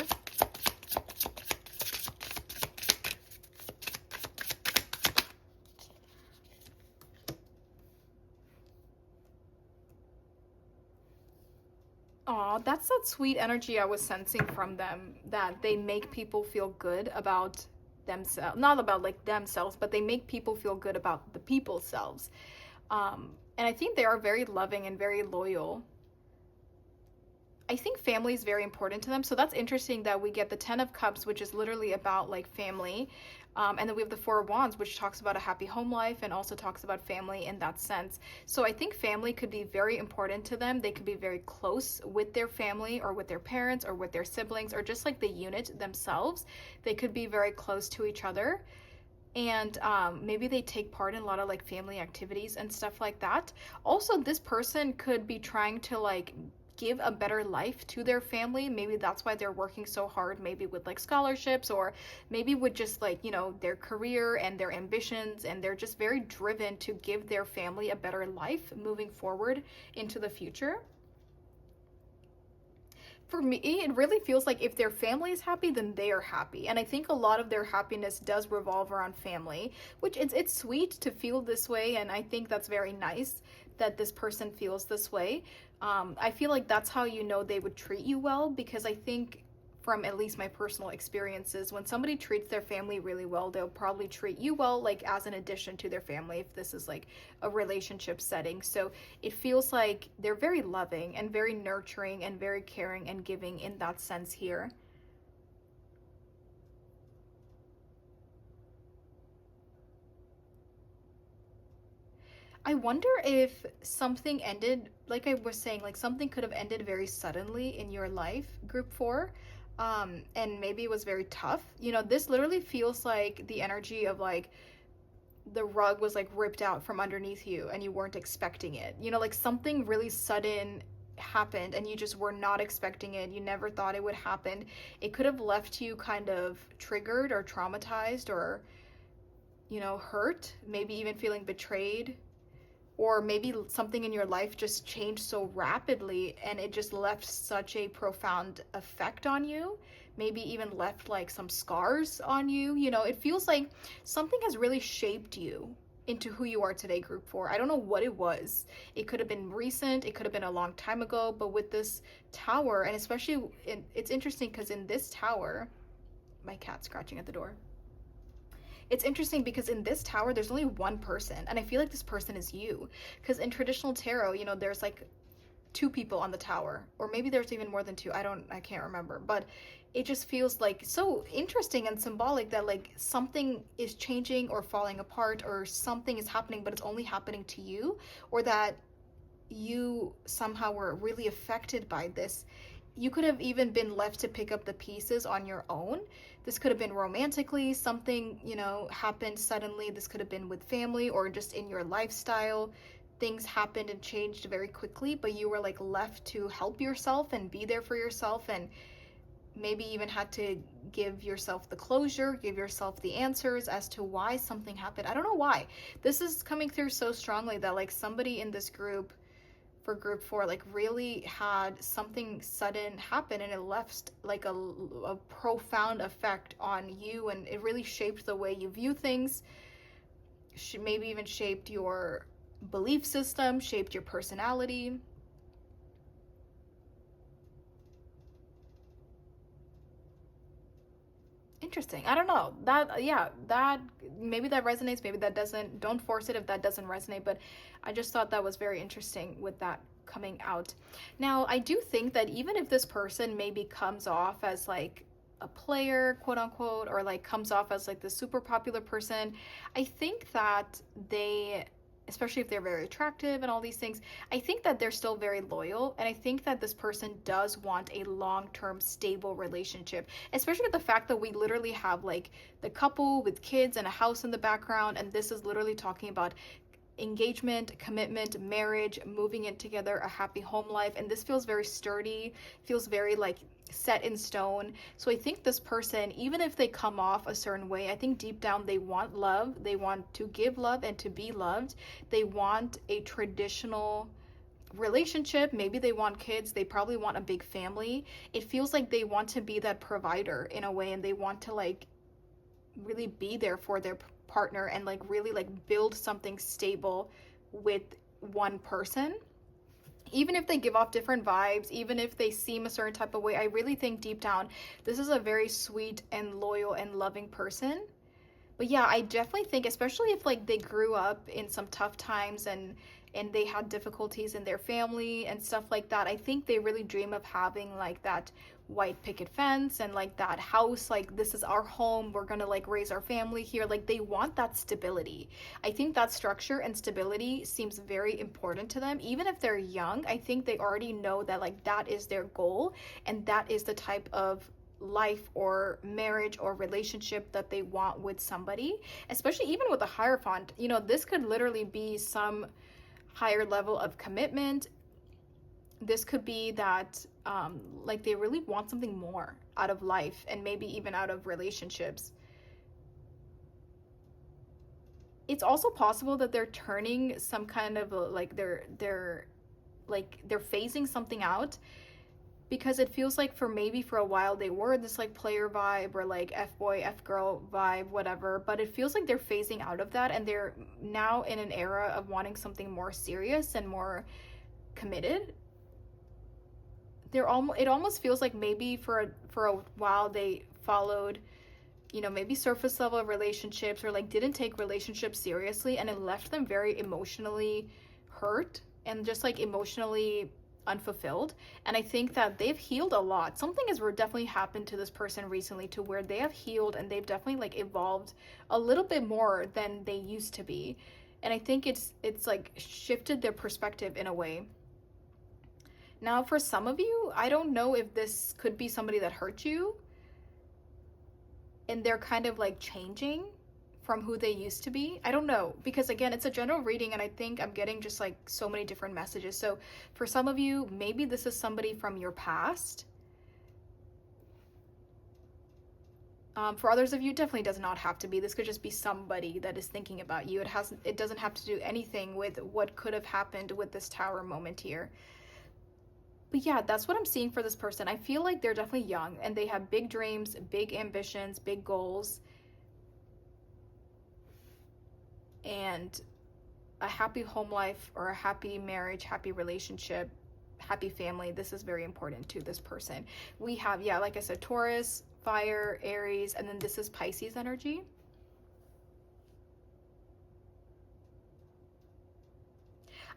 Aw, that's that sweet energy I was sensing from them, that they make people feel good about themselves. Not about like themselves, but they make people feel good about the people's selves. And I think they are very loving and very loyal. I think family is very important to them. So that's interesting that we get the 10 of Cups, which is literally about like family. And then we have the Four of Wands, which talks about a happy home life and also talks about family in that sense. So I think family could be very important to them. They could be very close with their family or with their parents or with their siblings, or just like the unit themselves. They could be very close to each other. And maybe they take part in a lot of like family activities and stuff like that. Also, this person could be trying to like give a better life to their family. Maybe that's why they're working so hard, maybe with like scholarships, or maybe with just like, you know, their career and their ambitions, and they're just very driven to give their family a better life moving forward into the future. For me, it really feels like if their family is happy, then they are happy. And I think a lot of their happiness does revolve around family, which it's sweet to feel this way. And I think that's very nice that this person feels this way. I feel like that's how you know they would treat you well, because I think from at least my personal experiences, when somebody treats their family really well, they'll probably treat you well, like as an addition to their family, if this is like a relationship setting. So it feels like they're very loving and very nurturing and very caring and giving in that sense here. I wonder if something ended, like I was saying, like something could have ended very suddenly in your life, group 4. And maybe it was very tough. You know, this literally feels like the energy of like the rug was like ripped out from underneath you and you weren't expecting it. You know, like something really sudden happened and you just were not expecting it. You never thought it would happen. It could have left you kind of triggered or traumatized, or, you know, hurt, maybe even feeling betrayed, or maybe something in your life just changed so rapidly and it just left such a profound effect on you, maybe even left like some scars on you. You know, it feels like something has really shaped you into who you are today, group 4. I don't know what it was. It could have been recent, it could have been a long time ago, but with this tower, and especially it's interesting because in this tower, my cat's scratching at the door. It's interesting because in this tower, there's only one person, and I feel like this person is you. Because in traditional tarot, you know, there's like 2 people on the tower, or maybe there's even more than 2. I can't remember, but it just feels like so interesting and symbolic that like something is changing or falling apart, or something is happening, but it's only happening to you, or that you somehow were really affected by this. You could have even been left to pick up the pieces on your own. This could have been romantically, something, you know, happened suddenly. This could have been with family or just in your lifestyle. Things happened and changed very quickly, but you were like left to help yourself and be there for yourself, and maybe even had to give yourself the closure, give yourself the answers as to why something happened. I don't know why. This is coming through so strongly that like somebody in this group, for group 4, like really had something sudden happen and it left like a profound effect on you, and it really shaped the way you view things, maybe even shaped your belief system, shaped your personality. interesting. I don't know. That, yeah, that, maybe that resonates, maybe that doesn't. Don't force it if that doesn't resonate, but I just thought that was very interesting with that coming out. Now, I do think that even if this person maybe comes off as like a player, quote unquote, or like comes off as like the super popular person, I think that they, especially if they're very attractive and all these things, I think that they're still very loyal. And I think that this person does want a long-term stable relationship, especially with the fact that we literally have like the couple with kids and a house in the background. And this is literally talking about engagement, commitment, marriage, moving in together, a happy home life. And this feels very sturdy, feels very like set in stone. So I think this person, even if they come off a certain way, I think deep down they want love, they want to give love and to be loved. They want a traditional relationship, maybe they want kids, they probably want a big family. It feels like they want to be that provider in a way, and they want to like really be there for their partner and like really like build something stable with one person. Even if they give off different vibes, even if they seem a certain type of way, I really think deep down this is a very sweet and loyal and loving person. But yeah, I definitely think, especially if like they grew up in some tough times and they had difficulties in their family and stuff like that, I think they really dream of having like that white picket fence and like that house, like this is our home, we're gonna like raise our family here. Like they want that stability. I think that structure and stability seems very important to them. Even if they're young, I think they already know that like that is their goal, and that is the type of life or marriage or relationship that they want with somebody. Especially even with a Hierophant, you know, this could literally be some higher level of commitment. This could be that like they really want something more out of life, and maybe even out of relationships. It's also possible that they're turning some kind of like they're phasing something out, because it feels like for a while they were this like player vibe or like F-boy, F-girl vibe, whatever, but it feels like they're phasing out of that, and they're now in an era of wanting something more serious and more committed. It almost feels like maybe for a while they followed, you know, maybe surface level relationships, or like didn't take relationships seriously, and it left them very emotionally hurt and just like emotionally unfulfilled. And I think that they've healed a lot. Something has definitely happened to this person recently, to where they have healed and they've definitely like evolved a little bit more than they used to be. And I think it's like shifted their perspective in a way. Now, for some of you, I don't know if this could be somebody that hurt you and they're kind of like changing from who they used to be. I don't know, because again, it's a general reading, and I think I'm getting just like so many different messages. So for some of you, maybe this is somebody from your past. For others of you, it definitely does not have to be. This could just be somebody that is thinking about you. It doesn't have to do anything with what could have happened with this Tower moment here. But yeah, that's what I'm seeing for this person. I feel like they're definitely young and they have big dreams, big ambitions, big goals, and a happy home life or a happy marriage, happy relationship, happy family. This is very important to this person. We have, yeah, like I said, Taurus, fire, Aries, and then this is Pisces energy.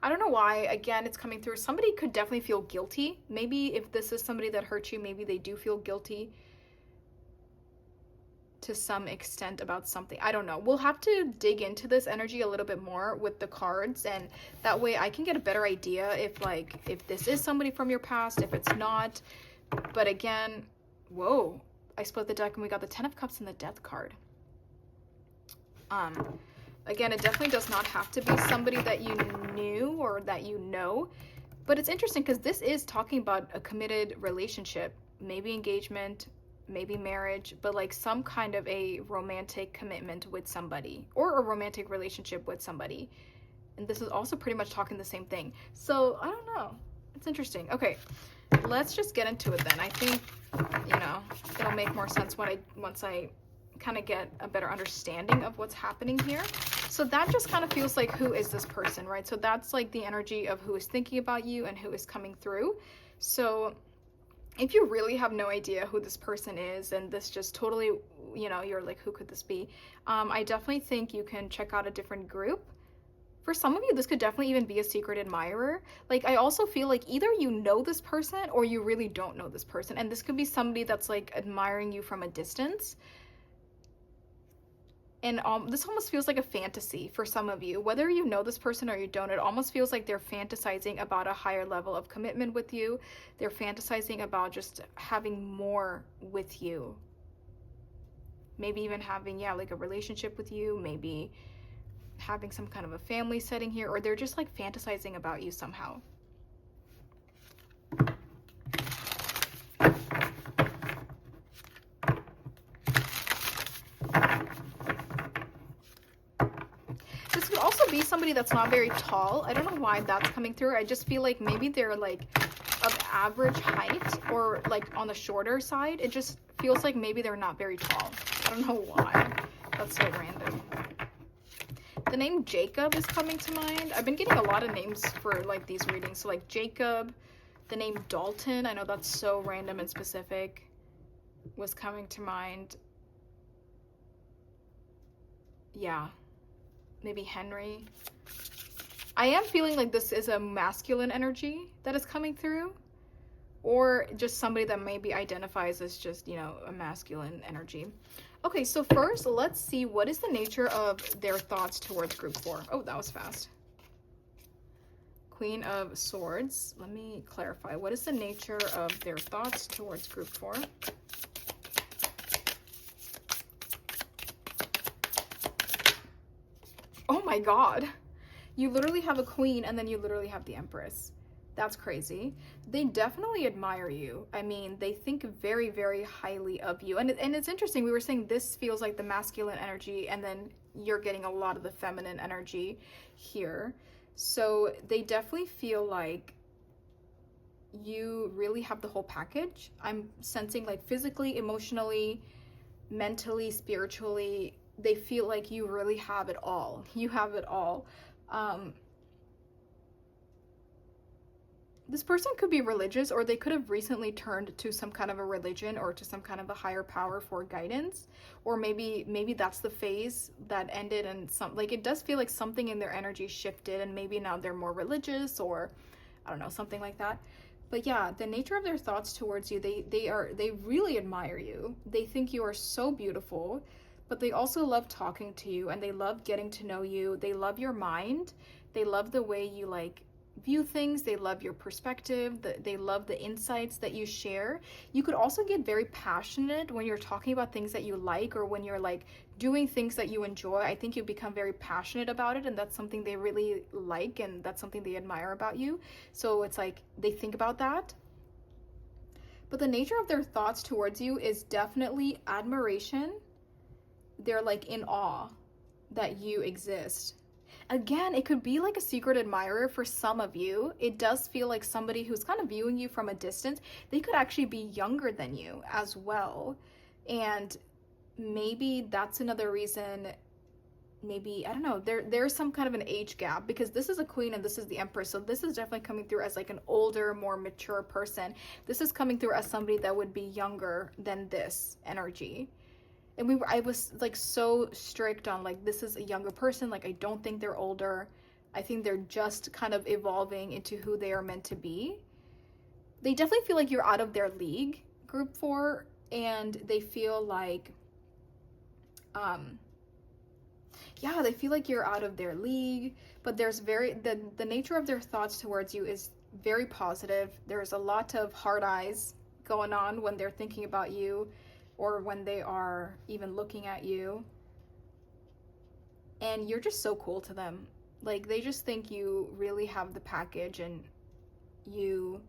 I don't know why, again, it's coming through. Somebody could definitely feel guilty. Maybe if this is somebody that hurt you, maybe they do feel guilty to some extent about something. I don't know. We'll have to dig into this energy a little bit more with the cards, and that way I can get a better idea if this is somebody from your past, if it's not. But again, whoa, I split the deck and we got the 10 of Cups and the Death card. Again, it definitely does not have to be somebody that you knew or that you know, but it's interesting because this is talking about a committed relationship, maybe engagement, maybe marriage, but like some kind of a romantic commitment with somebody or a romantic relationship with somebody. And this is also pretty much talking the same thing. So I don't know. It's interesting. Okay, let's just get into it then. I think, you know, it'll make more sense once I kind of get a better understanding of what's happening here. So that just kind of feels like, who is this person, right? So that's like the energy of who is thinking about you and who is coming through. So if you really have no idea who this person is and this just totally, you know, you're like, who could this be? I definitely think you can check out a different group. For some of you, this could definitely even be a secret admirer. Like, I also feel like either you know this person or you really don't know this person. And this could be somebody that's like admiring you from a distance. And this almost feels like a fantasy for some of you. Whether you know this person or you don't, it almost feels like they're fantasizing about a higher level of commitment with you. They're fantasizing about just having more with you. Maybe even having, yeah, like a relationship with you. Maybe having some kind of a family setting here. Or they're just like fantasizing about you somehow. This could also be somebody that's not very tall. I don't know why that's coming through. I just feel like maybe they're like of average height or like on the shorter side. It just feels like maybe they're not very tall. I don't know why. That's so random. The name Jacob is coming to mind. I've been getting a lot of names for like these readings. So like Jacob, the name Dalton, I know that's so random and specific, was coming to mind. Yeah. Maybe Henry. I am feeling like this is a masculine energy that is coming through, or just somebody that maybe identifies as just, you know, a masculine energy. Okay, so first, let's see what is the nature of their thoughts towards group 4. Oh, that was fast. Queen of Swords. Let me clarify. What is the nature of their thoughts towards group 4? Oh my god. You literally have a queen and then you literally have the Empress. That's crazy. They definitely admire you. I mean, they think very, very highly of you. And it's interesting. We were saying this feels like the masculine energy and then you're getting a lot of the feminine energy here. So they definitely feel like you really have the whole package. I'm sensing like physically, emotionally, mentally, spiritually, they feel like you really have it all. You have it all. This person could be religious, or they could have recently turned to some kind of a religion or to some kind of a higher power for guidance, or maybe that's the phase that ended, and some, like, it does feel like something in their energy shifted and maybe now they're more religious, or I don't know, something like that. But yeah, the nature of their thoughts towards you, they really admire you. They think you are so beautiful, but they also love talking to you and they love getting to know you. They love your mind. They love the way you like view things. They love your perspective. They love the insights that you share. You could also get very passionate when you're talking about things that you like, or when you're like doing things that you enjoy. I think you become very passionate about it, and that's something they really like, and that's something they admire about you. So it's like they think about that. But the nature of their thoughts towards you is definitely admiration. They're like in awe that you exist. Again, it could be like a secret admirer for some of you. It does feel like somebody who's kind of viewing you from a distance. They could actually be younger than you as well. And maybe that's another reason. Maybe, I don't know, there's some kind of an age gap, because this is a queen and this is the Empress. So this is definitely coming through as like an older, more mature person. This is coming through as somebody that would be younger than this energy. And I was like so strict on like, this is a younger person. Like, I don't think they're older. I think they're just kind of evolving into who they are meant to be. They definitely feel like you're out of their league, group 4, and they feel like, yeah, they feel like you're out of their league, but there's the nature of their thoughts towards you is very positive. There's a lot of hard eyes going on when they're thinking about you, or when they are even looking at you. And you're just so cool to them. Like, they just think you really have the package, and you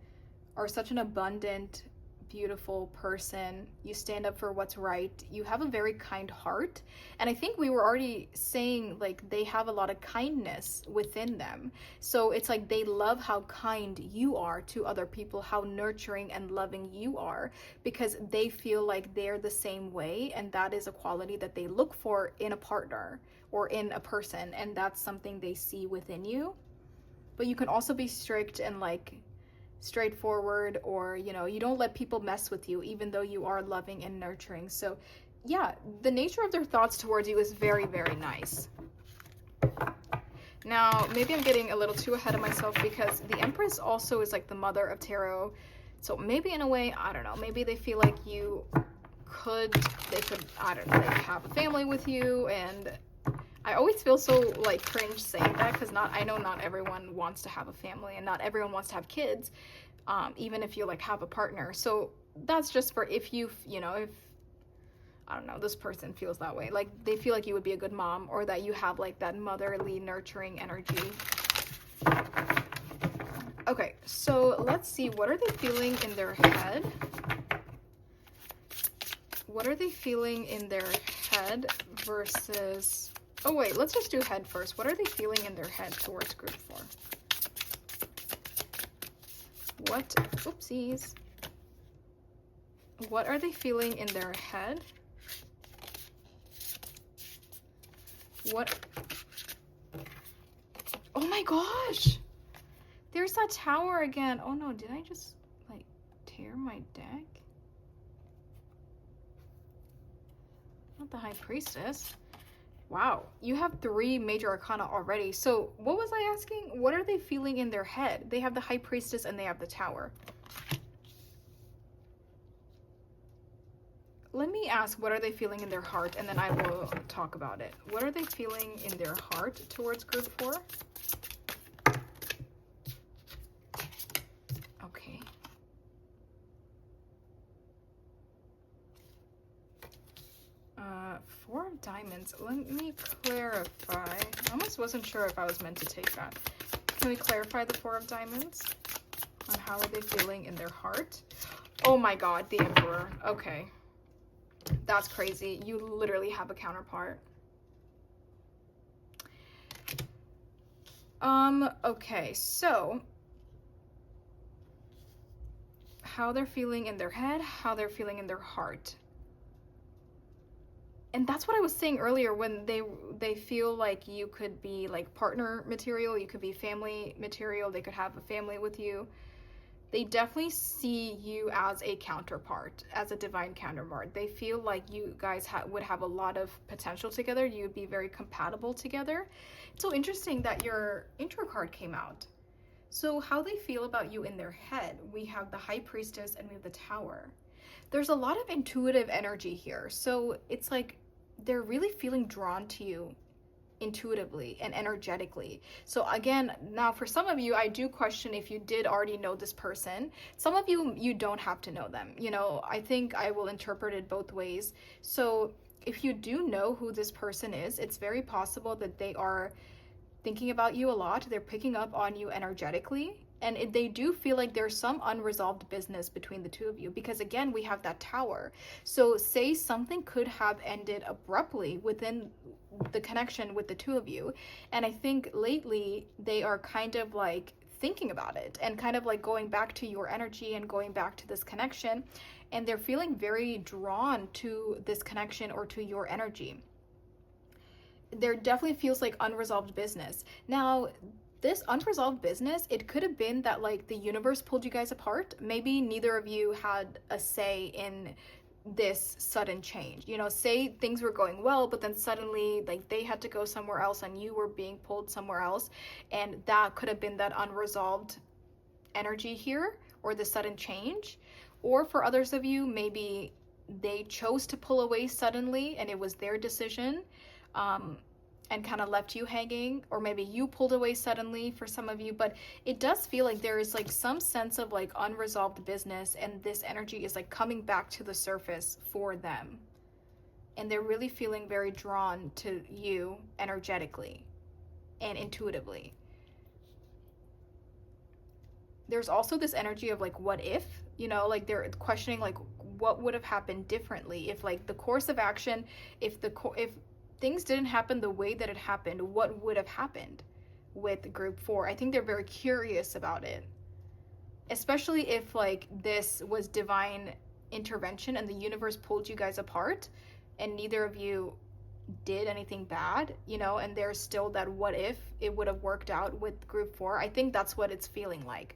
are such an abundant, beautiful person. You stand up for what's right. You have a very kind heart. And I think we were already saying, like, they have a lot of kindness within them. So it's like they love how kind you are to other people, how nurturing and loving you are, because they feel like they're the same way, and that is a quality that they look for in a partner or in a person, and that's something they see within you. But you can also be strict and like straightforward, or you know, you don't let people mess with you even though you are loving and nurturing. So yeah, the nature of their thoughts towards you is very, very nice. Now, maybe I'm getting a little too ahead of myself because the Empress also is like the mother of tarot. So maybe in a way, I don't know, maybe they feel like they could, I don't know, like have a family with you. And I always feel so like cringe saying that, because I know not everyone wants to have a family and not everyone wants to have kids, even if you like have a partner. So that's just for if you know, if, I don't know, this person feels that way, like they feel like you would be a good mom, or that you have like that motherly nurturing energy. Okay, so let's see, what are they feeling in their head? What are they feeling in their head versus, oh wait, let's just do head first. What are they feeling in their head towards group 4? What, oopsies. What are they feeling in their head? What? Oh my gosh! There's that tower again. Oh no, did I just like tear my deck? Not the High Priestess. Wow, you have 3 major arcana already. So what was I asking? What are they feeling in their head? They have the High Priestess and they have the Tower. Let me ask, what are they feeling in their heart? And then I will talk about it. What are they feeling in their heart towards group 4? Okay. Four of Diamonds. Let me clarify. I almost wasn't sure if I was meant to take that. Can we clarify the Four of Diamonds? On how are they feeling in their heart? Oh my god, the Emperor. Okay. That's crazy. You literally have a counterpart. Okay, so how they're feeling in their head, how they're feeling in their heart. And that's what I was saying earlier, when they feel like you could be like partner material, you could be family material, they could have a family with you. They definitely see you as a counterpart, as a divine counterpart. They feel like you guys would have a lot of potential together. You'd be very compatible together. It's so interesting that your intro card came out. So how they feel about you in their head, we have the High Priestess and we have the Tower. There's a lot of intuitive energy here. So it's like they're really feeling drawn to you intuitively and energetically. So again, now for some of you, I do question if you did already know this person. Some of you don't have to know them. You know, I think I will interpret it both ways. So if you do know who this person is, it's very possible that they are thinking about you a lot. They're picking up on you energetically. And they do feel like there's some unresolved business between the two of you, because again, we have that Tower. So say something could have ended abruptly within the connection with the two of you. And I think lately they are kind of like thinking about it and kind of like going back to your energy and going back to this connection. And they're feeling very drawn to this connection or to your energy. There definitely feels like unresolved business. Now, this unresolved business, it could have been that like the universe pulled you guys apart. Maybe neither of you had a say in this sudden change. You know, say things were going well, but then suddenly like they had to go somewhere else and you were being pulled somewhere else. And that could have been that unresolved energy here, or the sudden change. Or for others of you, maybe they chose to pull away suddenly and it was their decision. And kind of left you hanging, or maybe you pulled away suddenly for some of you. But it does feel like there is like some sense of like unresolved business, and this energy is like coming back to the surface for them, and they're really feeling very drawn to you energetically and intuitively. There's also this energy of like, what if, you know, like they're questioning like what would have happened differently if like the course of action, if things didn't happen the way that it happened, what would have happened with group 4? I think they're very curious about it, especially if like this was divine intervention and the universe pulled you guys apart and neither of you did anything bad, you know, and there's still that what if it would have worked out with group 4. I think that's what it's feeling like.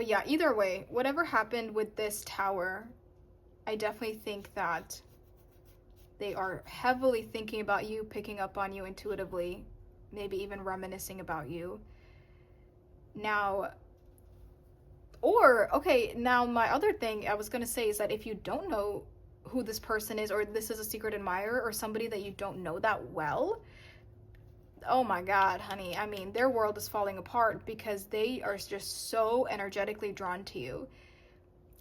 But yeah, either way, whatever happened with this tower, I definitely think that they are heavily thinking about you, picking up on you intuitively, maybe even reminiscing about you. Now, now my other thing I was going to say is that if you don't know who this person is, or this is a secret admirer or somebody that you don't know that well, oh my God, honey, I mean, their world is falling apart because they are just so energetically drawn to you.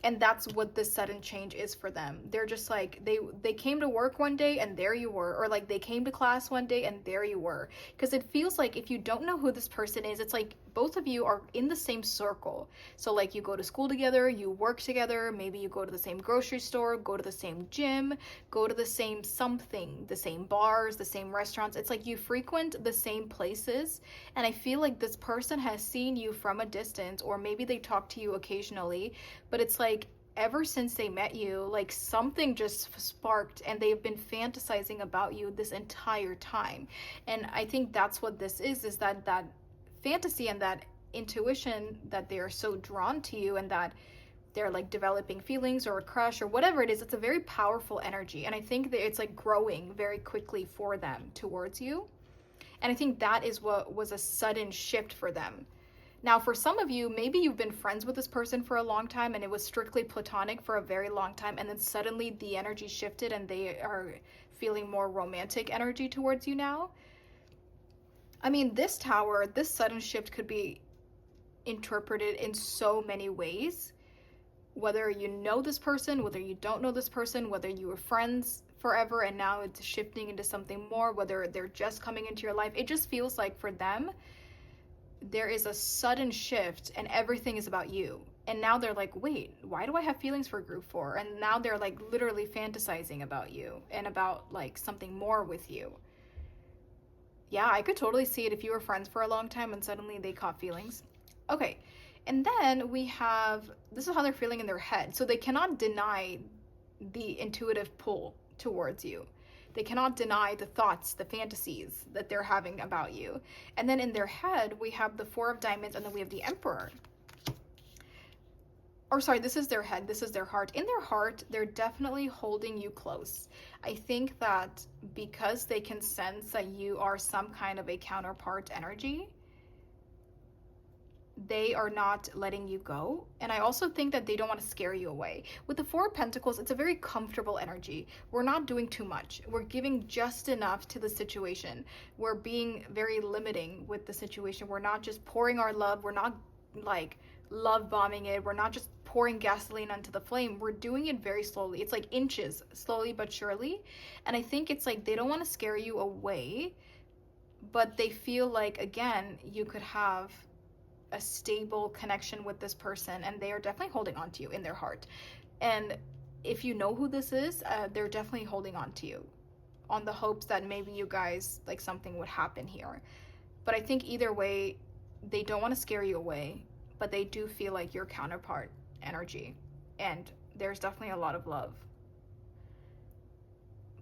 And that's what this sudden change is for them. They're just like, they came to work one day and there you were, or like they came to class one day and there you were. Because it feels like if you don't know who this person is, it's like both of you are in the same circle. So like you go to school together, you work together, maybe you go to the same grocery store, go to the same gym, go to the same something, the same bars, the same restaurants. It's like you frequent the same places. And I feel like this person has seen you from a distance, or maybe they talk to you occasionally, but it's like ever since they met you, like something just sparked and they've been fantasizing about you this entire time. And I think that's what this is that fantasy and that intuition, that they are so drawn to you and that they're like developing feelings or a crush or whatever it is. It's a very powerful energy, and I think that it's like growing very quickly for them towards you. And I think that is what was a sudden shift for them. Now, for some of you, maybe you've been friends with this person for a long time and it was strictly platonic for a very long time, and then suddenly the energy shifted and they are feeling more romantic energy towards you now. I mean, this tower, this sudden shift could be interpreted in so many ways. Whether you know this person, whether you don't know this person, whether you were friends forever and now it's shifting into something more, whether they're just coming into your life. It just feels like for them, there is a sudden shift and everything is about you. And now they're like, wait, why do I have feelings for group 4? And now they're like literally fantasizing about you and about like something more with you. Yeah, I could totally see it if you were friends for a long time and suddenly they caught feelings. Okay, and then we have, this is how they're feeling in their head. So they cannot deny the intuitive pull towards you. They cannot deny the thoughts, the fantasies that they're having about you. And then in their head, we have the 4 of Diamonds, and then we have the Emperor. Or sorry, this is their head, this is their heart. In their heart, they're definitely holding you close. I think that because they can sense that you are some kind of a counterpart energy, they are not letting you go. And I also think that they don't want to scare you away. With the 4 of Pentacles, it's a very comfortable energy. We're not doing too much. We're giving just enough to the situation. We're being very limiting with the situation. We're not just pouring our love. We're not like love bombing it. We're not just pouring gasoline onto the flame. We're doing it very slowly. It's like inches, slowly but surely. And I think it's like they don't want to scare you away, but they feel like, again, you could have a stable connection with this person, and they are definitely holding on to you in their heart. And if you know who this is, they're definitely holding on to you on the hopes that maybe you guys, like something would happen here. But I think either way, they don't want to scare you away, but they do feel like your counterpart energy, and there's definitely a lot of love.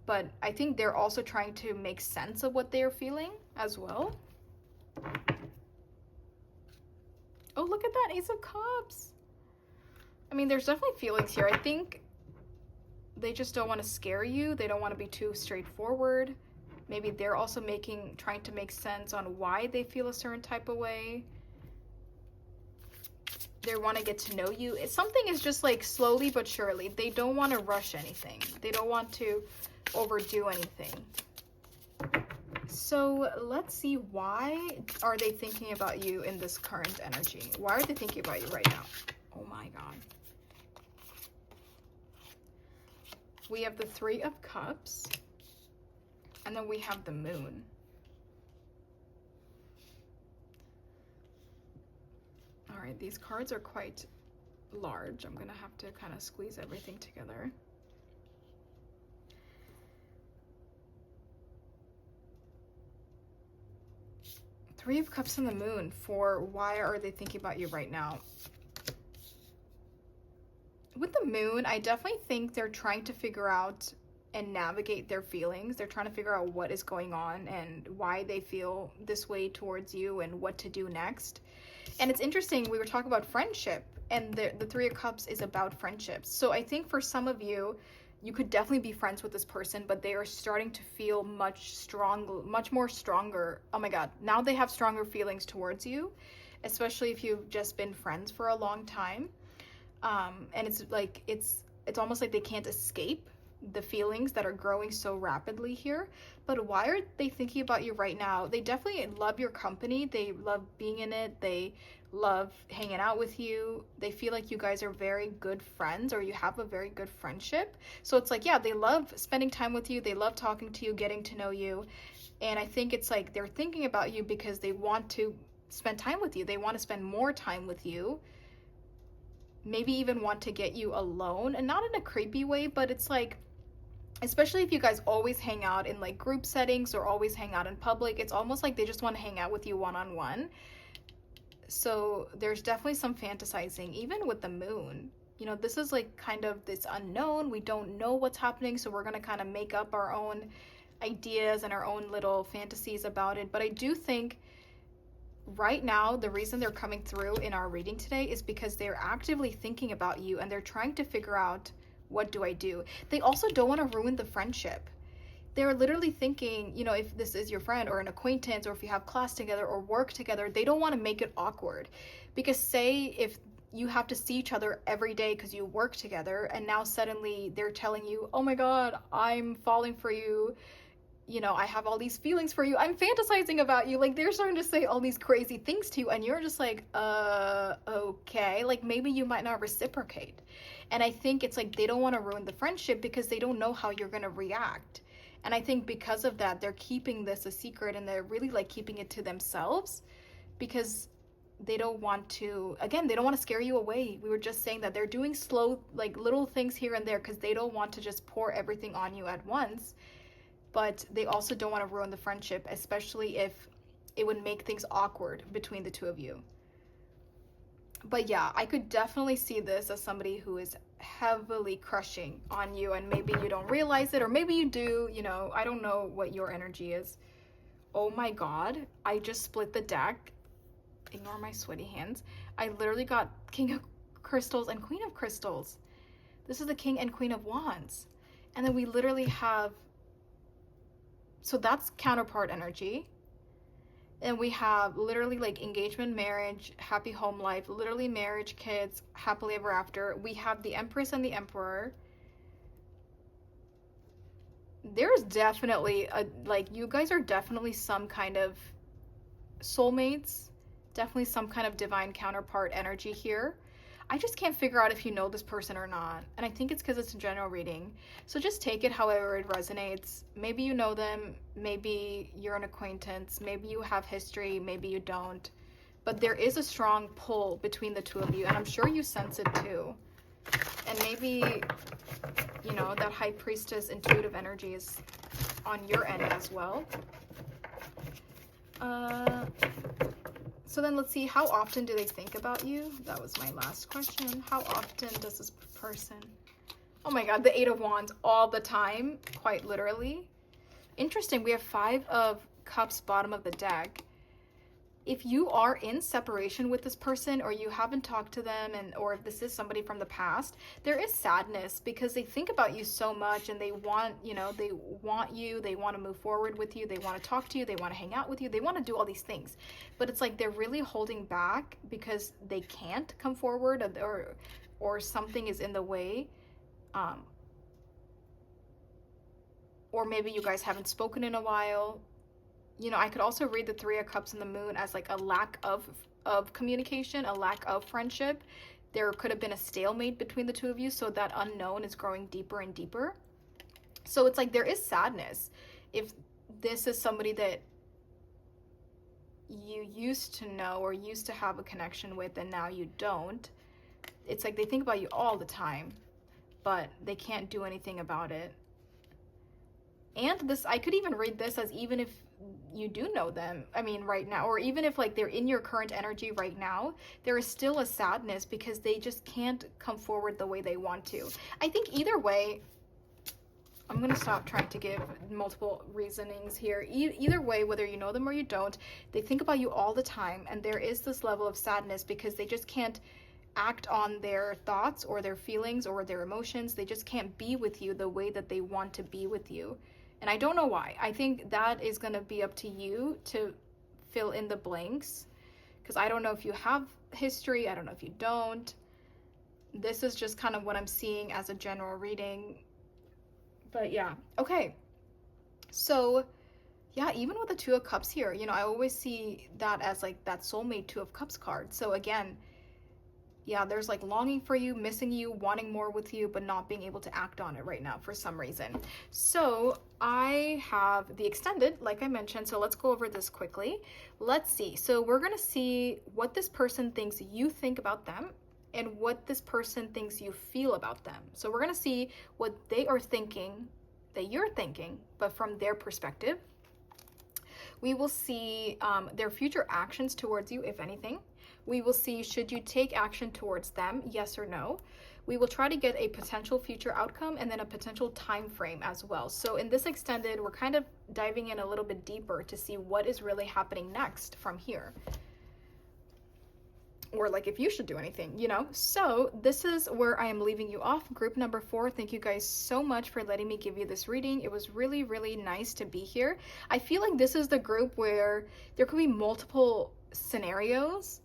But I think they're also trying to make sense of what they're feeling as well. Oh, look at that, Ace of Cups. I mean, there's definitely feelings here. I think they just don't want to scare you. They don't want to be too straightforward. Maybe they're also trying to make sense on why they feel a certain type of way. They want to get to know you. Something is just like slowly but surely. They don't want to rush anything. They don't want to overdo anything. So let's see, why are they thinking about you in this current energy? Why are they thinking about you right now? Oh my God. We have the 3 of Cups, and then we have the Moon. All right, these cards are quite large. I'm gonna have to kind of squeeze everything together. Three of Cups and the Moon for why are they thinking about you right now? With the Moon, I definitely think they're trying to figure out and navigate their feelings. They're trying to figure out what is going on and why they feel this way towards you and what to do next. And it's interesting, we were talking about friendship and the Three of Cups is about friendships. So I think for some of you, you could definitely be friends with this person, but they are starting to feel much more stronger. Oh my God, now they have stronger feelings towards you, especially if you've just been friends for a long time. And it's like it's almost like they can't escape the feelings that are growing so rapidly here. But why are they thinking about you right now? They definitely love your company. They love being in it. They love hanging out with you. They feel like you guys are very good friends, or you have a very good friendship. So it's like, yeah, they love spending time with you. They love talking to you, getting to know you. And I think it's like they're thinking about you because they want to spend time with you. They want to spend more time with you. Maybe even want to get you alone, and not in a creepy way, but it's like, especially if you guys always hang out in like group settings or always hang out in public, it's almost like they just want to hang out with you one-on-one. So there's definitely some fantasizing, even with the moon. You know, this is like kind of this unknown. We don't know what's happening, so we're going to kind of make up our own ideas and our own little fantasies about it. But I do think right now, the reason they're coming through in our reading today is because they're actively thinking about you, and they're trying to figure out, what do I do? They also don't want to ruin the friendship. They're literally thinking, you know, if this is your friend or an acquaintance, or if you have class together or work together, they don't want to make it awkward. Because say if you have to see each other every day because you work together, and now suddenly they're telling you, oh my God, I'm falling for you, you know, I have all these feelings for you, I'm fantasizing about you. Like, they're starting to say all these crazy things to you, and you're just like, okay. Like, maybe you might not reciprocate. And I think it's like they don't want to ruin the friendship because they don't know how you're going to react. And I think because of that, they're keeping this a secret, and they're really like keeping it to themselves because they don't want to, again, they don't want to scare you away. We were just saying that they're doing slow, like little things here and there because they don't want to just pour everything on you at once. But they also don't want to ruin the friendship, especially if it would make things awkward between the two of you. But yeah, I could definitely see this as somebody who is heavily crushing on you, and maybe you don't realize it, or maybe you do, you know, I don't know what your energy is. Oh my God, I just split the deck. Ignore my sweaty hands. I literally got King of Crystals and Queen of Crystals. This is the King and Queen of Wands. And then we literally have, so that's counterpart energy. And we have literally like engagement, marriage, happy home life, literally marriage, kids, happily ever after. We have the Empress and the Emperor. There's definitely like, you guys are definitely some kind of soulmates, definitely some kind of divine counterpart energy here. I just can't figure out if you know this person or not. And I think it's because it's a general reading. So just take it however it resonates. Maybe you know them, maybe you're an acquaintance, maybe you have history, maybe you don't. But there is a strong pull between the two of you, and I'm sure you sense it too. And maybe, you know, that High Priestess intuitive energy is on your end as well. So then let's see, how often do they think about you? That was my last question. How often does this person... Oh my God, the Eight of Wands all the time, quite literally. Interesting, we have Five of Cups bottom of the deck. If you are in separation with this person, or you haven't talked to them, and or if this is somebody from the past, there is sadness because they think about you so much, and they want, you know, they want you, they want to move forward with you, they want to talk to you, they want to hang out with you, they want to do all these things. But it's like they're really holding back because they can't come forward, or something is in the way. Or maybe you guys haven't spoken in a while. You know, I could also read the Three of Cups and the Moon as like a lack of communication, a lack of friendship. There could have been a stalemate between the two of you, so that unknown is growing deeper and deeper. So it's like there is sadness. If this is somebody that you used to know or used to have a connection with and now you don't, it's like they think about you all the time, but they can't do anything about it. And this, I could even read this as even if you do know them, I mean, right now, or even if like they're in your current energy right now, there is still a sadness because they just can't come forward the way they want to. I think either way, I'm going to stop trying to give multiple reasonings here. Either way, whether you know them or you don't, they think about you all the time, and there is this level of sadness because they just can't act on their thoughts or their feelings or their emotions. They just can't be with you the way that they want to be with you. And I don't know why. I think that is going to be up to you to fill in the blanks, because I don't know if you have history. I don't know if you don't. This is just kind of what I'm seeing as a general reading. But yeah, okay. So yeah, even with the Two of Cups here, you know, I always see that as like that soulmate Two of Cups card. So again, yeah, there's like longing for you, missing you, wanting more with you, but not being able to act on it right now for some reason. So I have the extended, like I mentioned. So let's go over this quickly. Let's see. So we're going to see what this person thinks you think about them and what this person thinks you feel about them. So we're going to see what they are thinking that you're thinking, but from their perspective. We will see their future actions towards you, if anything. We will see, should you take action towards them, yes or no. We will try to get a potential future outcome and then a potential time frame as well. So in this extended, we're kind of diving in a little bit deeper to see what is really happening next from here. Or like if you should do anything, you know. So this is where I am leaving you off, group number 4. Thank you guys so much for letting me give you this reading. It was really, really nice to be here. I feel like this is the group where there could be multiple scenarios,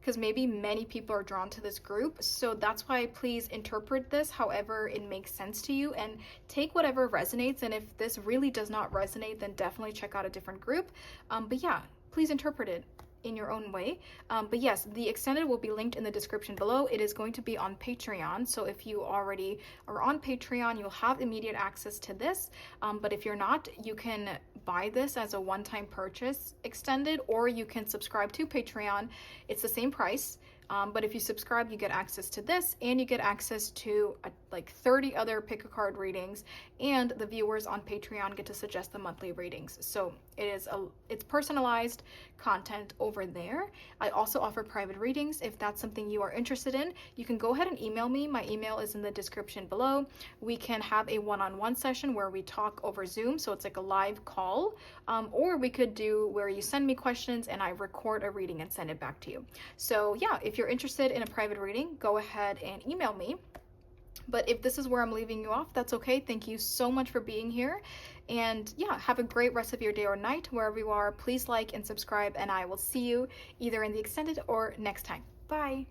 because maybe many people are drawn to this group. So that's why please interpret this however it makes sense to you and take whatever resonates. And if this really does not resonate, then definitely check out a different group. But yeah, please interpret it in your own way. But yes, the extended will be linked in the description below. It is going to be on Patreon. So if you already are on Patreon, you'll have immediate access to this. But if you're not, you can buy this as a one-time purchase extended, or you can subscribe to Patreon. It's the same price. But if you subscribe, you get access to this, and you get access to like 30 other pick a card readings, and the viewers on Patreon get to suggest the monthly readings. So it's personalized content over there. I also offer private readings. If that's something you are interested in, you can go ahead and email me. My email is in the description below. We can have a one-on-one session where we talk over Zoom, so it's like a live call, or we could do where you send me questions and I record a reading and send it back to you. So yeah, if you're interested in a private reading, go ahead and email me. But if this is where I'm leaving you off, that's okay. Thank you so much for being here. And yeah, have a great rest of your day or night, wherever you are. Please like and subscribe, and I will see you either in the extended or next time. Bye.